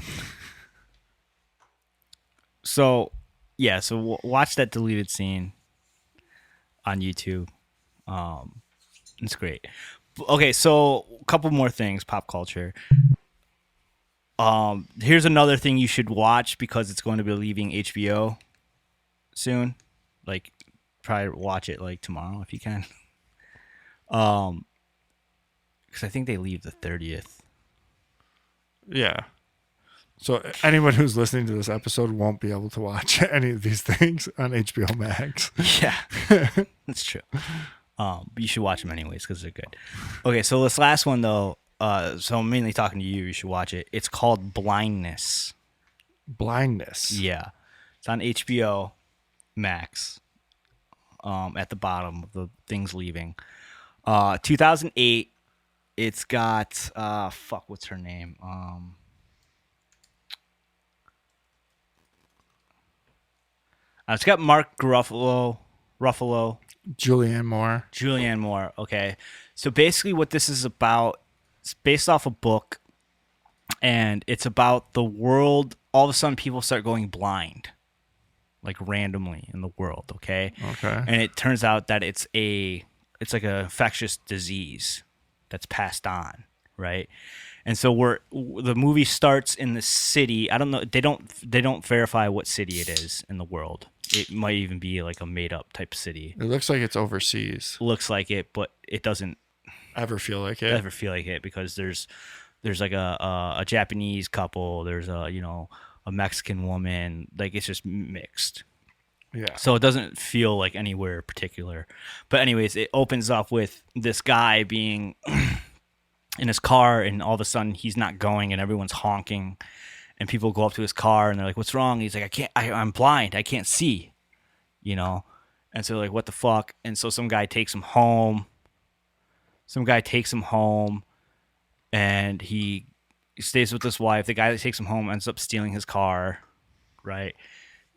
So watch that deleted scene on YouTube. It's great. Okay, so a couple more things, pop culture. Here's another thing you should watch because it's going to be leaving HBO soon. Like, probably watch it like tomorrow if you can. Because I think they leave the 30th. Yeah. So anyone who's listening to this episode won't be able to watch any of these things on HBO Max. Yeah, that's true. But you should watch them anyways because they're good. Okay, so this last one though. So I'm mainly talking to you. You should watch it. It's called Blindness. Blindness. Yeah, it's on HBO Max. At the bottom of the things leaving. 2008. It's got what's her name? It's got Mark Ruffalo. Julianne Moore. Okay. So basically what this is about, it's based off a book, and it's about the world. All of a sudden people start going blind, like randomly in the world, okay? Okay. And it turns out that it's like an infectious disease that's passed on, right? And so the movie starts in the city. I don't know. They don't verify what city it is in the world. It might even be like a made up type city. It looks like it's overseas. Looks like it, but it doesn't ever feel like it because there's like a Japanese couple. There's a Mexican woman. Like it's just mixed. Yeah. So it doesn't feel like anywhere particular. But anyways, it opens up with this guy being in his car, and all of a sudden he's not going, and everyone's honking, and people go up to his car and they're like, "What's wrong?" He's like, I'm blind. I can't see, And so they're like, "What the fuck?" And so some guy takes him home. And he stays with his wife. The guy that takes him home ends up stealing his car, right?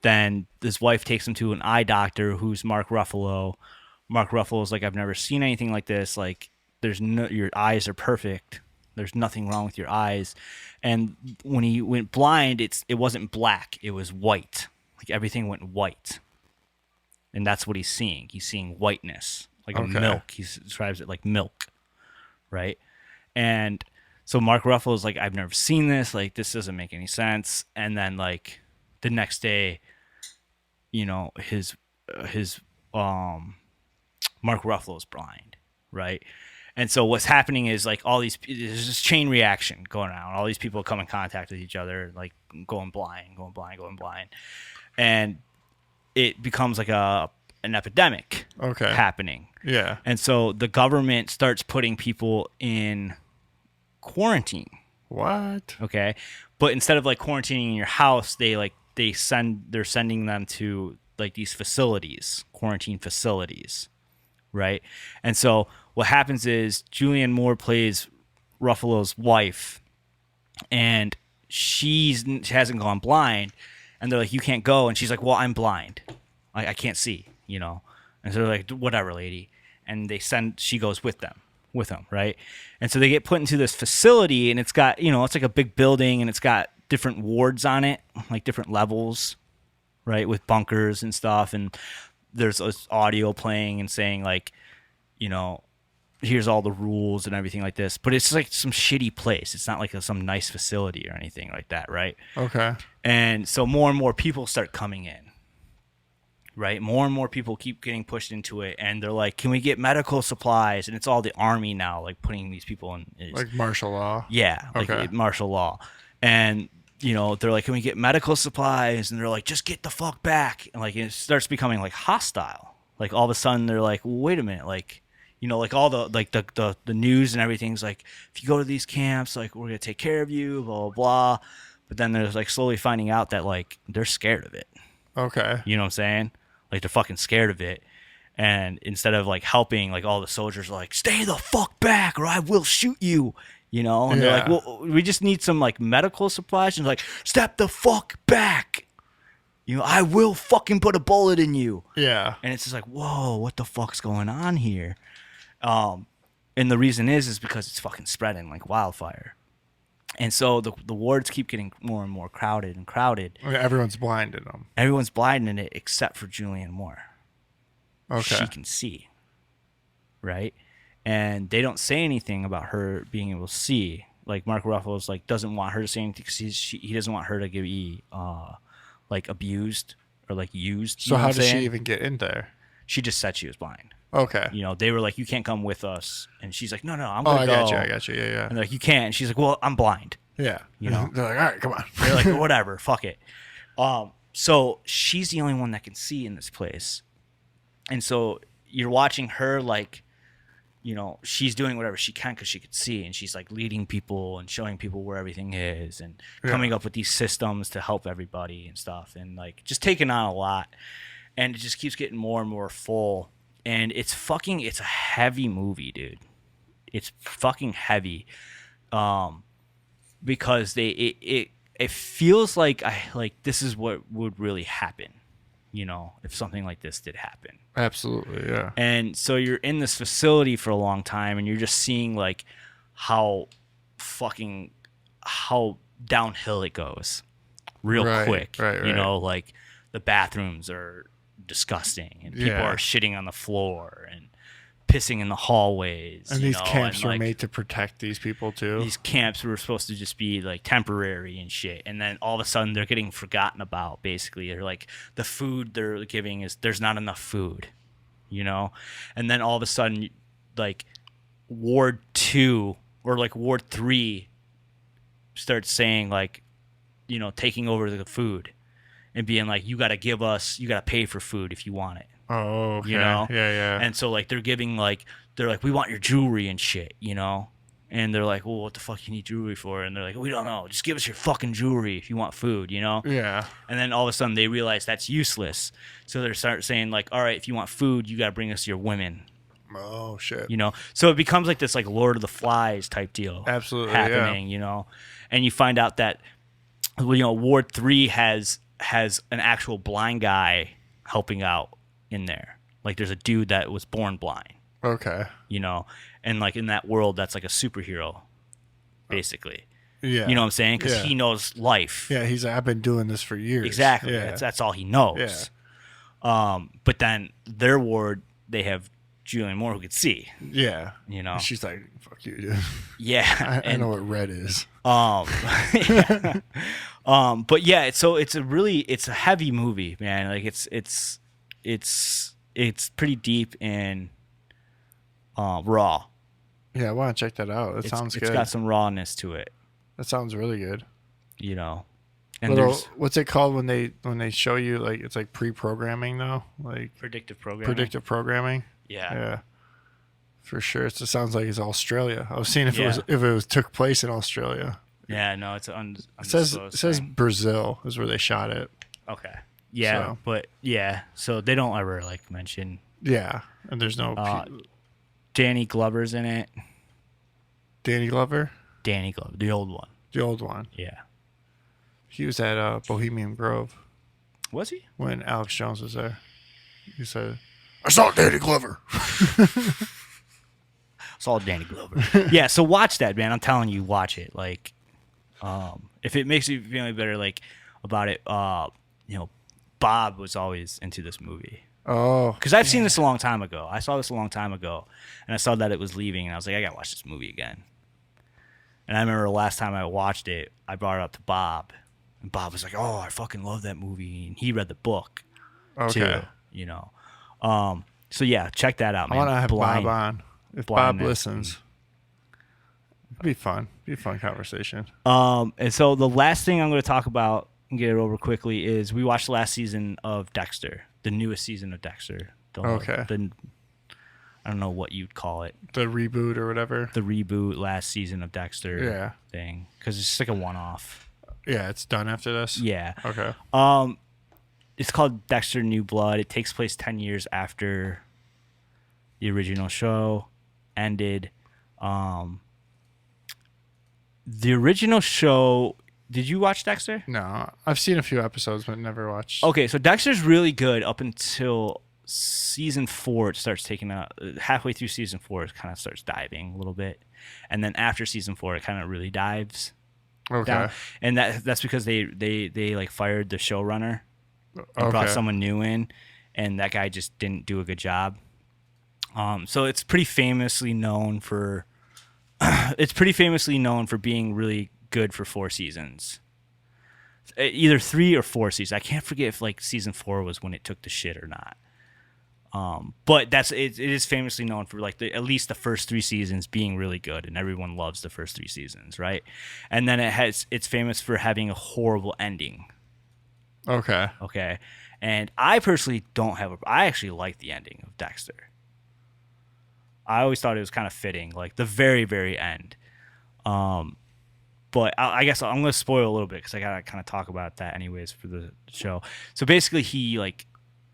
Then his wife takes him to an eye doctor who's Mark Ruffalo. Mark Ruffalo's like, "I've never seen anything like this. Like, your eyes are perfect. There's nothing wrong with your eyes." And when he went blind, it wasn't black. It was white. Like everything went white. And that's what he's seeing. He's seeing whiteness, like a milk. He describes it like milk, right? And so Mark Ruffalo's like, "I've never seen this. Like, this doesn't make any sense." And then like the next day, his Mark Ruffalo's blind, right? And so what's happening is like there's this chain reaction going on. All these people come in contact with each other, like going blind. And it becomes like an epidemic happening. Yeah. And so the government starts putting people in quarantine. What? Okay. But instead of like quarantining in your house, they're sending them to like these facilities, quarantine facilities. Right. And so what happens is Julianne Moore plays Ruffalo's wife, and she hasn't gone blind, and they're like, "You can't go." And she's like, "Well, I'm blind. I can't see, And so they're like, "Whatever, lady." And she goes with them, right? And so they get put into this facility, and it's got, it's like a big building, and it's got different wards on it, like different levels, right? With bunkers and stuff. And there's this audio playing and saying like, here's all the rules and everything like this. But it's like some shitty place. It's not like some nice facility or anything like that, right? Okay. And so more and more people start coming in, right? More and more people keep getting pushed into it, and they're like, "Can we get medical supplies?" And it's all the army now, like putting these people in. Like martial law? Yeah, like martial law. And, they're like, "Can we get medical supplies?" And they're like, "Just get the fuck back." And like it starts becoming like hostile. Like all of a sudden they're like, well, "Wait a minute, like like all the like the news and everything's like, if you go to these camps, like we're gonna take care of you, blah blah blah." But then there's like slowly finding out that like they're scared of it. Okay. You know what I'm saying? Like they're fucking scared of it. And instead of like helping, like all the soldiers are like, "Stay the fuck back or I will shoot you." And they're like, "Well, we just need some like medical supplies." And like, "Step the fuck back. I will fucking put a bullet in you." Yeah. And it's just like, whoa, what the fuck's going on here? And the reason is because it's fucking spreading like wildfire. And so the wards keep getting more and more crowded. Okay, everyone's blind in them. Everyone's blind in it except for Julianne Moore. Okay. She can see. Right? And they don't say anything about her being able to see. Like Mark Ruffalo's like doesn't want her to say anything because he doesn't want her to be like abused or like used. So how does she even get in there? She just said she was blind. Okay. They were like, "You can't come with us," and she's like, "No, I'm gonna go." I got you. Yeah. And they're like, "You can't." And she's like, "Well, I'm blind. Yeah. You know? They're like, all right, come on. They're like, whatever, fuck it. So she's the only one that can see in this place. And so you're watching her, like, you know, she's doing whatever she can because she could see, and she's like leading people and showing people where everything is and coming up with these systems to help everybody and stuff, and like just taking on a lot. And it just keeps getting more and more full. And it's a heavy movie, dude. It's fucking heavy. Because it feels like this is what would really happen, you know, if something like this did happen. Absolutely, yeah. And so you're in this facility for a long time, and you're just seeing like how downhill it goes real quick. Right. You know, like the bathrooms are disgusting, and people are shitting on the floor and pissing in the hallways. And these camps were made to protect these people too. These camps were supposed to just be like temporary and shit, and then all of a sudden they're getting forgotten about. Basically, they're like, the food they're giving is, there's not enough food, you know. And then all of a sudden, like Ward 2 or like Ward 3 starts saying, like, you know, taking over the food and being like, you got to pay for food if you want it. Oh, okay. You know? Yeah. And so, like, they're like, we want your jewelry and shit, you know? And they're like, well, what the fuck you need jewelry for? And they're like, we don't know. Just give us your fucking jewelry if you want food, you know? Yeah. And then all of a sudden they realize that's useless. So they start saying, like, all right, if you want food, you got to bring us your women. Oh, shit. You know? So it becomes like this, like, Lord of the Flies type deal. Absolutely, happening, you know? And you find out that, you know, Ward 3 has an actual blind guy helping out in there. Like, there's a dude that was born blind. Okay. You know, and like in that world, that's like a superhero, basically. Yeah. You know what I'm saying? Because he knows life. Yeah, he's like, I've been doing this for years. Exactly. Yeah. That's all he knows. Yeah. But then their ward, they have Julian Moore who could see. Yeah. You know? And she's like, fuck you, dude. Yeah. I know what red is. Yeah. But yeah, it's a heavy movie, man. Like it's pretty deep and raw. Yeah, I want to check that out. That sounds good. It's got some rawness to it. That sounds really good. You know, and what's it called when they show you, like, it's like pre-programming though, like predictive programming. Programming. Yeah. For sure. It sounds like it's Australia. I was seeing if it took place in Australia. Yeah, no, it's it says Brazil is where they shot it. Okay. Yeah, but yeah, so they don't ever like mention. Yeah, and there's no. Danny Glover's in it. Danny Glover. Danny Glover, the old one. The old one. Yeah. He was at Bohemian Grove. Was he? When Alex Jones was there. He said, I saw Danny Glover. Saw Danny Glover. Yeah, so watch that, man. I'm telling you, watch it. Like, if it makes you feel any better, like, about it, you know, Bob was always into this movie. Oh. Because I've seen this a long time ago. I saw this a long time ago, and I saw that it was leaving, and I was like, I got to watch this movie again. And I remember the last time I watched it, I brought it up to Bob, and Bob was like, oh, I fucking love that movie. And he read the book, too, you know. So, yeah, check that out, man. I want to have Bob on. If Bob listens. It'd be fun. It'd be a fun conversation. And so the last thing I'm going to talk about and get it over quickly is we watched the last season of Dexter, the newest season of Dexter. Okay. I don't know what you'd call it. The reboot or whatever. The reboot last season of Dexter thing. Because it's just like a one-off. Yeah, it's done after this? Yeah. Okay. It's called Dexter New Blood. It takes place 10 years after the original show ended. The original show... Did you watch Dexter? No. I've seen a few episodes, but never watched. Okay, so Dexter's really good up until season 4. It starts taking a... Halfway through season 4, it kind of starts diving a little bit. And then after season 4, it kind of really dives down. And that's because they like fired the showrunner and brought someone new in. And that guy just didn't do a good job. So it's pretty famously known for... it's pretty famously known for being really good for 4 seasons. Either 3 or 4 seasons. I can't forget if like season 4 was when it took the shit or not. But it is famously known for like at least the first 3 seasons being really good, and everyone loves the first 3 seasons, right? And then it's famous for having a horrible ending. Okay. Okay. And I personally I actually like the ending of Dexter. I always thought it was kind of fitting, like the very, very end. But I guess I'm going to spoil a little bit because I got to kind of talk about that anyways for the show. So basically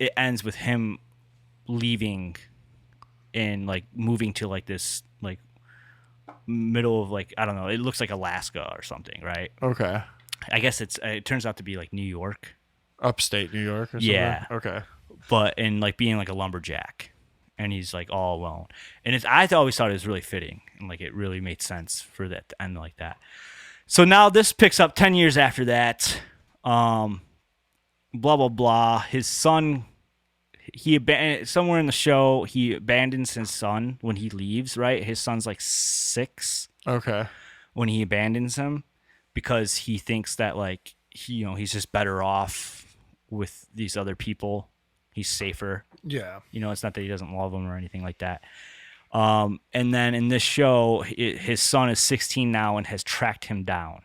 it ends with him leaving and like moving to like this like middle of like, I don't know, it looks like Alaska or something, right? Okay. I guess it turns out to be like New York. Upstate New York or something? Yeah. Okay. But in like being like a lumberjack, and he's like all alone. And I always thought it was really fitting, and like it really made sense for that to end like that. So now this picks up 10 years after that. Blah blah blah. His son, somewhere in the show he abandons his son when he leaves. Right, his son's like 6. Okay. When he abandons him because he thinks that like he's just better off with these other people. He's safer. Yeah. It's not that he doesn't love them or anything like that. And then in this show, his son is 16 now and has tracked him down.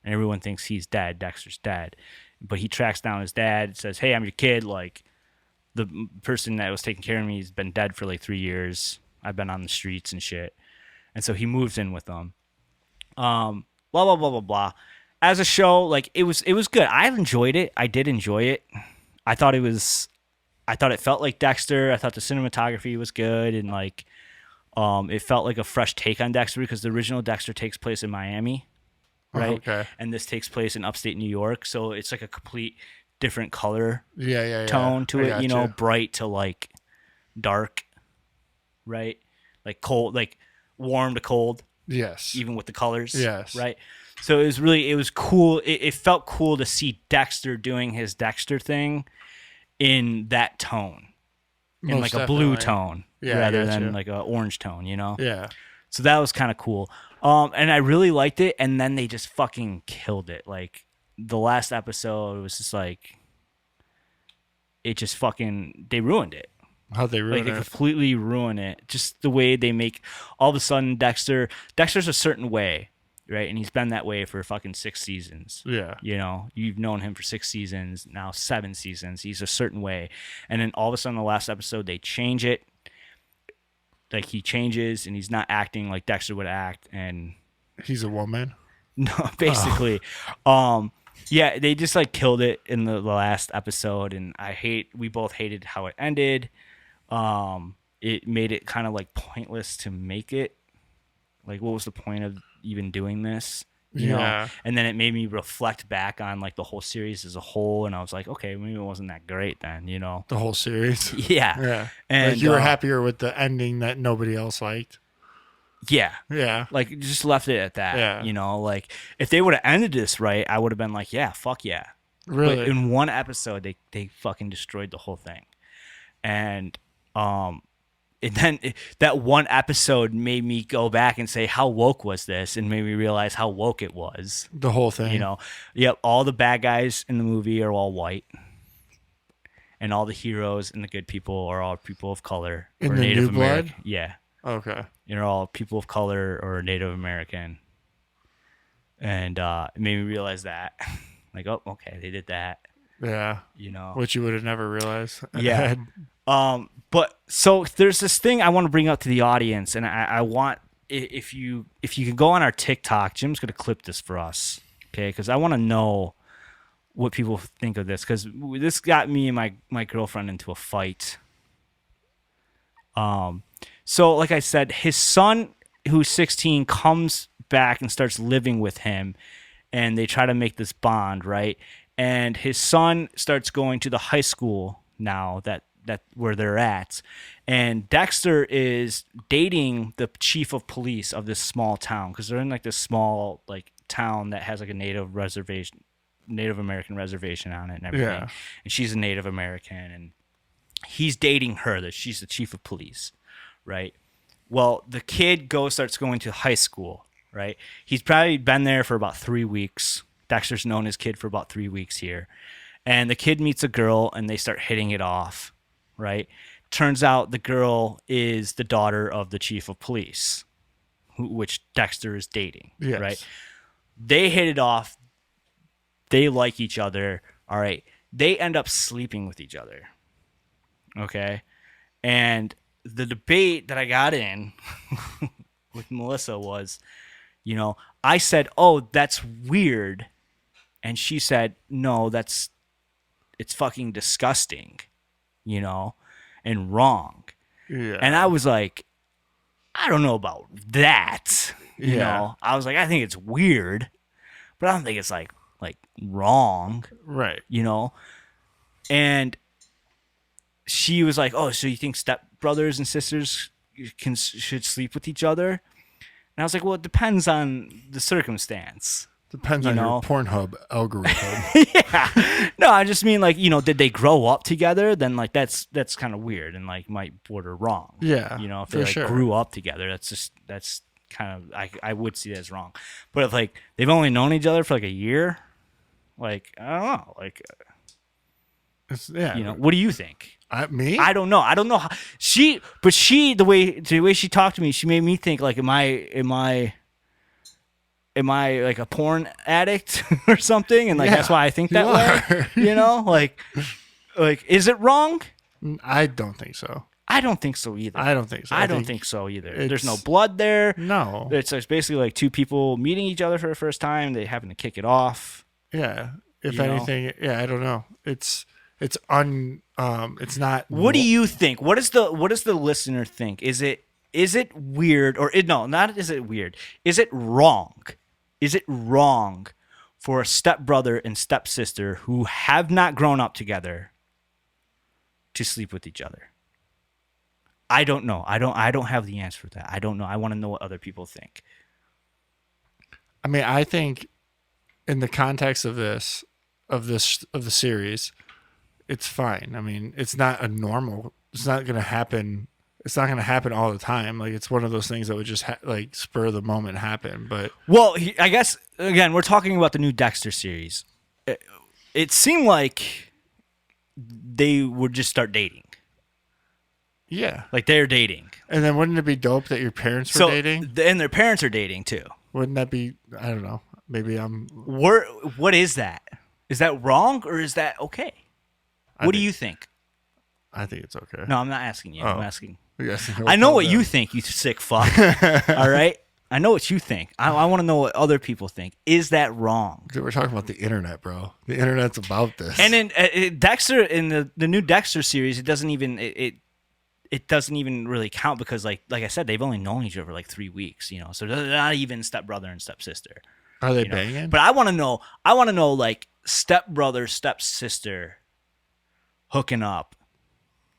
And everyone thinks he's dead. Dexter's dead. But he tracks down his dad, says, hey, I'm your kid. Like, the person that was taking care of me has been dead for like 3 years. I've been on the streets and shit. And so he moves in with them. Blah, blah, blah, blah, blah. As a show, like, it was good. I enjoyed it. I did enjoy it. I thought it felt like Dexter. I thought the cinematography was good, and like it felt like a fresh take on Dexter because the original Dexter takes place in Miami, right? Okay. And this takes place in upstate New York, so it's like a complete different color yeah, tone to I it, gotcha. bright to like dark, right? Like cold, like warm to cold. Yes. Even with the colors. Yes. Right. So it was cool. It felt cool to see Dexter doing his Dexter thing in that tone, in Most like a blue definitely. tone rather than like a orange tone, Yeah. So that was kind of cool. And I really liked it. And then they just fucking killed it. Like the last episode was just like, it just fucking, they ruined it. How'd they ruin Like they it? completely ruin it. Just the way they make all of a sudden Dexter's a certain way, right? And he's been that way for fucking 6 seasons. Yeah. You've known him for 6 seasons, now 7 seasons. He's a certain way. And then all of a sudden the last episode they change it. Like he changes and he's not acting like Dexter would act, and He's a woman. no, basically. Yeah, they just like killed it in the last episode, and we both hated how it ended. It made it kind of like pointless to make it. Like, what was the point of even doing this? You know? And then it made me reflect back on like the whole series as a whole, and I was like, okay, maybe it wasn't that great then, The whole series. Yeah. Yeah. And like you were happier with the ending that nobody else liked. Yeah. Yeah. Like just left it at that. Yeah. Like if they would have ended this right, I would have been like, yeah, fuck yeah. Really? But in one episode, they fucking destroyed the whole thing, and that one episode made me go back and say, how woke was this, and made me realize how woke it was. The whole thing. Yep. All the bad guys in the movie are all white, and all the heroes and the good people are all people of color In or the Native New Blood? American. Yeah. Okay. They're all people of color or Native American, and it made me realize that. Like, oh, okay, they did that. Yeah. You Which you would have never realized. Yeah. But so there's this thing I want to bring up to the audience, and I want if you can go on our TikTok, Jim's gonna clip this for us, okay? Because I want to know what people think of this, because this got me and my girlfriend into a fight. So like I said, his son, who's 16, comes back and starts living with him, and they try to make this bond, right? And his son starts going to the high school now that where they're at, and Dexter is dating the chief of police of this small town, because they're in like this small like town that has like a Native American reservation on it and everything. Yeah. And she's a Native American, and he's dating her. That she's the chief of police, right? Well, the kid starts going to high school, right? He's probably been there for about 3 weeks. Dexter's known his kid for about 3 weeks here. And the kid meets a girl, and they start hitting it off, right? Turns out the girl is the daughter of the chief of police, which Dexter is dating, Yes. right? They hit it off. They like each other. All right. They end up sleeping with each other. Okay. And the debate that I got in with Melissa was, I said, "Oh, that's weird." And she said, "No, it's fucking disgusting, and wrong." Yeah. And I was like, I don't know about that. Yeah. I was like, I think it's weird, but I don't think it's like wrong, Right. And she was like, "Oh, so you think stepbrothers and sisters should sleep with each other?" And I was like, "Well, it depends on the circumstance." Depends on your Pornhub algorithm. Yeah. No, I just mean did they grow up together? Then that's kind of weird and might border wrong. Yeah. If they grew up together, that's kind of I would see that as wrong. But if they've only known each other for a year, I don't know, what do you think? Me? I don't know. I don't know how the way she talked to me, she made me think am I a porn addict or something? And that's why I think that way. Is it wrong? I don't think so. I don't think so either. I don't think so. I don't think so either. There's no blood there. No. It's basically two people meeting each other for the first time. They happen to kick it off. Yeah. If anything, I don't know. It's not. What do you think? What does the listener think? Is it weird not is it weird? Is it wrong? Is it wrong for a stepbrother and stepsister who have not grown up together to sleep with each other? I don't know. I don't have the answer for that. I don't know. I want to know what other people think. I mean, I think in the context of the series, it's fine. I mean, it's not it's not going to happen. It's not going to happen all the time. It's one of those things that would just spur of the moment happen. But I guess again, we're talking about the new Dexter series. It seemed like they would just start dating. Yeah, they're dating. And then wouldn't it be dope that your parents were dating? And their parents are dating too. Wouldn't that be? I don't know. Maybe What is that? Is that wrong or is that okay? What do you think? I think it's okay. No, I'm not asking you. I'm asking. Yes, I know what you think, you sick fuck. All right? I know what you think. I want to know what other people think. Is that wrong? Dude, we're talking about the internet, bro. The internet's about this. And in Dexter, in the new Dexter series, it doesn't even it doesn't even really count because like I said, they've only known each other for 3 weeks, so they're not even stepbrother and stepsister. Are they banging? But I want to know stepbrother, stepsister hooking up.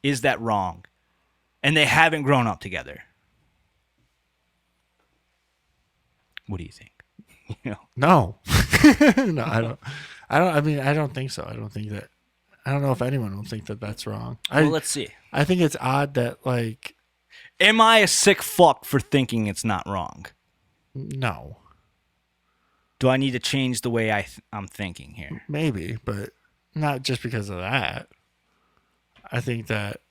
Is that wrong? And they haven't grown up together. What do you think? No. No, I don't. I mean, I don't think so. I don't think that. I don't know if anyone will think that that's wrong. Well, let's see. I think it's odd that am I a sick fuck for thinking it's not wrong? No. Do I need to change the way I'm thinking here? Maybe, but not just because of that. I think that,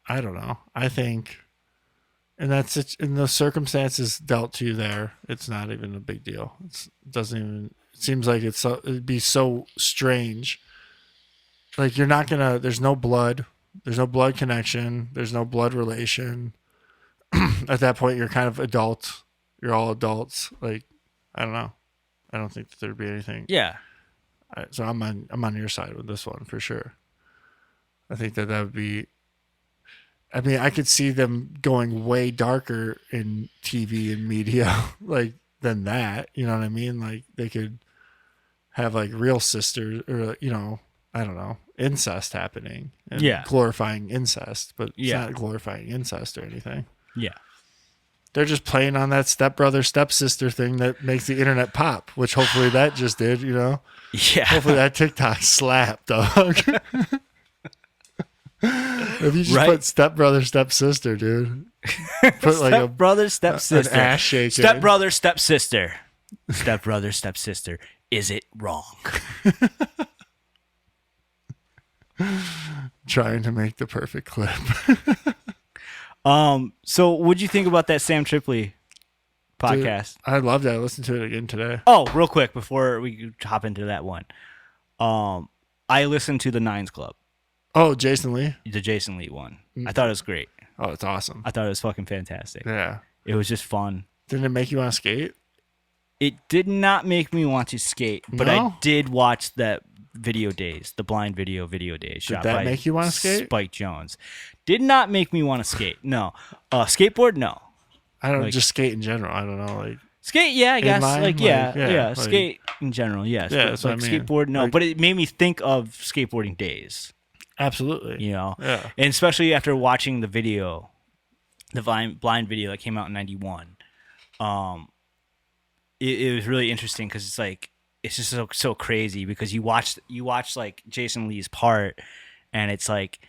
I don't know. I think, and that's it, in those circumstances dealt to you there, it's not even a big deal. It seems like it'd be so strange. You're not gonna. There's no blood connection. There's no blood relation. At that point, you're kind of adult. You're all adults. I don't know. I don't think that there'd be anything. Yeah. So I'm on your side with this one for sure. I think that would be. I mean, I could see them going way darker in TV and media, than that. You know what I mean? They could have real sisters, or I don't know, incest happening. And glorifying incest, but it's not glorifying incest or anything. Yeah. They're just playing on that stepbrother, stepsister thing that makes the internet pop, which hopefully that just did, Yeah. Hopefully that TikTok slapped, dog. If you just put stepbrother, stepsister, dude. Put stepbrother, stepsister. An ass shaker. Stepbrother, stepsister. Stepbrother, stepsister. Is it wrong? trying to make the perfect clip. So what'd you think about that Sam Tripoli podcast? Dude, I loved it. I listened to it again today. Oh, real quick before we hop into that one. I listened to the Nines Club. Oh, Jason Lee? The Jason Lee one. I thought it was great. Oh, it's awesome. I thought it was fucking fantastic. Yeah. It was just fun. Didn't it make you want to skate? It did not make me want to skate, but No? I did watch that Video Days, the blind video days. Did that make you want to skate? Spike Jones. Did not make me want to skate. No. Skateboard, no. I don't Like- just skate in general. I don't know. Like Skate, yeah, I guess. Inline? Like, yeah, Like, skate in general, yes. Yeah, But that's like what I mean. skateboard, no. Like- But it made me think of skateboarding days, absolutely. you know? Yeah. And especially after watching the video, the blind video that came out in 91. It was really interesting because it's like, it's just so crazy because you watch like Jason Lee's part and it's like,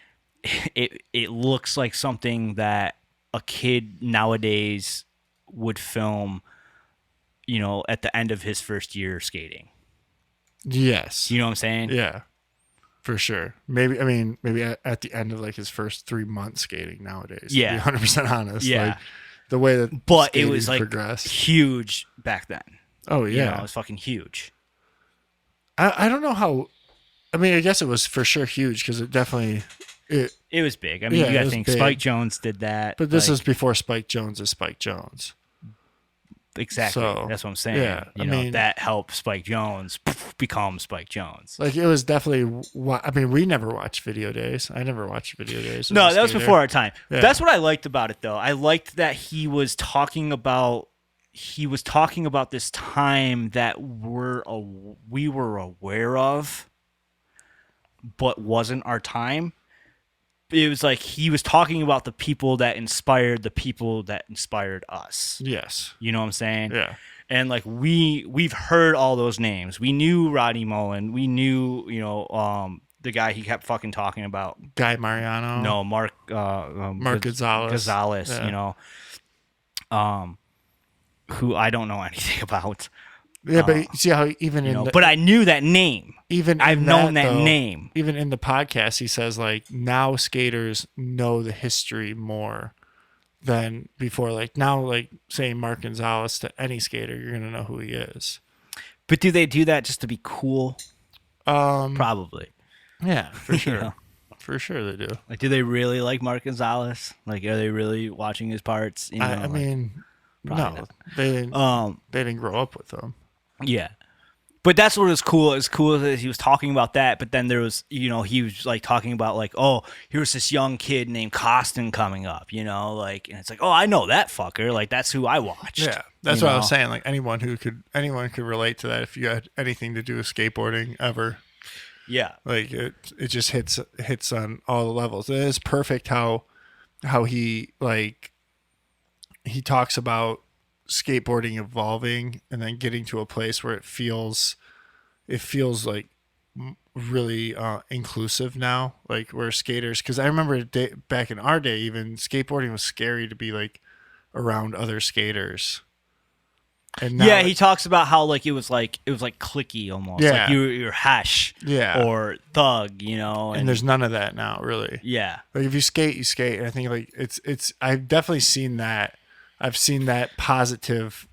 it looks like something that a kid nowadays would film, you know, at the end of his first year skating. Yes. You know what I'm saying? Yeah. For sure. Maybe at the end of like his first 3 months skating nowadays. Yeah. To be 100% honest. Yeah. Like, the way that But it skating was like progressed. huge back then. Oh You know, yeah. it was fucking huge. I don't know how. I mean, I guess it was for sure huge because it definitely. It was big. I mean, Yeah, you it got to was think big. Spike Jones did that. But this like, is before Spike Jones is Spike Jones. exactly. so, That's what I'm saying. yeah, you I know, mean- that helped Spike Jones become Spike Jones. Like it was definitely. I mean, we never watched Video Days. I never watched Video Days. No, that was before our time. Yeah. That's what I liked about it, though. I liked that he was talking about this time that we were aware of, but wasn't our time. It was like he was talking about the people that inspired us. Yes. You know what I'm saying? Yeah. And like we've heard all those names. We knew Rodney Mullen. We knew, you know, the guy he kept fucking talking about. Guy Mariano. No, Mark Gonzalez. Gonzalez, Yeah. you know. Who I don't know anything about. Yeah, but you see how even You in know, the, but I knew that name. even I've in known that though, name. Even in the podcast, he says like now skaters know the history more than before. Like now, like saying Mark Gonzalez to any skater, you're gonna know who he is. But do they do that just to be cool? Probably. Yeah, for sure. You know? For sure they do. Like, do they really like Mark Gonzalez? Like, are they really watching his parts? You know, I like- mean, probably no, not. they didn't. They didn't grow up with him. Yeah. But that's what was cool. It's cool that he was talking about that, but then there was, you know, he was like talking about like, oh, here's this young kid named Costin coming up, you know, like, and it's like, oh, I know that fucker. Like, that's who I watched. Yeah, that's you what I know? was saying. Like anyone could relate to that if you had anything to do with skateboarding ever. Yeah. Like it just hits on all the levels. It is perfect how he like he talks about skateboarding evolving and then getting to a place where it feels like really inclusive now, like where skaters, because I remember back in our day even skateboarding was scary to be like around other skaters. And now Yeah, he talks about how like it was like clicky almost. Yeah. Like you're hash Yeah. or thug, you know. and there's none of that now really. yeah. Like if you skate, you skate. And I think like it's I've definitely seen that. I've seen that positive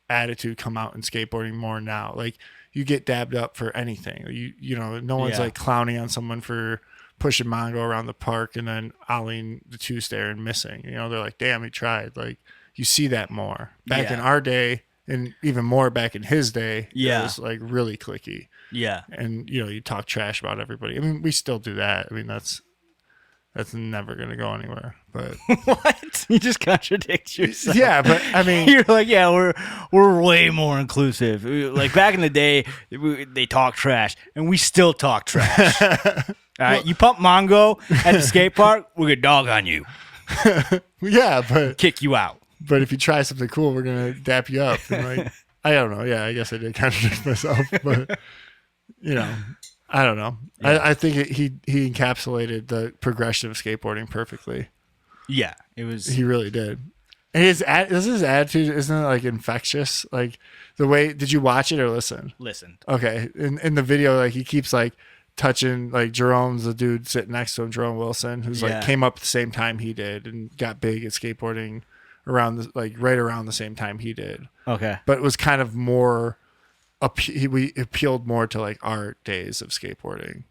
attitude come out in skateboarding more now. Like you get dabbed up for anything. You know, no one's Yeah. like clowning on someone for pushing Mongo around the park and then ollieing the two stair and missing. You know, they're like, damn, he tried. Like you see that more. Back in Yeah. our day and even more back in his day, Yeah. it was like really clicky. Yeah. And you know, you talk trash about everybody. I mean, we still do that. I mean, that's never gonna go anywhere. But What? You just contradict yourself. yeah, but I mean, You're like, yeah, we're way more inclusive. Like back in the day, they talk trash, and we still talk trash. All right, you pump Mongo at the skate park, we're gonna dog on you, yeah, but kick you out. if you try something cool, we're gonna dap you up. And like, I don't know. Yeah, I guess I did contradict myself, but you know, I don't know. Yeah. I think he encapsulated the progression of skateboarding perfectly. Yeah, it was. He really did. And his attitude isn't it like infectious? Like the way, did you watch it or listen? Listen, Okay, in the video, like he keeps like touching, like Jerome's the dude sitting next to him, Jerome Wilson, who's like came up at the same time he did and got big at skateboarding right around the same time he did. Okay. But it was kind of more, we appealed more to like our days of skateboarding.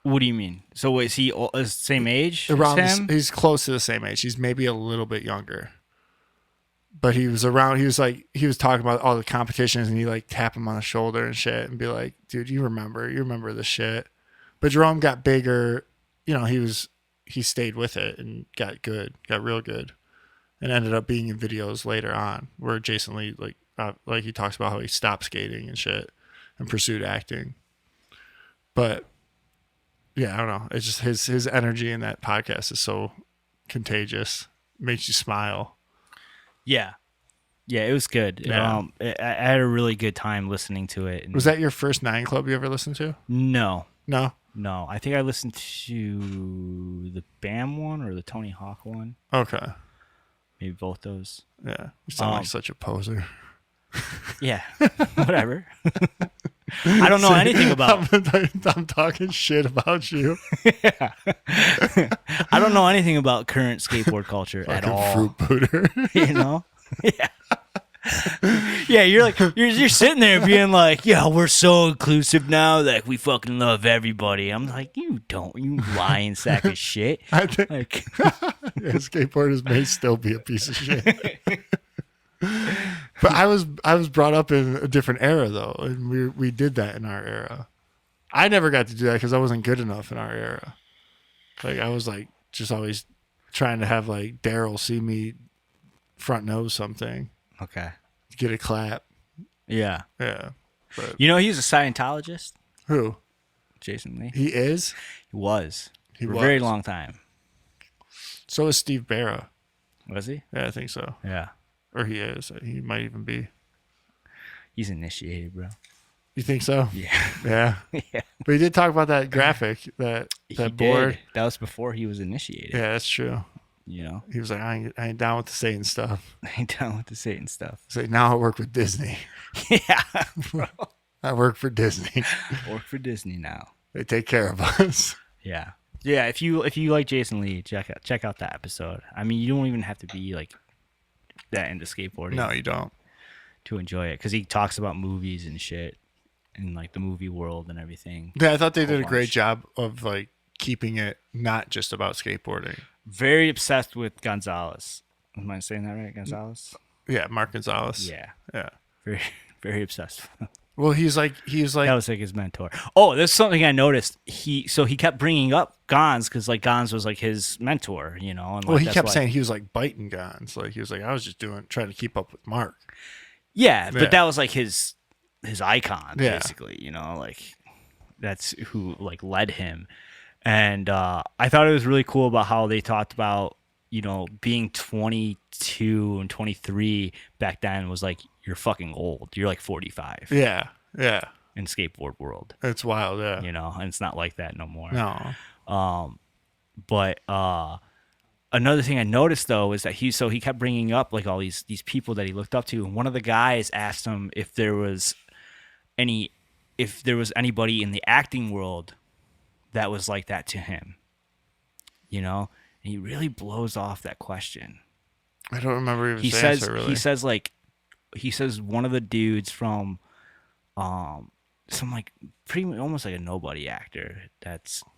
What do you mean? So is he the same age as him? He's close to the same age. He's maybe a little bit younger. But he was talking about all the competitions, and he like tap him on the shoulder and shit and be like, dude, you remember this shit. But Jerome got bigger, he stayed with it and got real good, and ended up being in videos later on where Jason Lee like he talks about how he stopped skating and shit and pursued acting. But yeah, I don't know. It's just his energy in that podcast is so contagious. Makes you smile. Yeah, it was good. Yeah. I had a really good time listening to it. Was that your first 9 Club you ever listened to? No. I think I listened to the Bam one or the Tony Hawk one. Okay. Maybe both those. Yeah, you sound like such a poser. Yeah, whatever. I don't know anything about. I'm talking shit about you. Yeah. I don't know anything about current skateboard culture at all. Fruit booter. Yeah. Yeah, you're sitting there being like, yeah, we're so inclusive now that we fucking love everybody. I'm like, you don't, you lying sack of shit. I think skateboarders may still be a piece of shit. But I was brought up in a different era though, and we did that in our era. I never got to do that because I wasn't good enough in our era. Like I was like just always trying to have like Daryl see me front nose something. Okay. Get a clap. Yeah. Yeah. But he's a Scientologist. Who? Jason Lee. He is? He was. For a very long time. So is Steve Barra. Was he? Yeah, I think so. Yeah. Or he is. He might even be. He's initiated, bro. You think so? Yeah. Yeah. Yeah. But he did talk about that graphic, that board. Did. That was before he was initiated. Yeah, that's true. He was like, I ain't down with the Satan stuff. I ain't down with the Satan stuff. He's like, now I work with Disney. Yeah, bro. I work for Disney. Work for Disney now. They take care of us. Yeah. Yeah, if you like Jason Lee, check out that episode. I mean, you don't even have to be like that into skateboarding. No, you don't. To enjoy it, because he talks about movies and shit, and like the movie world and everything. Yeah, I thought they did a great job of like keeping it not just about skateboarding. Very obsessed with Gonzalez. Am I saying that right, Gonzalez? Yeah, Mark Gonzalez. Yeah. Very, very obsessed. Well, he's like that was like his mentor. Oh, there's something I noticed. He kept bringing up Gonz because like Gonz was like his mentor, And well, he kept saying he was like biting Gonz. Like he was like, I was just trying to keep up with Mark. Yeah, but that was like his icon, basically. Like that's who like led him. And I thought it was really cool about how they talked about, being 22 and 23 back then was like, you're fucking old. You're like 45. Yeah. In skateboard world. It's wild, yeah. And it's not like that no more. No. But another thing I noticed, though, is that he kept bringing up like all these people that he looked up to. And one of the guys asked him if there was anybody in the acting world that was like that to him, and he really blows off that question. I don't remember even the answer, really. He says one of the dudes from some like pretty much almost like a nobody actor.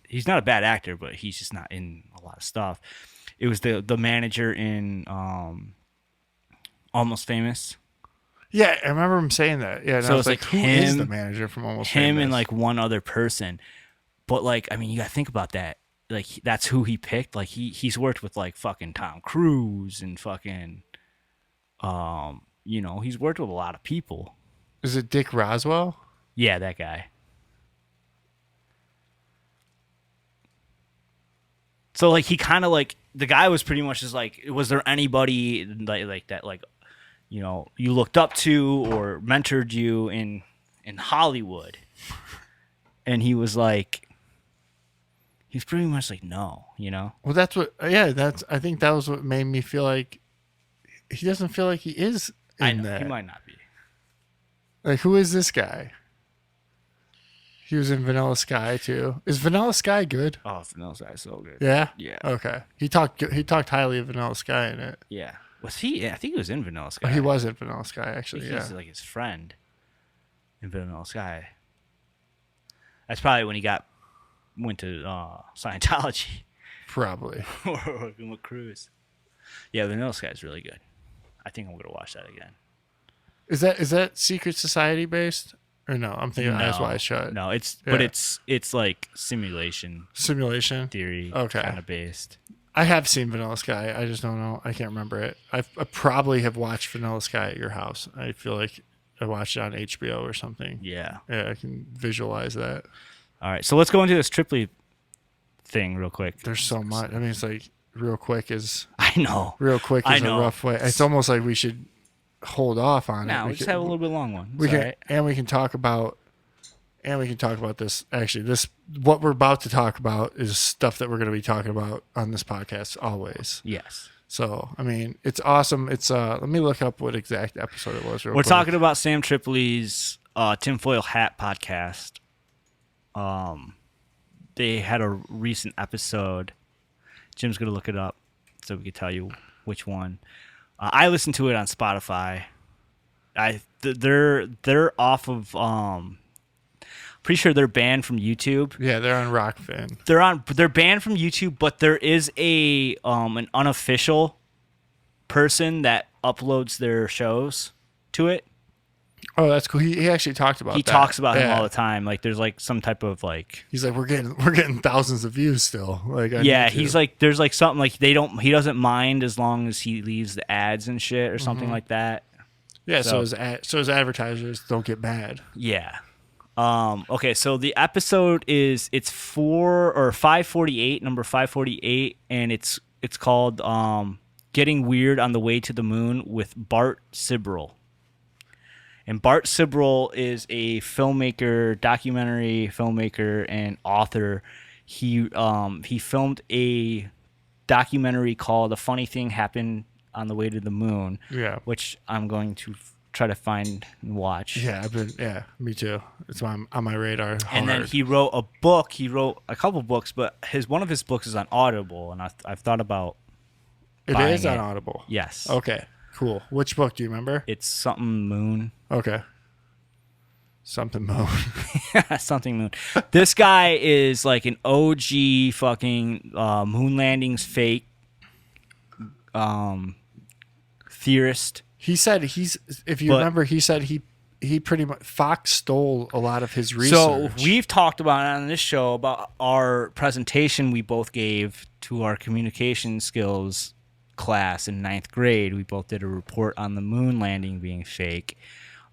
He's not a bad actor, but he's just not in a lot of stuff. It was the manager in Almost Famous. Yeah, I remember him saying that. Yeah, and so I was it's like who is the manager from Almost Famous? Him and like one other person. But like, I mean, you gotta think about that. Like, that's who he picked. Like, he's worked with like fucking Tom Cruise and fucking, he's worked with a lot of people. Is it Dick Roswell? Yeah, that guy. So like, he kind of like the guy was pretty much just like, was there anybody like that like, you looked up to or mentored you in Hollywood? And he was like. He's pretty much like, no, Well, I think that was what made me feel like he doesn't feel like he is in that. He might not be. Like, who is this guy? He was in Vanilla Sky too. Is Vanilla Sky good? Oh, Vanilla Sky is so good. Yeah. Yeah. Okay. He talked highly of Vanilla Sky in it. Yeah. Was he? Yeah, I think he was in Vanilla Sky. Oh, he was in Vanilla Sky I actually. think Yeah. he's like his friend in Vanilla Sky. That's probably when he went to Scientology. Probably. Or working with Cruz. Yeah, Vanilla Sky is really good. I think I'm gonna watch that again. Is that Secret Society based or no? I'm thinking Eyes Wide Shut. No, it's Yeah. but it's like simulation Simulation. theory Okay. kind of based. I have seen Vanilla Sky. I just don't know. I can't remember it. I probably have watched Vanilla Sky at your house. I feel like I watched it on HBO or something. Yeah. Yeah, I can visualize that. All right, so let's go into this Tripoli thing real quick. There's so much. I mean, it's like real quick is I know. a rough way. It's almost like we should hold off on it. No, we just have a little bit long one. It's We can, all right. and we can talk about this. Actually, what we're about to talk about is stuff that we're going to be talking about on this podcast always. Yes. So, I mean, it's awesome. It's let me look up what exact episode it was. We're talking about Sam Tripoli's Tinfoil Hat podcast. They had a recent episode. Jim's gonna look it up so we can tell you which one. I listened to it on Spotify. They're off of pretty sure they're banned from YouTube. Yeah, they're on Rockfin. They're banned from YouTube, but there is an unofficial person that uploads their shows to it. Oh, that's cool. He actually talked about. He that. talks about him Yeah. all the time. Like there's like some type of like He's like, we're getting thousands of views still. Like, I yeah, need to. he's like there's like something like he doesn't mind as long as he leaves the ads and shit or something like that. yeah. So so- his advertisers don't get mad. Yeah. Okay, so the episode it's 548, number 548, and it's called Getting Weird on the Way to the Moon with Bart Sibrel. And Bart Sibrel is a documentary filmmaker, and author. He filmed a documentary called "A Funny Thing Happened on the Way to the Moon," Yeah. which I'm going to try to find and watch. Yeah, me too. It's on my radar. And then hard. he wrote a book. He wrote a couple books, but one of his books is on Audible, and I've thought about It buying is on it. Audible. Yes. Okay, cool. Which book do you remember? It's something Moon. Okay. Something Moon. Something Moon. This guy is like an OG fucking moon landings fake theorist. He said if you But- remember, he said he pretty much Fox stole a lot of his research. So we've talked about on this show about our presentation we both gave to our communication skills class in 9th grade. We both did a report on the moon landing being fake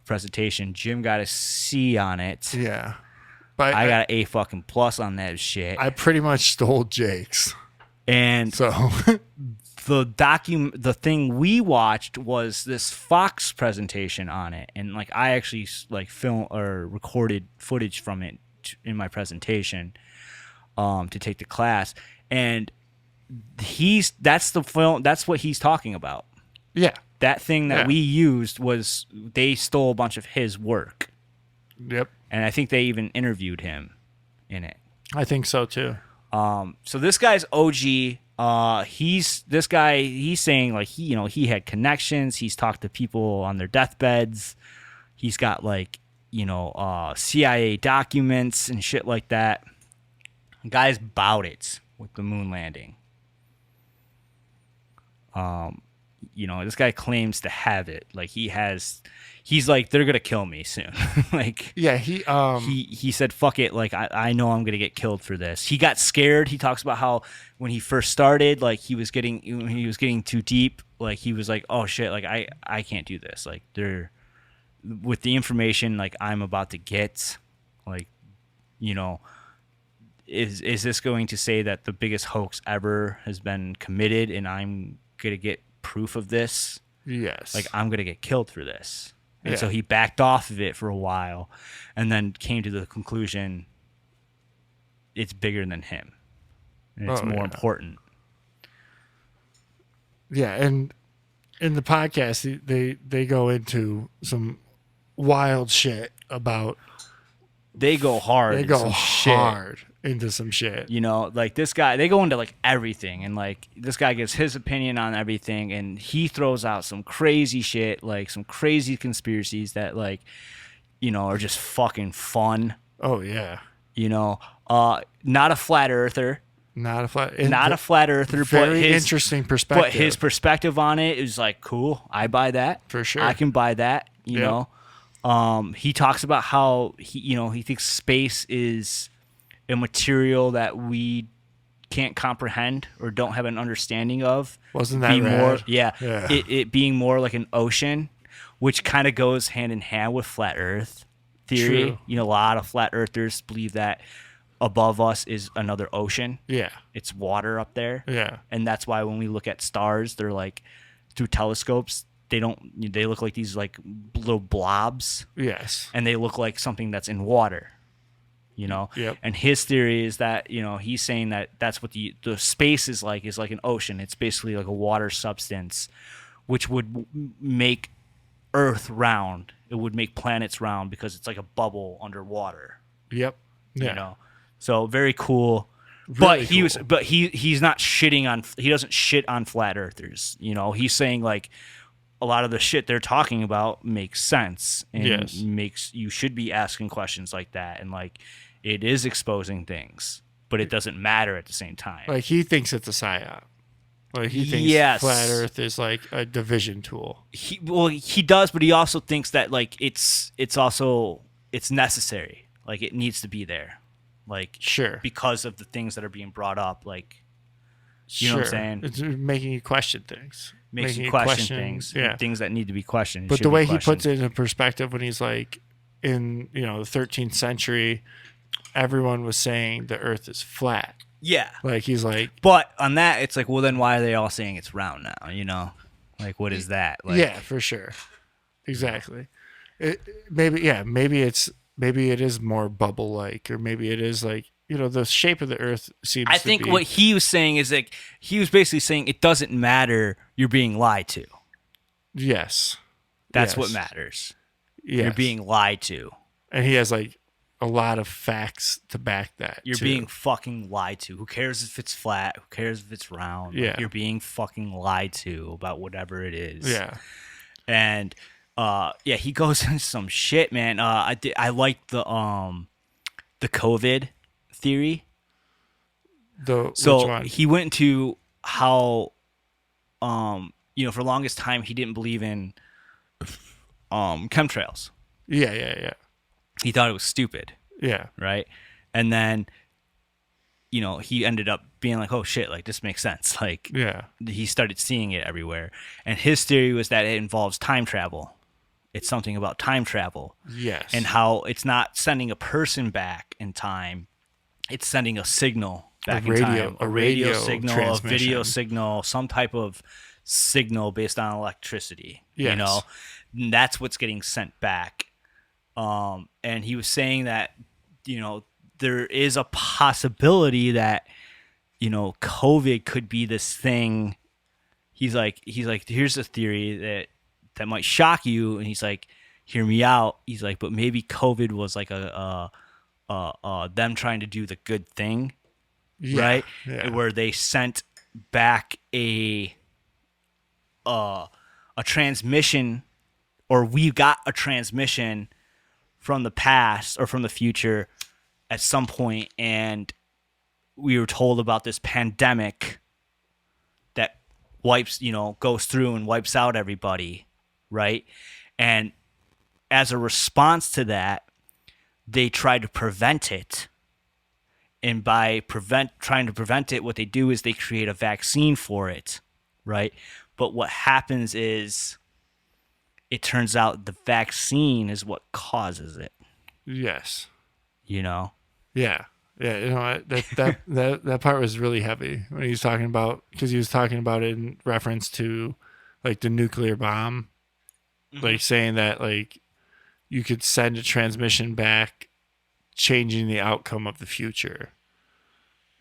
presentation. Jim got a C on it. Yeah. But I got an A fucking plus on that shit. I pretty much stole Jake's. And So the thing we watched was this Fox presentation on it, and like I actually like film or recorded footage from it in my presentation to take to class, and that's the film, that's what he's talking about. yeah. That thing that Yeah. we used was they stole a bunch of his work, Yep. and I think they even interviewed him in it. I think so too. So this guy's OG. He's saying like he had connections. He's talked to people on their deathbeds. He's got like CIA documents and shit like that. Guy's about it with the moon landing. This guy claims to have it. Like he's like, they're gonna kill me soon. Like Yeah, he said, fuck it, like I know I'm gonna get killed for this. He got scared. He talks about how when he first started, like he was getting too deep, like he was like, oh shit, like I can't do this. Like they're with the information like I'm about to get, like, is this going to say that the biggest hoax ever has been committed and I'm gonna get proof of this? yes. Like I'm gonna get killed for this. And Yeah. so he backed off of it for a while and then came to the conclusion it's bigger than him. And it's Oh, more yeah. important. Yeah, and in the podcast they go into some wild shit about they go hard. They go hard into some shit. You know, like this guy, they go into like everything, and like this guy gives his opinion on everything, and he throws out some crazy shit, like some crazy conspiracies that like, you know, are just fucking fun. Oh yeah. You know, not a flat earther. Not a flat earther, very but interesting perspective. But his perspective on it is like, cool. I buy that for sure. I can buy that. You know, he talks about how he thinks space is a material that we can't comprehend or don't have an understanding of. Wasn't that rad? More, yeah. It being more like an ocean, which kind of goes hand in hand with flat Earth theory. True. You know, a lot of flat earthers believe that above us is another ocean. Yeah. It's water up there. Yeah. And that's why when we look at stars, they're like through telescopes, they look like these like little blobs. Yes. And they look like something that's in water. You know? Yep. And his theory is that, you know, he's saying that that's what the space is like an ocean. It's basically like a water substance, which would make Earth round. It would make planets round because it's like a bubble underwater. Yep. Yeah. You know? So very cool. Really But he's not shitting on, he doesn't shit on flat earthers. You know, he's saying like a lot of the shit they're talking about makes sense and you should be asking questions like that, and like it is exposing things, but it doesn't matter at the same time. Like he thinks it's a psyop. Like he thinks flat Earth is like a division tool. He does, but he also thinks that like it's necessary. Like it needs to be there. Like sure, because of the things that are being brought up. Like you know what I'm saying? It's making you question things. Makes you question things. Yeah. Things that need to be questioned. But the way he puts it in perspective when he's like in, you know, the 13th century, everyone was saying the Earth is flat. Yeah. Like he's like, but on that, it's like, well, then why are they all saying it's round now? You know, like what is that? Like, yeah, for sure, exactly. Maybe it is more bubble like, or maybe it is like, you know, the shape of the Earth seems. I think what he was saying is like he was basically saying it doesn't matter. You're being lied to. Yes, that's what matters. Yes. You're being lied to, and he has like a lot of facts to back that. You're being fucking lied to. Who cares if it's flat? Who cares if it's round? Yeah. Like, you're being fucking lied to about whatever it is. Yeah. And he goes into some shit, man. I like the COVID theory. Which one? He went into how you know, for the longest time he didn't believe in chemtrails. Yeah. He thought it was stupid. Yeah. Right? And then, you know, he ended up being like, oh shit, like this makes sense. Like, yeah. He started seeing it everywhere. And his theory was that it involves time travel. It's something about time travel. Yes. And how it's not sending a person back in time, it's sending a signal back in time. A radio signal, a video signal, some type of signal based on electricity. Yes. You know? And that's what's getting sent back. And he was saying that, you know, there is a possibility that, you know, COVID could be this thing. He's like, here's a theory that might shock you. And he's like, hear me out. He's like, but maybe COVID was like them trying to do the good thing, right? Yeah. Where they sent back a transmission, or we got a transmission from the past or from the future at some point, and we were told about this pandemic that goes through and wipes out everybody, right? And as a response to that, they try to prevent it. And by trying to prevent it, what they do is they create a vaccine for it, right? But what happens is it turns out the vaccine is what causes it. Yes. You know? Yeah. Yeah. You know, that part was really heavy when he was talking about, because he was talking about it in reference to like the nuclear bomb, like saying that like you could send a transmission back, changing the outcome of the future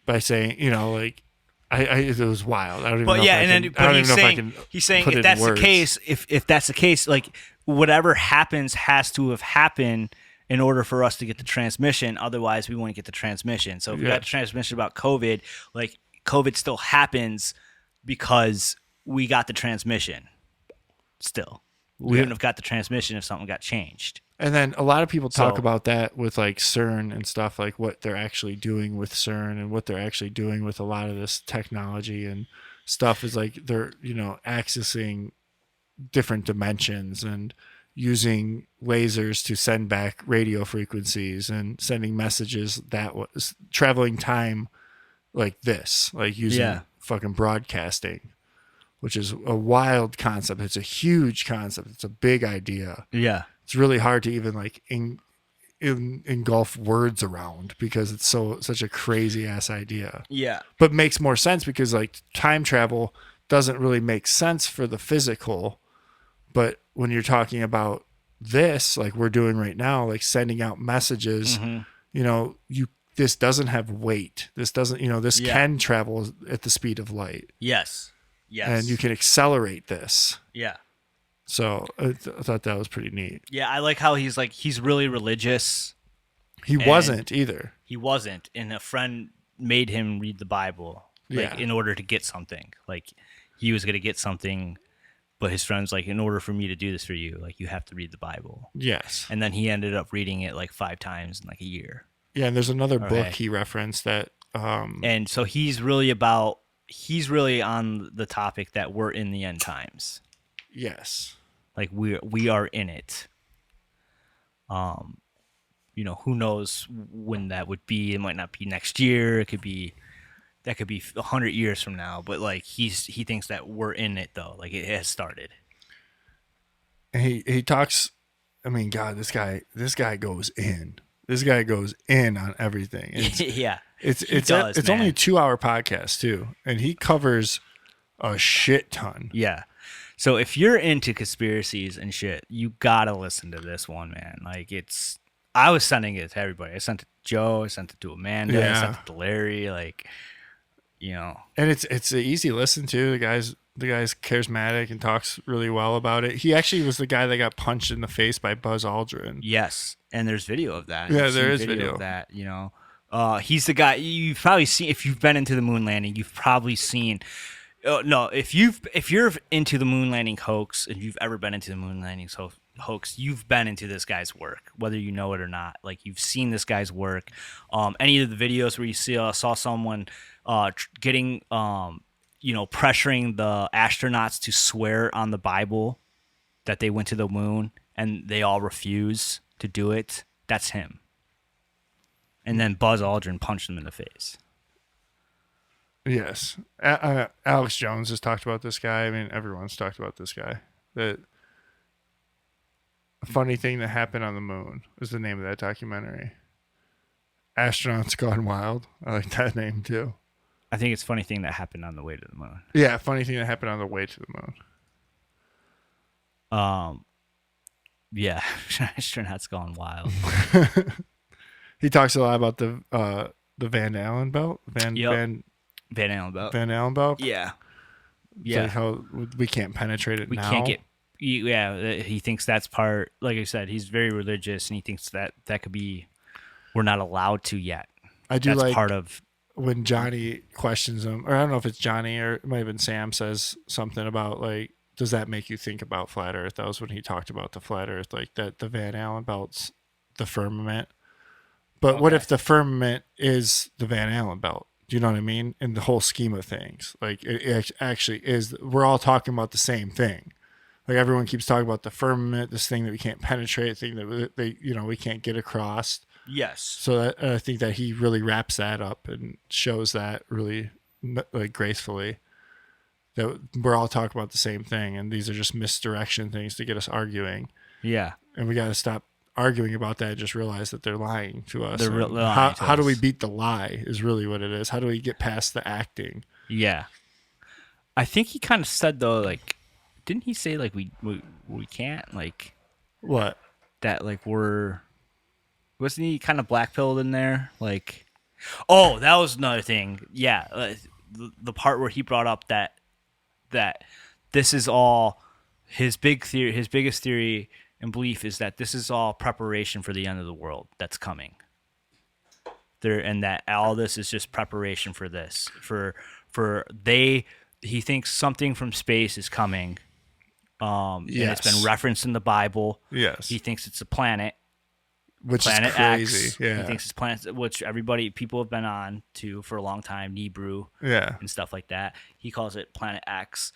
by saying, you know, like, it was wild. I don't even know. He's saying if that's the case, if that's the case, like whatever happens has to have happened in order for us to get the transmission. Otherwise, we wouldn't get the transmission. So if we got the transmission about COVID, like COVID still happens because we got the transmission. Still, we wouldn't have got the transmission if something got changed. And then a lot of people talk about that with like CERN and stuff, like what they're actually doing with CERN and what they're actually doing with a lot of this technology and stuff is like they're, accessing different dimensions and using lasers to send back radio frequencies and sending messages that was traveling time like this, like using fucking broadcasting, which is a wild concept. It's a huge concept. It's a big idea. Yeah. It's really hard to even like engulf words around because it's such a crazy ass idea. Yeah. But makes more sense because like time travel doesn't really make sense for the physical. But when you're talking about this, like we're doing right now, like sending out messages, this doesn't have weight. This doesn't, this can travel at the speed of light. Yes. Yes. And you can accelerate this. Yeah. So I thought that was pretty neat. Yeah, I like how he's really religious. He wasn't either. He wasn't, and a friend made him read the Bible, in order to get something. Like he was gonna get something, but his friend's like, in order for me to do this for you, like you have to read the Bible. Yes. And then he ended up reading it like 5 times in like a year. Yeah, and there's another book he referenced that. And so he's really on the topic that we're in the end times. Yes. Like we are in it. Who knows when that would be? It might not be next year. That could be 100 years from now. But like he thinks that we're in it though. Like it has started. And he talks. I mean, God, this guy goes in. This guy goes in on everything. It's only a 2-hour podcast too, and he covers a shit ton. Yeah. So if you're into conspiracies and shit, you gotta listen to this one, man. Like I was sending it to everybody. I sent it to Joe. I sent it to Amanda. I sent it to Larry. Like, And it's an easy listen to. The guy's charismatic and talks really well about it. He actually was the guy that got punched in the face by Buzz Aldrin. Yes, and there's video of that. Yeah, there is video of that. He's the guy you've probably seen if you've been into the moon landing. You've probably seen. No, if you're into the moon landing hoax, and you've ever been into the moon landing hoax, you've been into this guy's work, whether you know it or not. Like you've seen this guy's work. Any of the videos where you saw someone getting pressuring the astronauts to swear on the Bible that they went to the moon, and they all refuse to do it. That's him. And then Buzz Aldrin punched him in the face. Yes. Alex Jones has talked about this guy. I mean, everyone's talked about this guy. A Funny Thing That Happened on the Moon is the name of that documentary. Astronauts Gone Wild. I like that name too. I think it's a funny thing that happened on the way to the moon. Yeah, funny thing that happened on the way to the moon. Yeah, Astronauts Gone Wild. He talks a lot about the Van Allen belt. Van Allen belt. Van Allen belt. Yeah. It's like how we can't penetrate it now. We can't get. Yeah, he thinks that's part. Like I said, he's very religious, and he thinks that could be. We're not allowed to yet. I do that's like part of when Johnny questions him, or I don't know if it's Johnny or it might have been Sam, says something about like, does that make you think about flat Earth? That was when he talked about the flat Earth, like that the Van Allen belt's the firmament. But what if the firmament is the Van Allen belt? Do you know what I mean? In the whole scheme of things, like it actually is. We're all talking about the same thing. Like everyone keeps talking about the firmament, this thing that we can't penetrate, thing that we can't get across. Yes. So I think that he really wraps that up and shows that really like gracefully that we're all talking about the same thing, and these are just misdirection things to get us arguing. Yeah. And we got to stop arguing about that and just realize that they're lying to us. How do we beat the lie is really what it is. How do we get past the acting? Yeah. I think he kind of said though, like, didn't he say like we can't, like, what, that like wasn't he kind of black-pilled in there? Like, oh, that was another thing. Yeah, the part where he brought up that this is all his biggest theory, and belief is that this is all preparation for the end of the world that's coming. And that all this is just preparation for this. He thinks something from space is coming. And it's been referenced in the Bible. Yes. He thinks it's a planet. Which Planet is crazy. X. Yeah. He thinks it's planet, which people have been on to for a long time, Nebrew, and stuff like that. He calls it Planet X.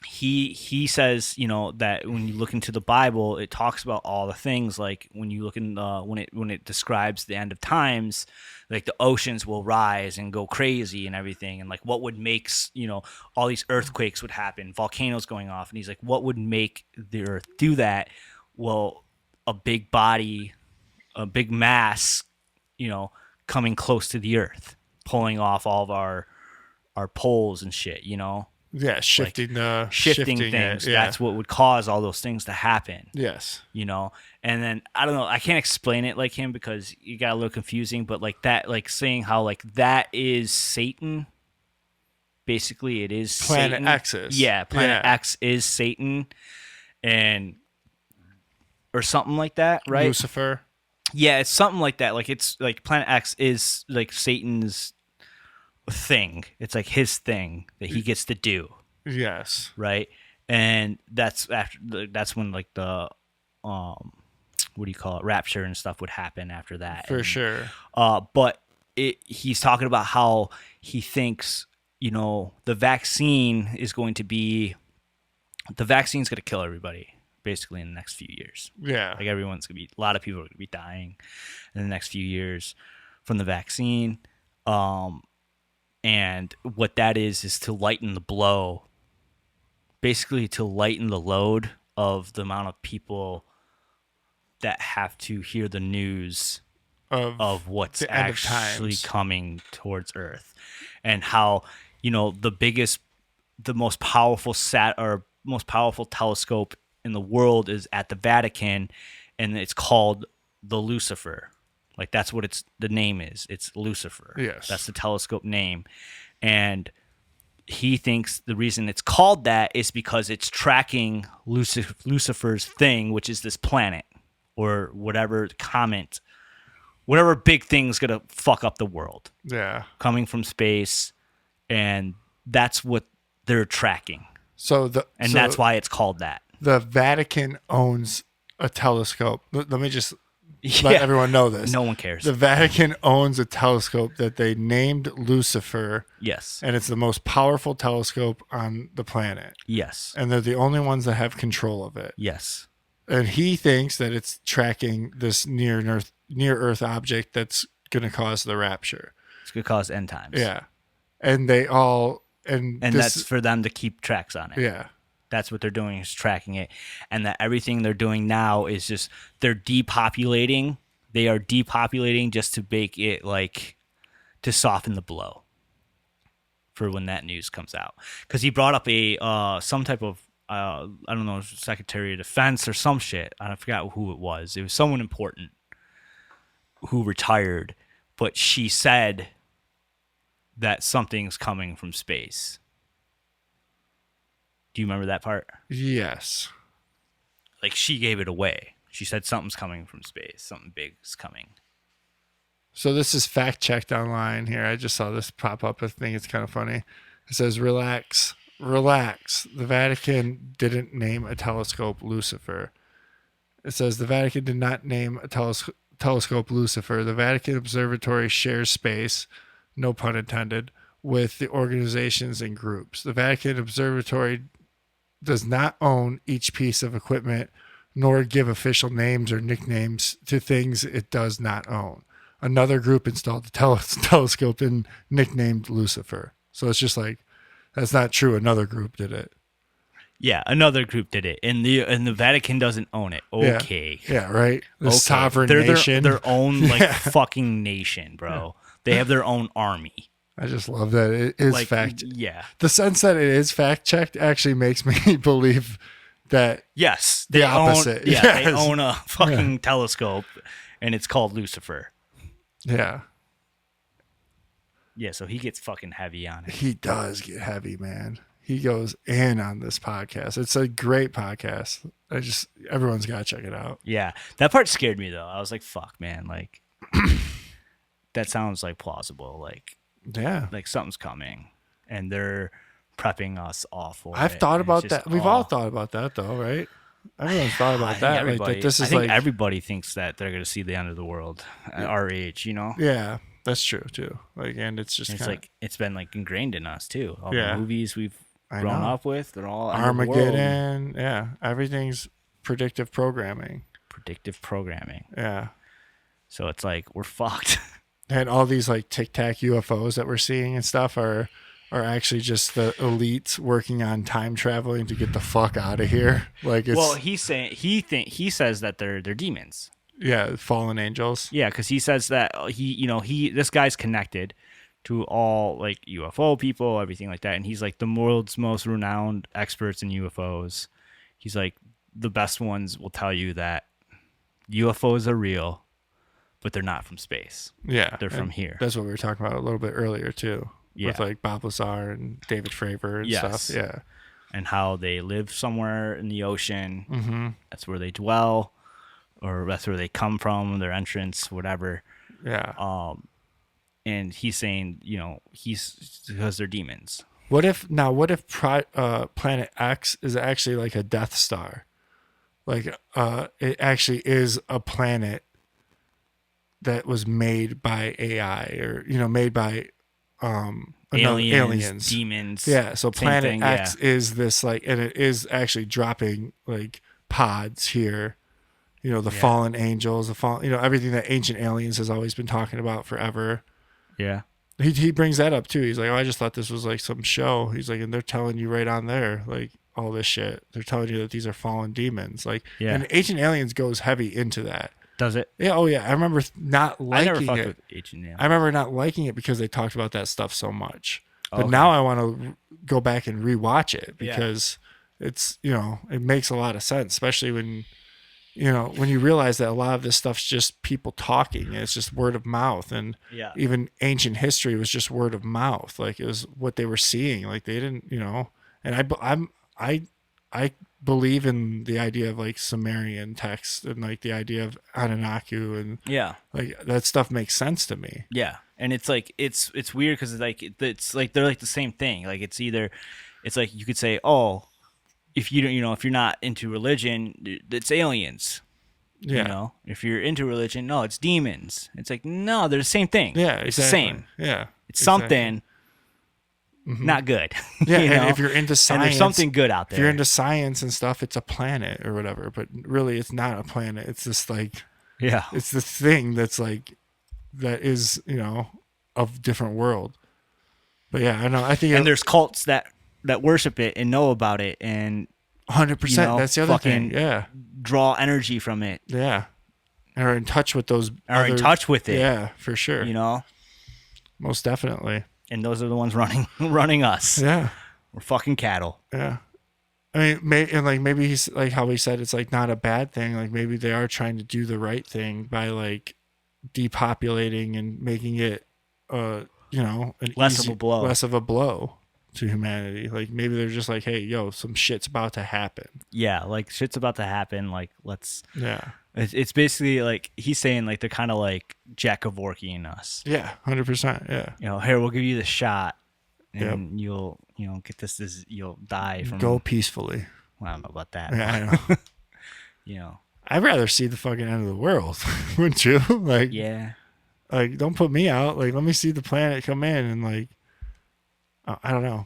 He says, that when you look into the Bible, it talks about all the things, like when you look in when it describes the end of times, like the oceans will rise and go crazy and everything, and like what would make all these earthquakes would happen, volcanoes going off, and he's like, what would make the earth do that? Well, a big body, a big mass, coming close to the earth, pulling off all of our poles and shit, Yeah, shifting things. It, yeah. That's what would cause all those things to happen. Yes. And then I don't know, I can't explain it like him because you got a little confusing, but like that, like saying how like that is Satan. Basically, it is Planet Satan. X is. Yeah, Planet X is Satan, or something like that, right? Lucifer. Yeah, it's something like that. Like it's like Planet X is like Satan's thing. It's like his thing that he gets to do. Yes. Right. And that's when like the what do you call it, rapture and stuff would happen after that. For sure. But he's talking about how he thinks the vaccine is going to kill everybody basically in the next few years. Yeah. Like a lot of people are going to be dying in the next few years from the vaccine. And what that is to lighten the blow, basically to lighten the load of the amount of people that have to hear the news of what's actually coming towards Earth, and how the most powerful telescope in the world is at the Vatican, and it's called the Lucifer. Like that's what the name is. It's Lucifer. Yes. That's the telescope name. And he thinks the reason it's called that is because it's tracking Lucifer's thing, which is this planet or whatever big thing's going to fuck up the world. Yeah. Coming from space, and that's what they're tracking. That's why it's called that. The Vatican owns a telescope. Let me just let everyone know this. No one cares. The Vatican owns a telescope that they named Lucifer. Yes. And it's the most powerful telescope on the planet. Yes. And they're the only ones that have control of it. Yes. And he thinks that it's tracking this near Earth object that's going to cause the rapture. It's going to cause end times. Yeah. And that's for them to keep tracks on it. Yeah. That's what they're doing, is tracking it. And that everything they're doing now is just they're depopulating. They are depopulating just to make it to soften the blow for when that news comes out. Because he brought up some type of I don't know, Secretary of Defense or some shit. I forgot who it was. It was someone important who retired, but she said that something's coming from space. Do you remember that part? Yes. Like she gave it away. She said something's coming from space. Something big's coming. So this is fact checked online here. I just saw this pop up. I think it's kind of funny. It says, relax. The Vatican didn't name a telescope Lucifer. It says the Vatican did not name a telescope Lucifer. The Vatican Observatory shares space, no pun intended, with the organizations and groups. The Vatican Observatory does not own each piece of equipment, nor give official names or nicknames to things it does not own. Another group installed the telescope and nicknamed Lucifer. So it's just like, that's not true. Another group did it. Yeah, another group did it, and the Vatican doesn't own it. Okay. Yeah, right. The okay. sovereign They're nation. their own fucking nation, bro. Yeah. They have their own army. I just love that it is fact. Yeah. The sense that it is fact checked actually makes me believe that. Yes. The opposite. They own a fucking telescope, and it's called Lucifer. Yeah. Yeah, so he gets fucking heavy on it. He does get heavy, man. He goes in on this podcast. It's a great podcast. Everyone's got to check it out. Yeah, that part scared me though. I was like, "Fuck, man!" Like, that sounds like plausible. Yeah, like something's coming, and they're prepping us all for I've it. thought And about it's just, that. We've all thought about that, though, right? Everyone's thought I about think that. everybody, Like this I is think like everybody thinks that they're gonna see the end of the world at our age. You know, yeah, that's true too. Like, and it's just it's kinda, like it's been like ingrained in us too. All Yeah. the movies we've I grown know. up with, they're all end of the world. Armageddon. Yeah, everything's predictive programming. Predictive programming. Yeah. So it's like we're fucked. And all these like Tic Tac UFOs that we're seeing and stuff are actually just the elites working on time traveling to get the fuck out of here. Like it's Well, he's saying he says that they're demons. yeah, fallen angels. Yeah, because he says that this guy's connected to all like UFO people, everything like that, and he's like the world's most renowned experts in UFOs. He's like the best ones will tell you that UFOs are real, but they're not from space. Yeah, They're from and here. That's what we were talking about a little bit earlier too. Yeah. With like Bob Lazar and David Fravor and Yes. stuff. Yeah. And how they live somewhere in the ocean. Mm-hmm. That's where they dwell, or that's where they come from, their entrance, whatever. Yeah. And he's saying, he's because they're demons. What if Planet X is actually like a Death Star? Like it actually is a planet that was made by AI or made by aliens, demons. Yeah, so same Planet thing, X yeah. is this like, and it is actually dropping like pods here. The fallen angels, everything that ancient aliens has always been talking about forever. Yeah. He brings that up too. He's like, oh, I just thought this was like some show. He's like, and they're telling you right on there, like all this shit. They're telling you that these are fallen demons. Like, Yeah. and Ancient Aliens goes heavy into that. Does it? Yeah. Oh yeah. I remember not I never liking fucked it. with H&M. I remember not liking it because they talked about that stuff so much. But Okay. now I want to go back and rewatch it Yeah. because it's, it makes a lot of sense, especially when you realize that a lot of this stuff's just people talking. It's just word of mouth. And Yeah. even ancient history was just word of mouth. Like it was what they were seeing. Like they didn't, and I believe in the idea of like Sumerian text and like the idea of Anunnaki and Yeah. like that stuff makes sense to me. Yeah. And it's like it's weird because it's like they're like the same thing. Like it's like you could say, oh, if you don't, if you're not into religion, it's aliens. Yeah. If you're into religion, no, it's demons. It's like, no, they're the same thing. Yeah. It's the Exactly. same. Yeah. It's exactly. something not good. Yeah. you And know? if you're into and science, there's something good out there. if you're into science and stuff, it's a planet or whatever, but really it's not a planet. It's just like, yeah. it's the thing that's like, that is, of different world. But yeah, I know. I think And there's cults that worship it and know about it and 100%. That's the other thing. Yeah. draw energy from it. Yeah. And are in touch with those. Are in touch with it. Yeah, for sure. Most definitely. And those are the ones running us. Yeah. We're fucking cattle. Yeah. I mean, and like maybe he's like how he said it's like not a bad thing. Like maybe they are trying to do the right thing by like depopulating and making it, Less of a blow to humanity. Like maybe they're just like, hey, yo, some shit's about to happen. Yeah, like shit's about to happen. Like let's. Yeah. It's basically like he's saying like they're kind of like Jack of Orky us. Yeah. 100%. Yeah. Here we'll give you the shot, and Yep. you'll get this. You'll die from. Go peacefully. Well, I don't know about that. Yeah, I know. I'd rather see the fucking end of the world, wouldn't you? Like, Yeah. like don't put me out. Like, let me see the planet come in and like, I don't know.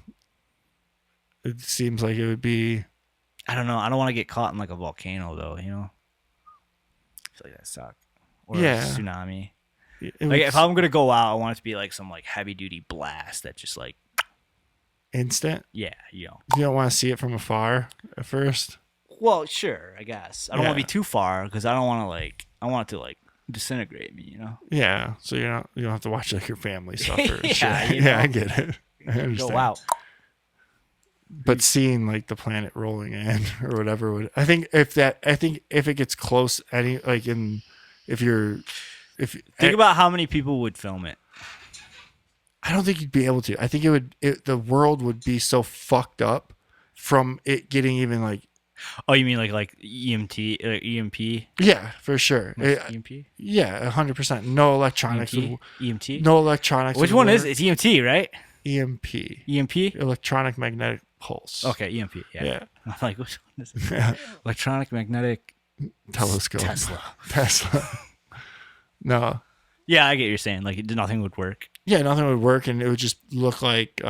It seems like it would be. I don't know. I don't want to get caught in like a volcano though. I feel like that suck. Or Yeah. a tsunami. It Like would if I'm gonna go out, I want it to be like some like heavy duty blast that just like instant. yeah. You don't want to see it from afar at first. Well, sure, I guess. I don't want to Yeah. be too far because I don't want to I want it to like disintegrate me. Yeah. So you don't have to watch like your family suffer. And Yeah, shit. you know. Yeah, I get it. I understand. Go out. But seeing like the planet rolling in or whatever would, I think if it gets close if Think about how many people would film it. I don't think you'd be able to. I think the world would be so fucked up from it getting even like. Oh, you mean like EMT, EMP? Yeah, for sure. EMP? Yeah, 100%. No electronics. EMT? No electronics. Which one is it? It's EMT, right? EMP. EMP? Electronic magnetic pulse. Okay, EMP. Yeah. I'm like, which one is it? Yeah. Electronic magnetic Telescope. Tesla. No. Yeah, I get what you're saying. Like, nothing would work. Yeah, nothing would work, and it would just look like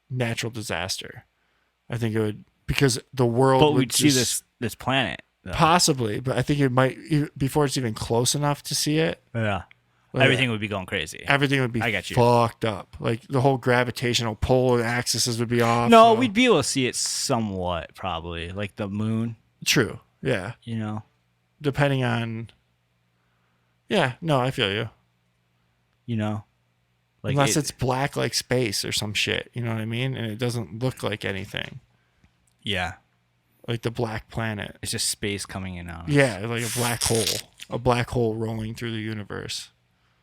natural disaster. I think it would, because the world. But would we'd see this planet. Though. Possibly, but I think it might, before it's even close enough to see it. Yeah. Like, everything would be going crazy. Everything would be I got you. fucked up. Like the whole gravitational pull and axes would be off. No, we'd be able to see it somewhat, probably. Like the moon. True. Yeah. You know? Depending on. Yeah. No, I feel you. You know? Like unless it's black like space or some shit. You know what I mean? And it doesn't look like anything. Yeah. Like the black planet. It's just space coming in on us. Yeah, like a black hole. A black hole rolling through the universe.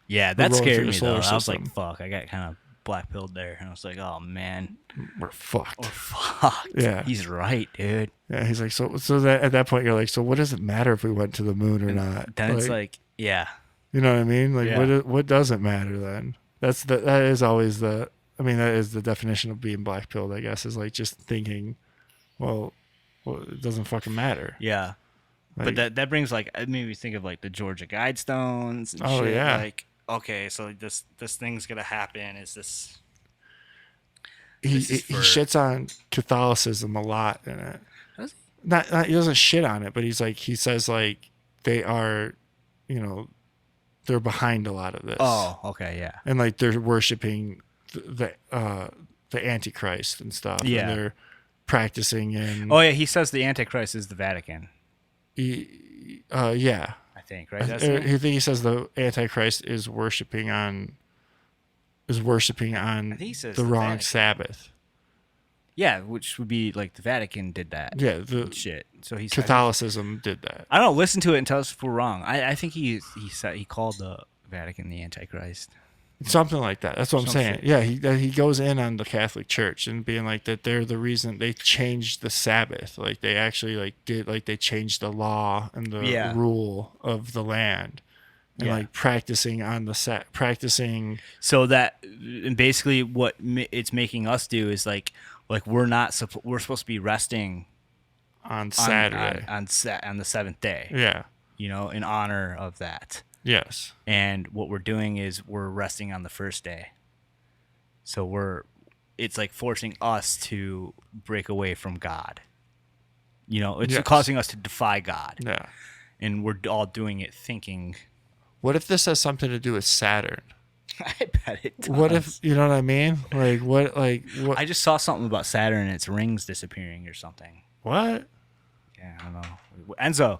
Yeah, that scared me, though. Solar I was like, system. fuck. I got kind of black-pilled there. And I was like, oh, man. We're fucked. We're fucked. Yeah. He's right, dude. Yeah, he's like, so that at that point, you're like, so what does it matter if we went to the moon or not? Then it's like, yeah. You know what I mean? Like, Yeah. what doesn't matter then? That is always that is the definition of being black-pilled, I guess, is like just thinking, well it doesn't fucking matter. Yeah. Like, But that brings, like, it made me think of, like, the Georgia Guidestones and shit. Yeah. Like, okay, so this thing's going to happen. Is this... He shits on Catholicism a lot in it. Does he? Not he doesn't shit on it, but he says like they are, they're behind a lot of this. Oh, okay, yeah. And like they're worshiping the Antichrist and stuff. Yeah. And they're practicing in. Oh, yeah, he says the Antichrist is the Vatican. Yeah. I think, right? That's I think he says the Antichrist is worshiping on think he says the the wrong Vatican. Sabbath. Yeah, which would be like the Vatican did that. Yeah, the Shit. So he's Catholicism did that. I don't know. Listen to it and tell us if we're wrong. I think he called the Vatican the Antichrist. Something like that. That's what I'm Some saying. shit. Yeah, he goes in on the Catholic Church and being like that they're the reason they changed the Sabbath. Like they actually they changed the law and the rule of the land. And like practicing on the practicing. So that and basically what it's making us do is like we're supposed to be resting on Saturday on the seventh day. Yeah. In honor of that. Yes. And what we're doing is we're resting on the first day. So it's like forcing us to break away from God. It's causing us to defy God. Yeah. And we're all doing it thinking. What if this has something to do with Saturn? I bet it does. What if, you know what I mean? Like what? I just saw something about Saturn and its rings disappearing or something. What? Yeah, I don't know. Enzo.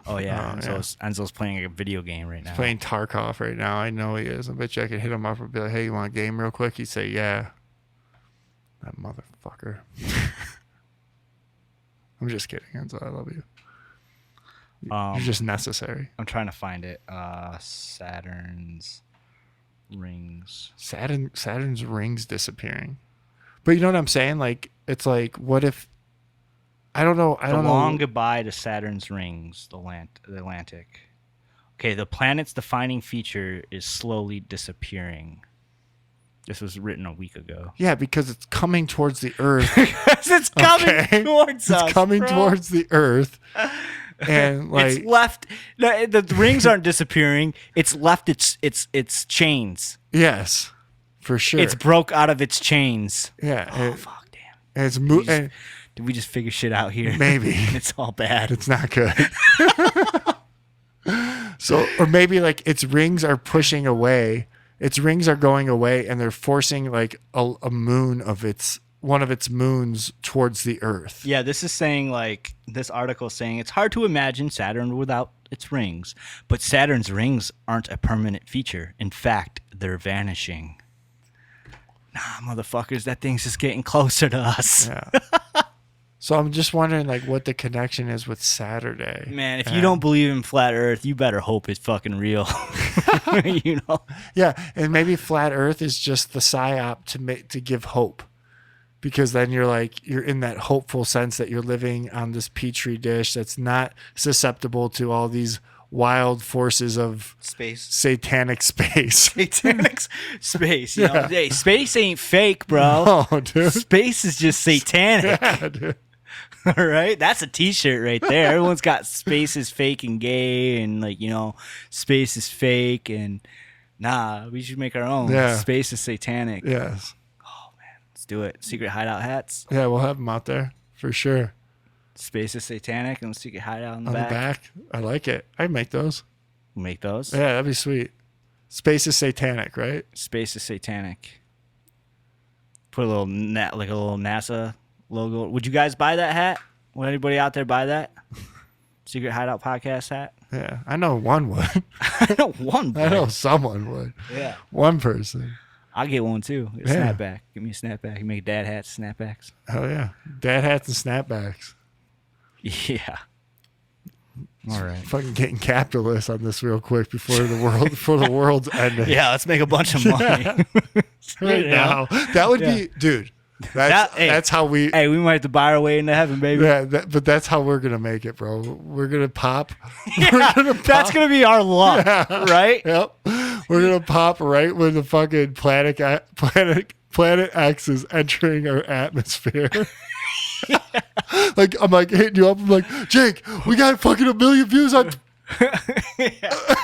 Oh yeah, Enzo's playing a video game right now. He's playing Tarkov right now. I know he is. I bet you I could hit him up and be like, "Hey, you want a game real quick?" He'd say, "Yeah." That motherfucker. I'm just kidding, Enzo. I love you. You're just necessary. I'm trying to find it. Saturn's rings. Saturn's rings disappearing. But you know what I'm saying? Like, it's like, what if? I don't know. The long goodbye to Saturn's rings, the Atlantic. Okay, the planet's defining feature is slowly disappearing. This was written a week ago. Yeah, because it's coming towards the Earth. Because it's coming towards us. It's coming bro. towards the Earth. And like it's left. The rings aren't disappearing. It's left its chains. Yes, for sure. It's broke out of its chains. Yeah. Oh fuck, damn. And it's moving. Did we just figure shit out here? Maybe. It's all bad. It's not good. So, or maybe like its rings are pushing away. Its rings are going away, and they're forcing like a moon of one of its moons towards the Earth. Yeah, this is saying this article is saying it's hard to imagine Saturn without its rings, but Saturn's rings aren't a permanent feature. In fact, they're vanishing. Nah, motherfuckers, that thing's just getting closer to us. Yeah. So I'm just wondering, like, what the connection is with Saturday. Man, if you don't believe in flat Earth, you better hope it's fucking real. You know? Yeah, and maybe flat Earth is just the psyop to give hope, because then you're in that hopeful sense that you're living on this petri dish that's not susceptible to all these wild forces of Space. satanic space. Satanic space. You know? Hey, space ain't fake, bro. Oh, dude. Space is just satanic. Yeah, dude. All right, that's a T-shirt right there. Everyone's got space is fake and gay, and like, you know, space is fake, and nah, we should make our own. Yeah. Space is satanic. Yes. Let's do it. Secret hideout hats. Yeah, we'll have them out there for sure. Space is satanic, and secret hideout on the On back. the back. I like it. I'd make those. We'll make those. Yeah, that'd be sweet. Space is satanic, right? Space is satanic. Put a little like a little NASA logo. Would you guys buy that hat? Would anybody out there buy that? Secret Hideout Podcast hat? Yeah, I know one would. I know one. I know someone would. Yeah. One person. I'll get one too. A Yeah. snapback. Give me a snapback. You make dad hats, snapbacks. Hell yeah. Dad hats and snapbacks. Yeah. All right. Fucking getting capitalist on this real quick before the world's ending. Yeah, let's make a bunch of money. Right now. That would be, dude. That's how we. Hey, we might have to buy our way into heaven, baby. Yeah, but that's how we're gonna make it, bro. We're gonna pop. That's gonna be our luck, right? Yep. We're gonna pop right when the fucking planet X is entering our atmosphere. Like, I'm like hitting you up. I'm like, Jake, we got fucking 1 million views on.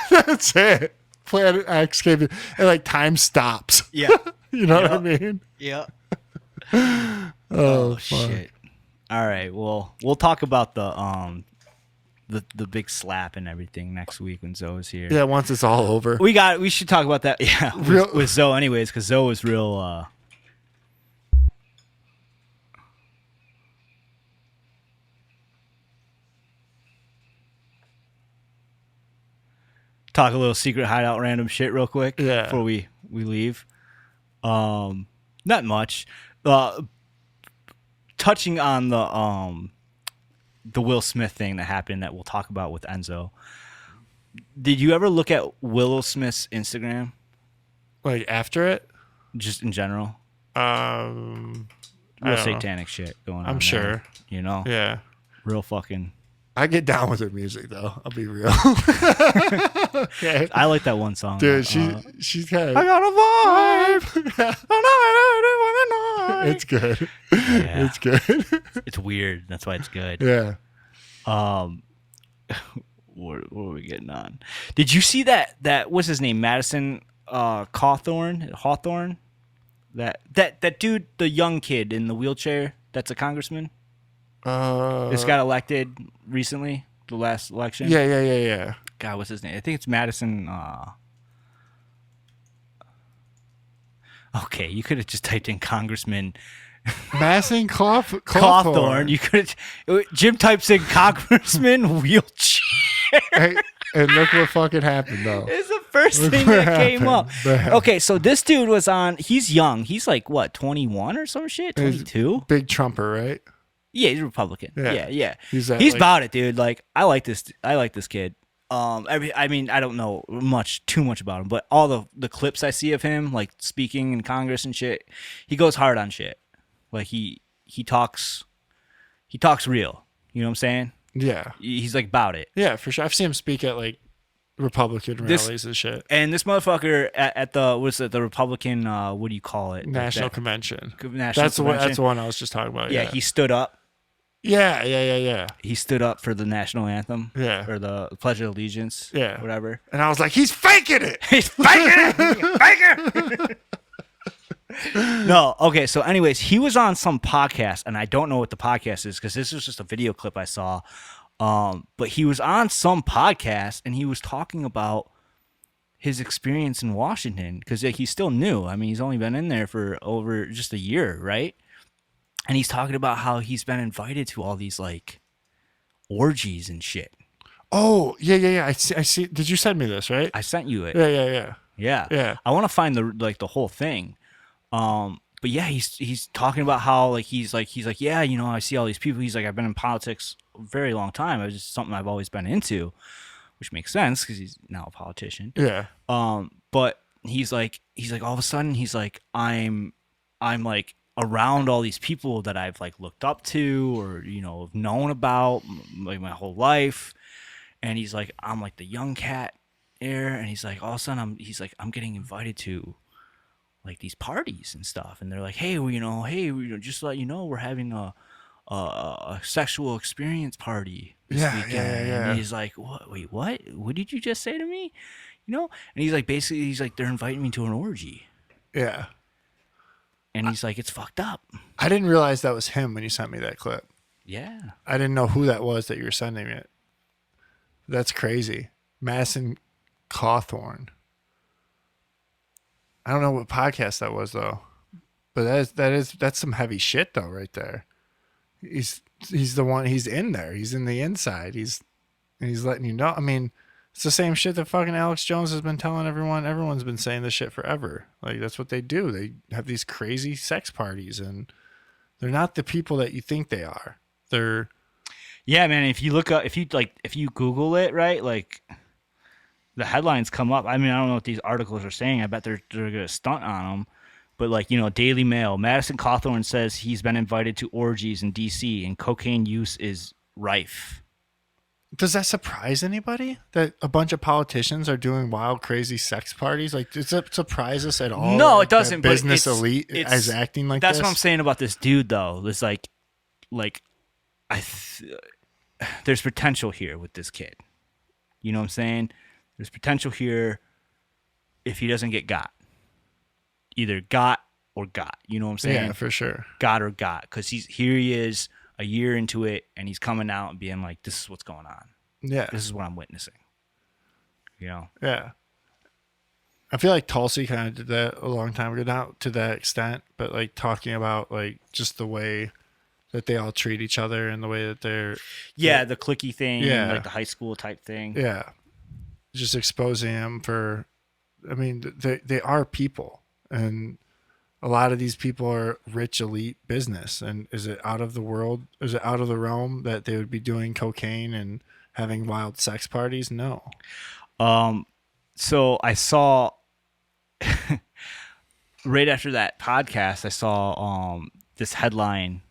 That's it. Planet X came in, and like time stops. Yeah. You know what I mean? Yeah. Oh, shit. All right. Well, we'll talk about the big slap and everything next week when Zoe's here. Yeah, once it's all over. We should talk about that. Yeah, with Zoe anyways, because Zoe was real. Talk a little secret hideout random shit real quick. Yeah. Before we leave. Not much. Touching on the Will Smith thing that happened that we'll talk about with Enzo. Did you ever look at Will Smith's Instagram? Like after it? Just in general? I Real don't know. satanic shit going on. I'm there, sure. You know? Yeah. Real fucking. I get down with her music though. I'll be real. Okay. I like that one song. Dude, she's kind of. I got a vibe. It's good. Yeah. It's good. It's weird. That's why it's good. Yeah. What were we getting on? Did you see that what's his name? Madison Hawthorne? That dude, the young kid in the wheelchair that's a congressman? This got elected recently, the last election. Yeah. God, what's his name? I think it's Madison. Okay, you could have just typed in Congressman Madison Cawthorn. You could. Jim types in Congressman wheelchair. Hey, and look what fucking happened though. It's the first Look thing what that came up. happened. Okay, so this dude was on. He's young. He's like what, 21 or some shit? 22. Big Trumper, right? Yeah, he's a Republican. Yeah. Yeah. He's He's about it, dude. Like, I like this kid. I mean, I don't know too much about him, but all the clips I see of him, like speaking in Congress and shit, he goes hard on shit. Like he talks real. You know what I'm saying? Yeah. He's like about it. Yeah, for sure. I've seen him speak at like Republican rallies and shit. And this motherfucker at the Republican what do you call it? National Convention. National Convention. That's the one I was just talking about. Yeah, he stood up. Yeah. He stood up for the national anthem. Yeah. Or the Pledge of Allegiance. Yeah. Whatever. And I was like, he's faking it. He's faking it. No, okay. So, anyways, he was on some podcast, and I don't know what the podcast is because this was just a video clip I saw. But he was on some podcast, and he was talking about his experience in Washington because he's still new. I mean, he's only been in there for over just a year, right? And he's talking about how he's been invited to all these like orgies and shit. Oh, yeah. I see. Did you send me this, right? I sent you it. Yeah. Yeah. I want to find the whole thing. but yeah, he's talking about how like he's like yeah, you know, I see all these people. He's like, I've been in politics a very long time. It's just something I've always been into, which makes sense because he's now a politician. Yeah. But he's like all of a sudden he's like I'm like around all these people that I've like looked up to or you know have known about like my whole life, and he's like I'm like the young cat there, and he's like all of a sudden I'm getting invited to like these parties and stuff, and they're like, hey, just to let you know, we're having a sexual experience party this weekend. Yeah. And he's like, what? Wait, what? What did you just say to me? You know? And he's like, basically, he's like, they're inviting me to an orgy. Yeah. And he's like, it's fucked up. I didn't realize that was him when you sent me that clip. Yeah. I didn't know who that was that you were sending it. That's crazy. Madison Cawthorn. I don't know what podcast that was though, but that's some heavy shit though right there. He's the one. He's in there. He's in the inside. He's letting you know. I mean, it's the same shit that fucking Alex Jones has been telling everyone. Everyone's been saying this shit forever. Like that's what they do. They have these crazy sex parties, and they're not the people that you think they are. They're Yeah, man. If you look up, if you Google it, right, like the headlines come up. I mean, I don't know what these articles are saying. I bet they're gonna stunt on them. But like, you know, Daily Mail, Madison Cawthorn says he's been invited to orgies in D.C. and cocaine use is rife. Does that surprise anybody that a bunch of politicians are doing wild, crazy sex parties? Like, does that surprise us at all? No, like, it doesn't. that business but elite is acting like that's this. what I'm saying about this dude, though. It's like there's potential here with this kid. You know what I'm saying? There's potential here if he doesn't get got. Either got or got. You know what I'm saying? Yeah, for sure. Got or got. Because he is a year into it, and he's coming out and being like, this is what's going on. Yeah. This is what I'm witnessing. You know? Yeah. I feel like Tulsi kind of did that a long time ago, not to that extent, but like talking about like just the way that they all treat each other and the way that they're... Yeah, the clicky thing, Yeah. like the high school type thing. Yeah. Just exposing them for... I mean, they are people. And a lot of these people are rich elite business. And is it out of the world? Is it out of the realm that they would be doing cocaine and having wild sex parties? No. So I saw right after that podcast, I saw this headline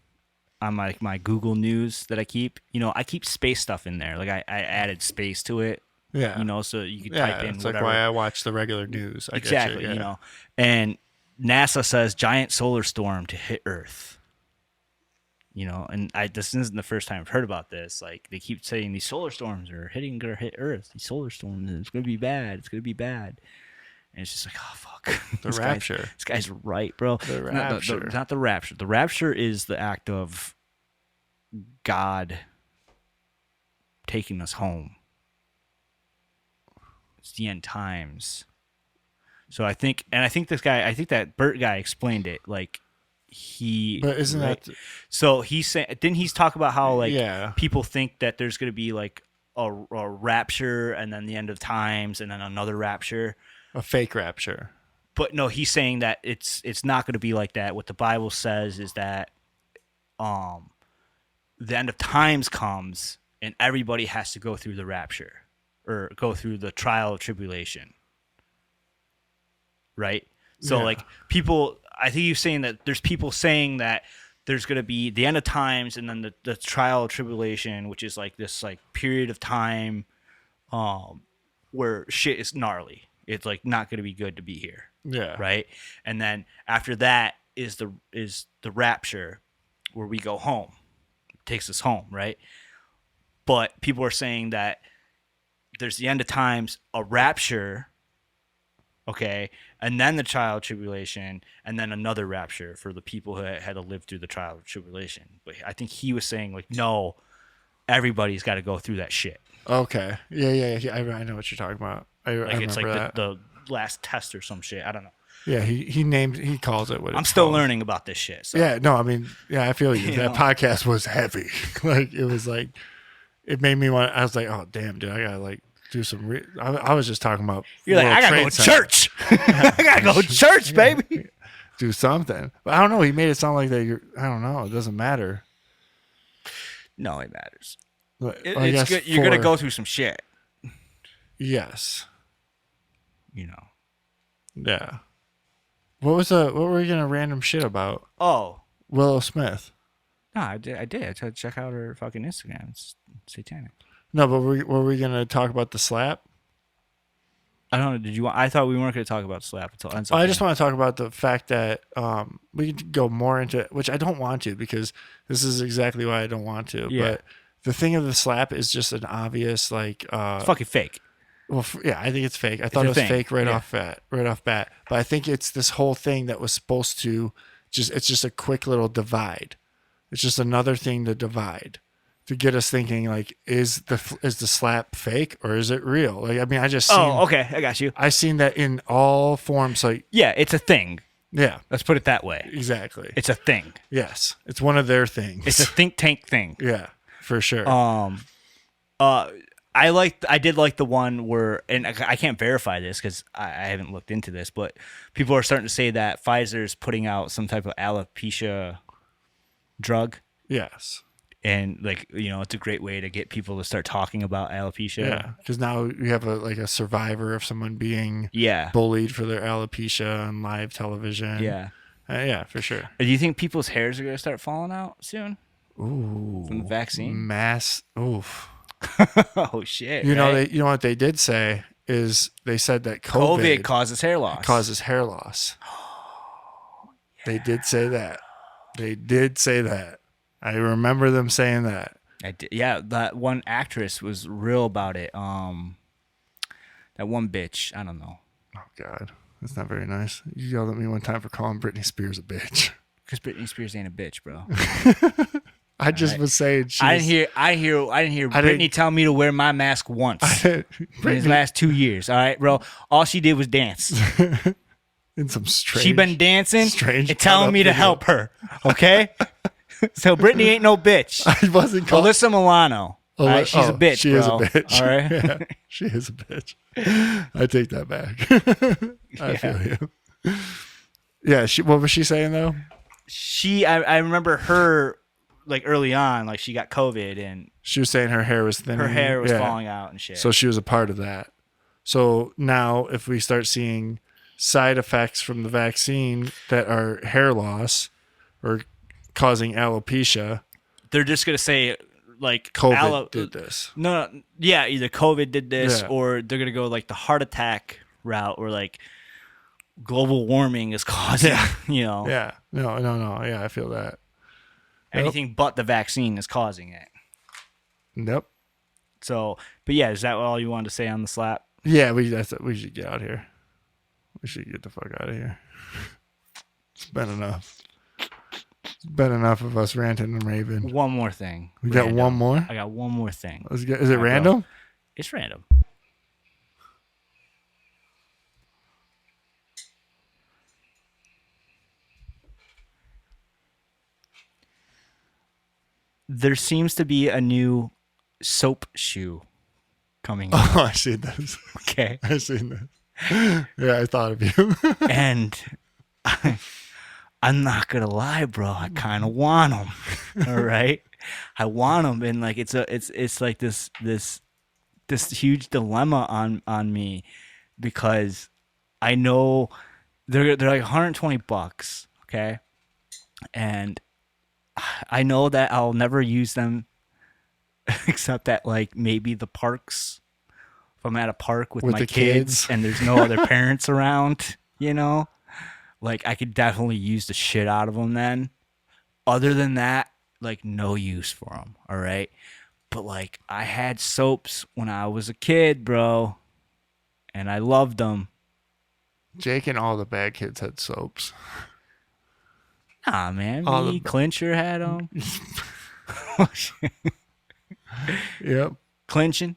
on my Google News that I keep. You know, I keep space stuff in there. Like I added space to it. Yeah. You know, so you can type in it's whatever. like why I watch the regular news. Exactly, you, yeah. you know. And NASA says giant solar storm to hit Earth. You know, and this isn't the first time I've heard about this. Like they keep saying these solar storms are gonna hit Earth. These solar storms, it's gonna be bad. It's gonna be bad. And it's just like, oh fuck. The rapture. This guy's right, bro. The rapture. Not the rapture. The rapture is the act of God taking us home. It's the end times. So I think that Bert guy explained it like But isn't right? that... So he's saying, didn't he talk about how like Yeah. people think that there's going to be like a rapture and then the end of times and then another rapture? A fake rapture. But no, he's saying that it's not going to be like that. What the Bible says is that the end of times comes and everybody has to go through the rapture or go through the trial of tribulation. Right? So Yeah. like people, I think he's saying that there's people saying that there's going to be the end of times and then the trial of tribulation, which is like this like period of time where shit is gnarly. It's like not going to be good to be here. Yeah. Right. And then after that is the rapture where we go home. It takes us home. Right. But people are saying that there's the end of times, a rapture. Okay. And then the trial of tribulation and then another rapture for the people who had to live through the trial of tribulation. But I think he was saying like, no, everybody's got to go through that shit. Okay. Yeah. I know what you're talking about. I It's remember like that. the last test or some shit. I don't know. Yeah, he calls it what I'm it's still called. learning about this shit. So. Yeah, no, I mean, yeah, I feel you. You That know? podcast was heavy. Like, it was like, it made me want, I was like, oh, damn, dude, I gotta like do some, I was just talking about You're like, World I gotta Trade go to Center. church. I gotta go to church, baby. do something. But I don't know. He made it sound like that. I don't know. It doesn't matter. No, it matters. But, It, I it's guess good. You're gonna go through some shit. Yes. You know. Yeah. What were we gonna random shit about? Oh. Willow Smith. No, I did. I tried to check out her fucking Instagram. It's satanic. No, but were we gonna talk about the slap? I don't know. Did you want? I thought we weren't going to talk about slap until. I just want to talk about the fact that we could go more into it, which I don't want to because this is exactly why I don't want to. Yeah. But the thing of the slap is just an obvious like. It's fucking fake. Well, yeah, I think it's fake. I thought it was fake right off bat. But I think it's this whole thing that was supposed to it's just a quick little divide. It's just another thing to divide, to get us thinking like, is the slap fake or is it real? Like, I mean, I just seen, okay, I got you. I seen that in all forms. Like, Yeah, it's a thing. yeah, Let's put it that way. exactly. It's a thing. Yes, it's one of their things. It's a think tank thing. Yeah, for sure. I did like the one where, and I can't verify this because I haven't looked into this, but people are starting to say that Pfizer's putting out some type of alopecia drug, Yes. and like it's a great way to get people to start talking about alopecia. Yeah, because now you have a survivor of someone being Yeah. bullied for their alopecia on live television. Yeah. Yeah, for sure. Do you think people's hairs are going to start falling out soon Ooh, from the vaccine? Oof. Oh shit! You know right? you know what they did say is they said that COVID causes hair loss. causes hair loss. They did say that. They did say that. I remember them saying that. Yeah, that one actress was real about it. That one bitch. I don't know. Oh God, that's not very nice. You yelled at me one time for calling Britney Spears a bitch. Because Britney Spears ain't a bitch, bro. I just was saying. I didn't hear Britney tell me to wear my mask once in these last 2 years. All right, bro. All she did was dance. In some strange. She been dancing strange and telling me to help her. Okay. So Britney ain't no bitch. I wasn't calling. Alyssa Milano. All right, she's a bitch. She bro. is a bitch. All right. Yeah, she is a bitch. I take that back. I feel you. Yeah. What was she saying though? I remember her like early on, like she got COVID and She was saying her hair was thinning. her hair was falling out and shit. So she was a part of that. So now if we start seeing side effects from the vaccine that are hair loss or causing alopecia, they're just gonna say like COVID did this. No, yeah, either COVID did this Yeah. or they're gonna go like the heart attack route or like global warming is causing, Yeah. No. Yeah, I feel that. anything but the vaccine is causing it. Nope. So, but yeah, is that all you wanted to say on the slap? Yeah, we should get out here. We should get the fuck out of here. It's been enough. It's been enough of us ranting and raving. One more thing. We got one more? I got one more thing. Is it random? It's random. There seems to be a new soap shoe coming out. Oh, I seen this. Okay. I seen this. Yeah, I thought of you. And I'm not gonna lie, bro. I kind of want them. All right, I want them, and like it's like this huge dilemma on me because I know they're like $120, okay, and I know that I'll never use them except at like maybe the parks. If I'm at a park with my the kids and there's no other parents around, like I could definitely use the shit out of them then. Other than that, like no use for them, all right? But like I had soaps when I was a kid, bro, and I loved them. Jake and all the bad kids had soaps. Nah, man, All me, the- Clincher had them. Yep. Clinching,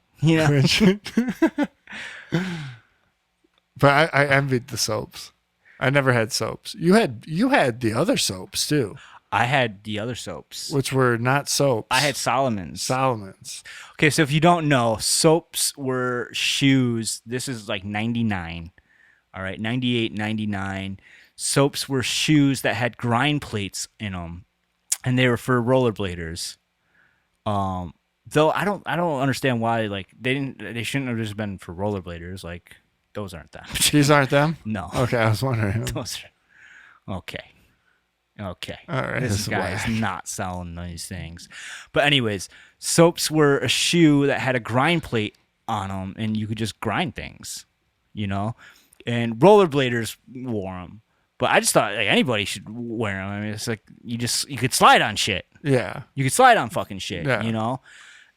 But I envied the soaps. I never had soaps. You had the other soaps too, I had the other soaps. which were not soaps. I had Solomon's. Solomon's. Okay, so if you don't know, soaps were shoes. This is like 99. All right, 98, 99. soaps were shoes that had grind plates in them, and they were for rollerbladers. Though I don't understand why like they shouldn't have just been for rollerbladers. Like those aren't them. These aren't them? No. Okay, I was wondering. Those are okay. All right. This guy is not selling these things. But anyways, soaps were a shoe that had a grind plate on them, and you could just grind things, you know. And rollerbladers wore them. But I just thought like anybody should wear them. I mean, it's like you could slide on shit. Yeah. You could slide on fucking shit, Yeah. you know?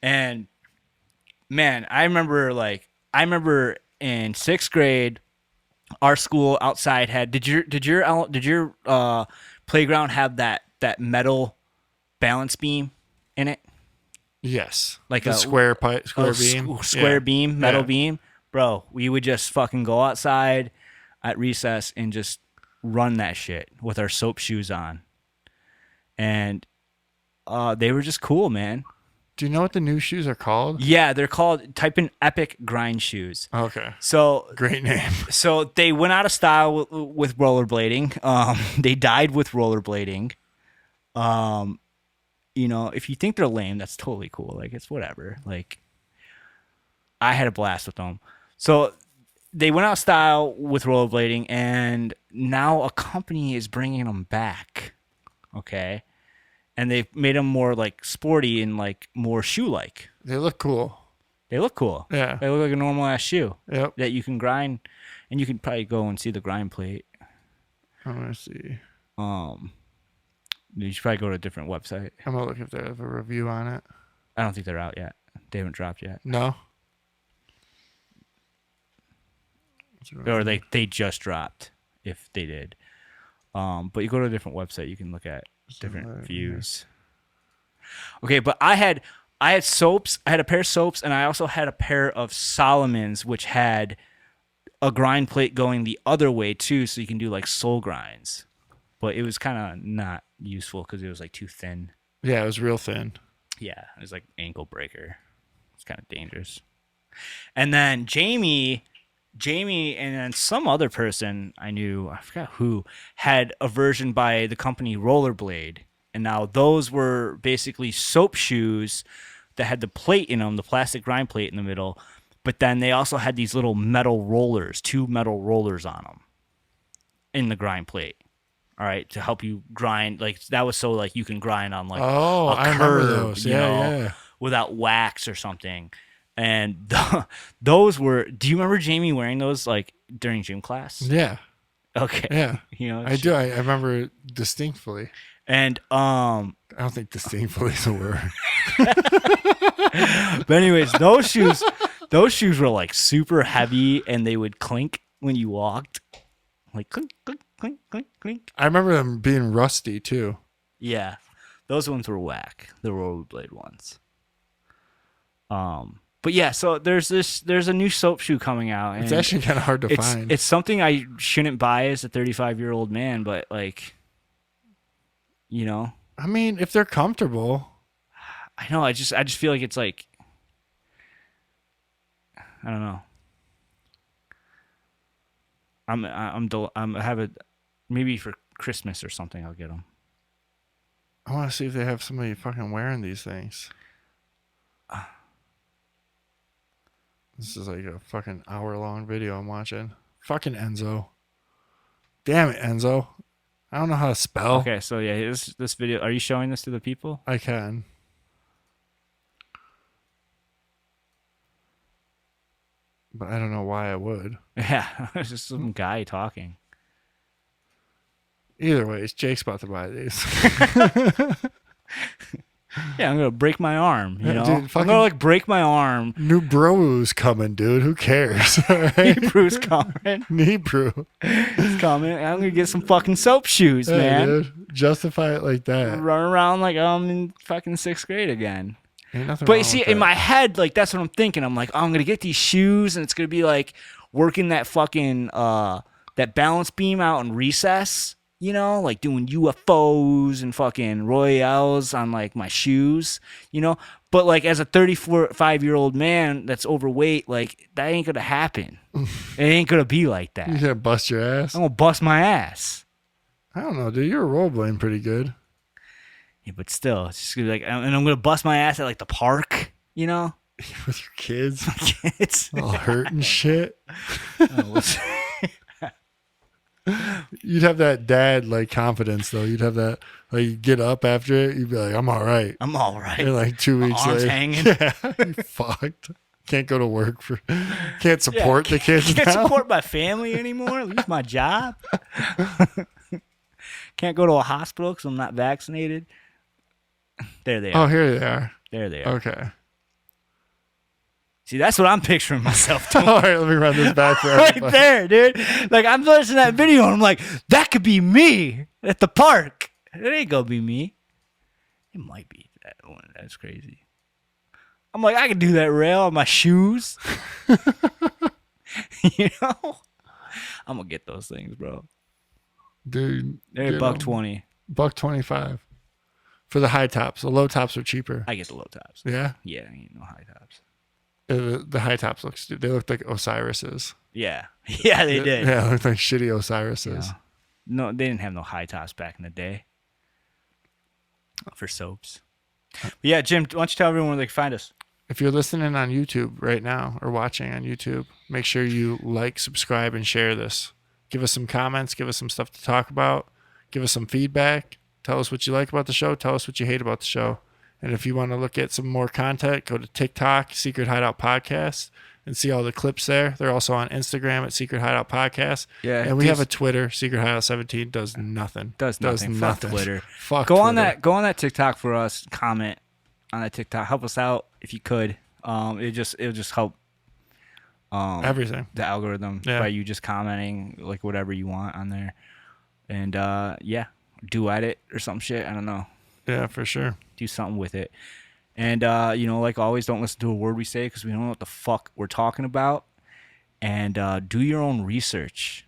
And man, I remember in 6th grade, our school outside had did your playground have that metal balance beam in it? Yes. Like the a square beam. Square beam, metal Yeah. beam. Bro, we would just fucking go outside at recess and just run that shit with our soap shoes on. And they were just cool, man. Do you know what the new shoes are called? Yeah, they're called type in Epic Grind shoes. Okay. So Great name. So they went out of style with rollerblading. They died with rollerblading. You know, if you think they're lame, that's totally cool. Like it's whatever. Like I had a blast with them. So they went out of style with rollerblading, and now a company is bringing them back. Okay. And they've made them more like sporty and like more shoe-like. They look cool. They look cool. Yeah. They look like a normal ass shoe. Yep. That you can grind, and you can probably go and see the grind plate. I'm gonna see. You should probably go to a different website. I'm gonna look if they have a review on it. I don't think they're out yet. They haven't dropped yet. No. Or they just dropped, if they did. But you go to a different website, you can look at different views. Okay, but I had soaps. I had a pair of soaps, and I also had a pair of Solomons, which had a grind plate going the other way too, so you can do like sole grinds. But it was kind of not useful because it was like too thin. Yeah, it was real thin. Yeah, it was like ankle breaker. It's kind of dangerous. And then Jamie, and then some other person I knew, I forgot who, had a version by the company Rollerblade. And now those were basically soap shoes that had the plate in them, the plastic grind plate in the middle. But then they also had these little metal rollers, 2 metal rollers on them in the grind plate. All right, to help you grind. Like that was so like you can grind on like I remember those. Yeah. without wax or something. And those were. Do you remember Jamie wearing those like during gym class? Yeah. Okay. Yeah. You know, I do. I remember it distinctly. And I don't think distinctly is a word. But anyways, those shoes were like super heavy, and they would clink when you walked, like clink, clink, clink, clink, clink. I remember them being rusty too. Yeah, those ones were whack. The rollerblade ones. But yeah, so there's a new soap shoe coming out. And it's actually kind of hard to find. It's something I shouldn't buy as a 35-year-old man, but like, you know. I mean, if they're comfortable. I know. I just feel like it's like, I don't know. I have a, maybe for Christmas or something I'll get them. I want to see if they have somebody fucking wearing these things. This is like a fucking hour-long video I'm watching. Fucking Enzo. Damn it, Enzo. I don't know how to spell. Okay, so yeah, this video. Are you showing this to the people? I can. But I don't know why I would. Yeah, it's just some guy talking. Either way, Jake's about to buy these. Yeah, I'm gonna break my arm. You know, dude, I'm gonna like break my arm. New bro's coming, dude. Who cares? Right? Bruce coming. Knee brew. He's coming. I'm gonna get some fucking soap shoes, Hey, man. dude. Justify it like that. Run around like I'm in fucking 6th grade again. Ain't nothing But wrong you see, with in that. my head, like that's what I'm thinking. I'm like, oh, I'm gonna get these shoes, and it's gonna be like working that fucking that balance beam out in recess. You know, like doing UFOs and fucking royales on like my shoes. You know, but like as a 35-year-old man that's overweight, like that ain't gonna happen. It ain't gonna be like that. You gonna bust your ass? I'm gonna bust my ass. I don't know, dude. You're rollerblading pretty good. Yeah, but still, it's just gonna be like, and I'm gonna bust my ass at like the park, you know? With your kids. It's All hurt and shit. oh, You'd have that dad like confidence though. You'd have that like you get up after it, you'd be like, I'm all right. I'm all right. And like 2 My weeks arms later. hanging. Yeah, you fucked. Can't go to work for can't support the kids Can't now. support my family anymore. Lose my job. Can't go to a hospital because I'm not vaccinated. There they are. Oh, here they are. There they are. Okay. See, that's what I'm picturing myself doing. All right, let me run this back for Right everybody. there, dude. Like, I'm listening to that video and I'm like, that could be me at the park. It ain't gonna be me. It might be that one. That's crazy. I'm like, I can do that rail on my shoes. You know? I'm gonna get those things, bro. Dude. They're get 'em. $120. $125 for the high tops. The low tops are cheaper. I get the low tops. Yeah. Yeah, ain't no high tops. The high tops they look like Osiris's. Yeah. Yeah, they did. Yeah, they look like shitty Osiris's. Yeah. No, they didn't have no high tops back in the day. For soaps. But yeah, Jim, why don't you tell everyone where they can find us? If you're listening on YouTube right now or watching on YouTube, make sure you like, subscribe, and share this. Give us some comments. Give us some stuff to talk about. Give us some feedback. Tell us what you like about the show. Tell us what you hate about the show. And if you want to look at some more content, go to TikTok, Secret Hideout Podcast, and see all the clips there. They're also on Instagram at Secret Hideout Podcast. Yeah, And we have a Twitter, Secret Hideout 17, does nothing. Does nothing. Fuck Twitter. Fuck Go on Twitter. that. Go on that TikTok for us. Comment on that TikTok. Help us out if you could. It'll just help. Everything. The algorithm Yeah. by you just commenting like whatever you want on there, and yeah, duet it or some shit. I don't know. Yeah, for sure. Do something with it, and like always, don't listen to a word we say because we don't know what the fuck we're talking about, and do your own research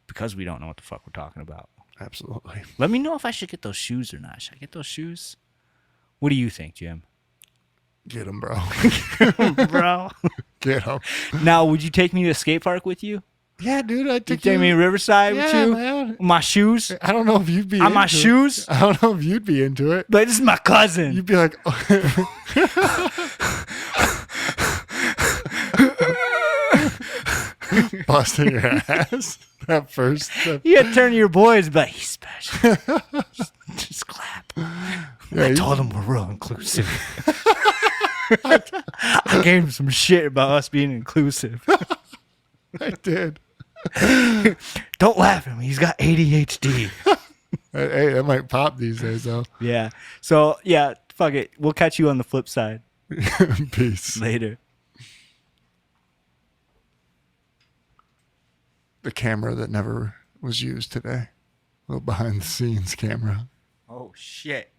because we don't know what the fuck we're talking about. Absolutely. Let me know if I should get those shoes or not. Should I get those shoes? What do you think, Jim? Get them, bro. Bro. Get them. Now, would you take me to the skate park with you? Yeah, dude. I You took take me to Riverside with Yeah, you? man. My shoes? I don't know if you'd be On my into it. shoes? I don't know if you'd be into it. But this is my cousin. You'd be like, busting your ass. That first step. You gotta turn to your boys and be like, he's special. just clap. Yeah, I told him we're real inclusive. I gave him some shit about us being inclusive. I did. Don't laugh at me. He's got ADHD. Hey, that might pop these days, though. Yeah. So, yeah, fuck it. We'll catch you on the flip side Peace. later. The camera that never was used today. A little behind the scenes camera. Oh, shit.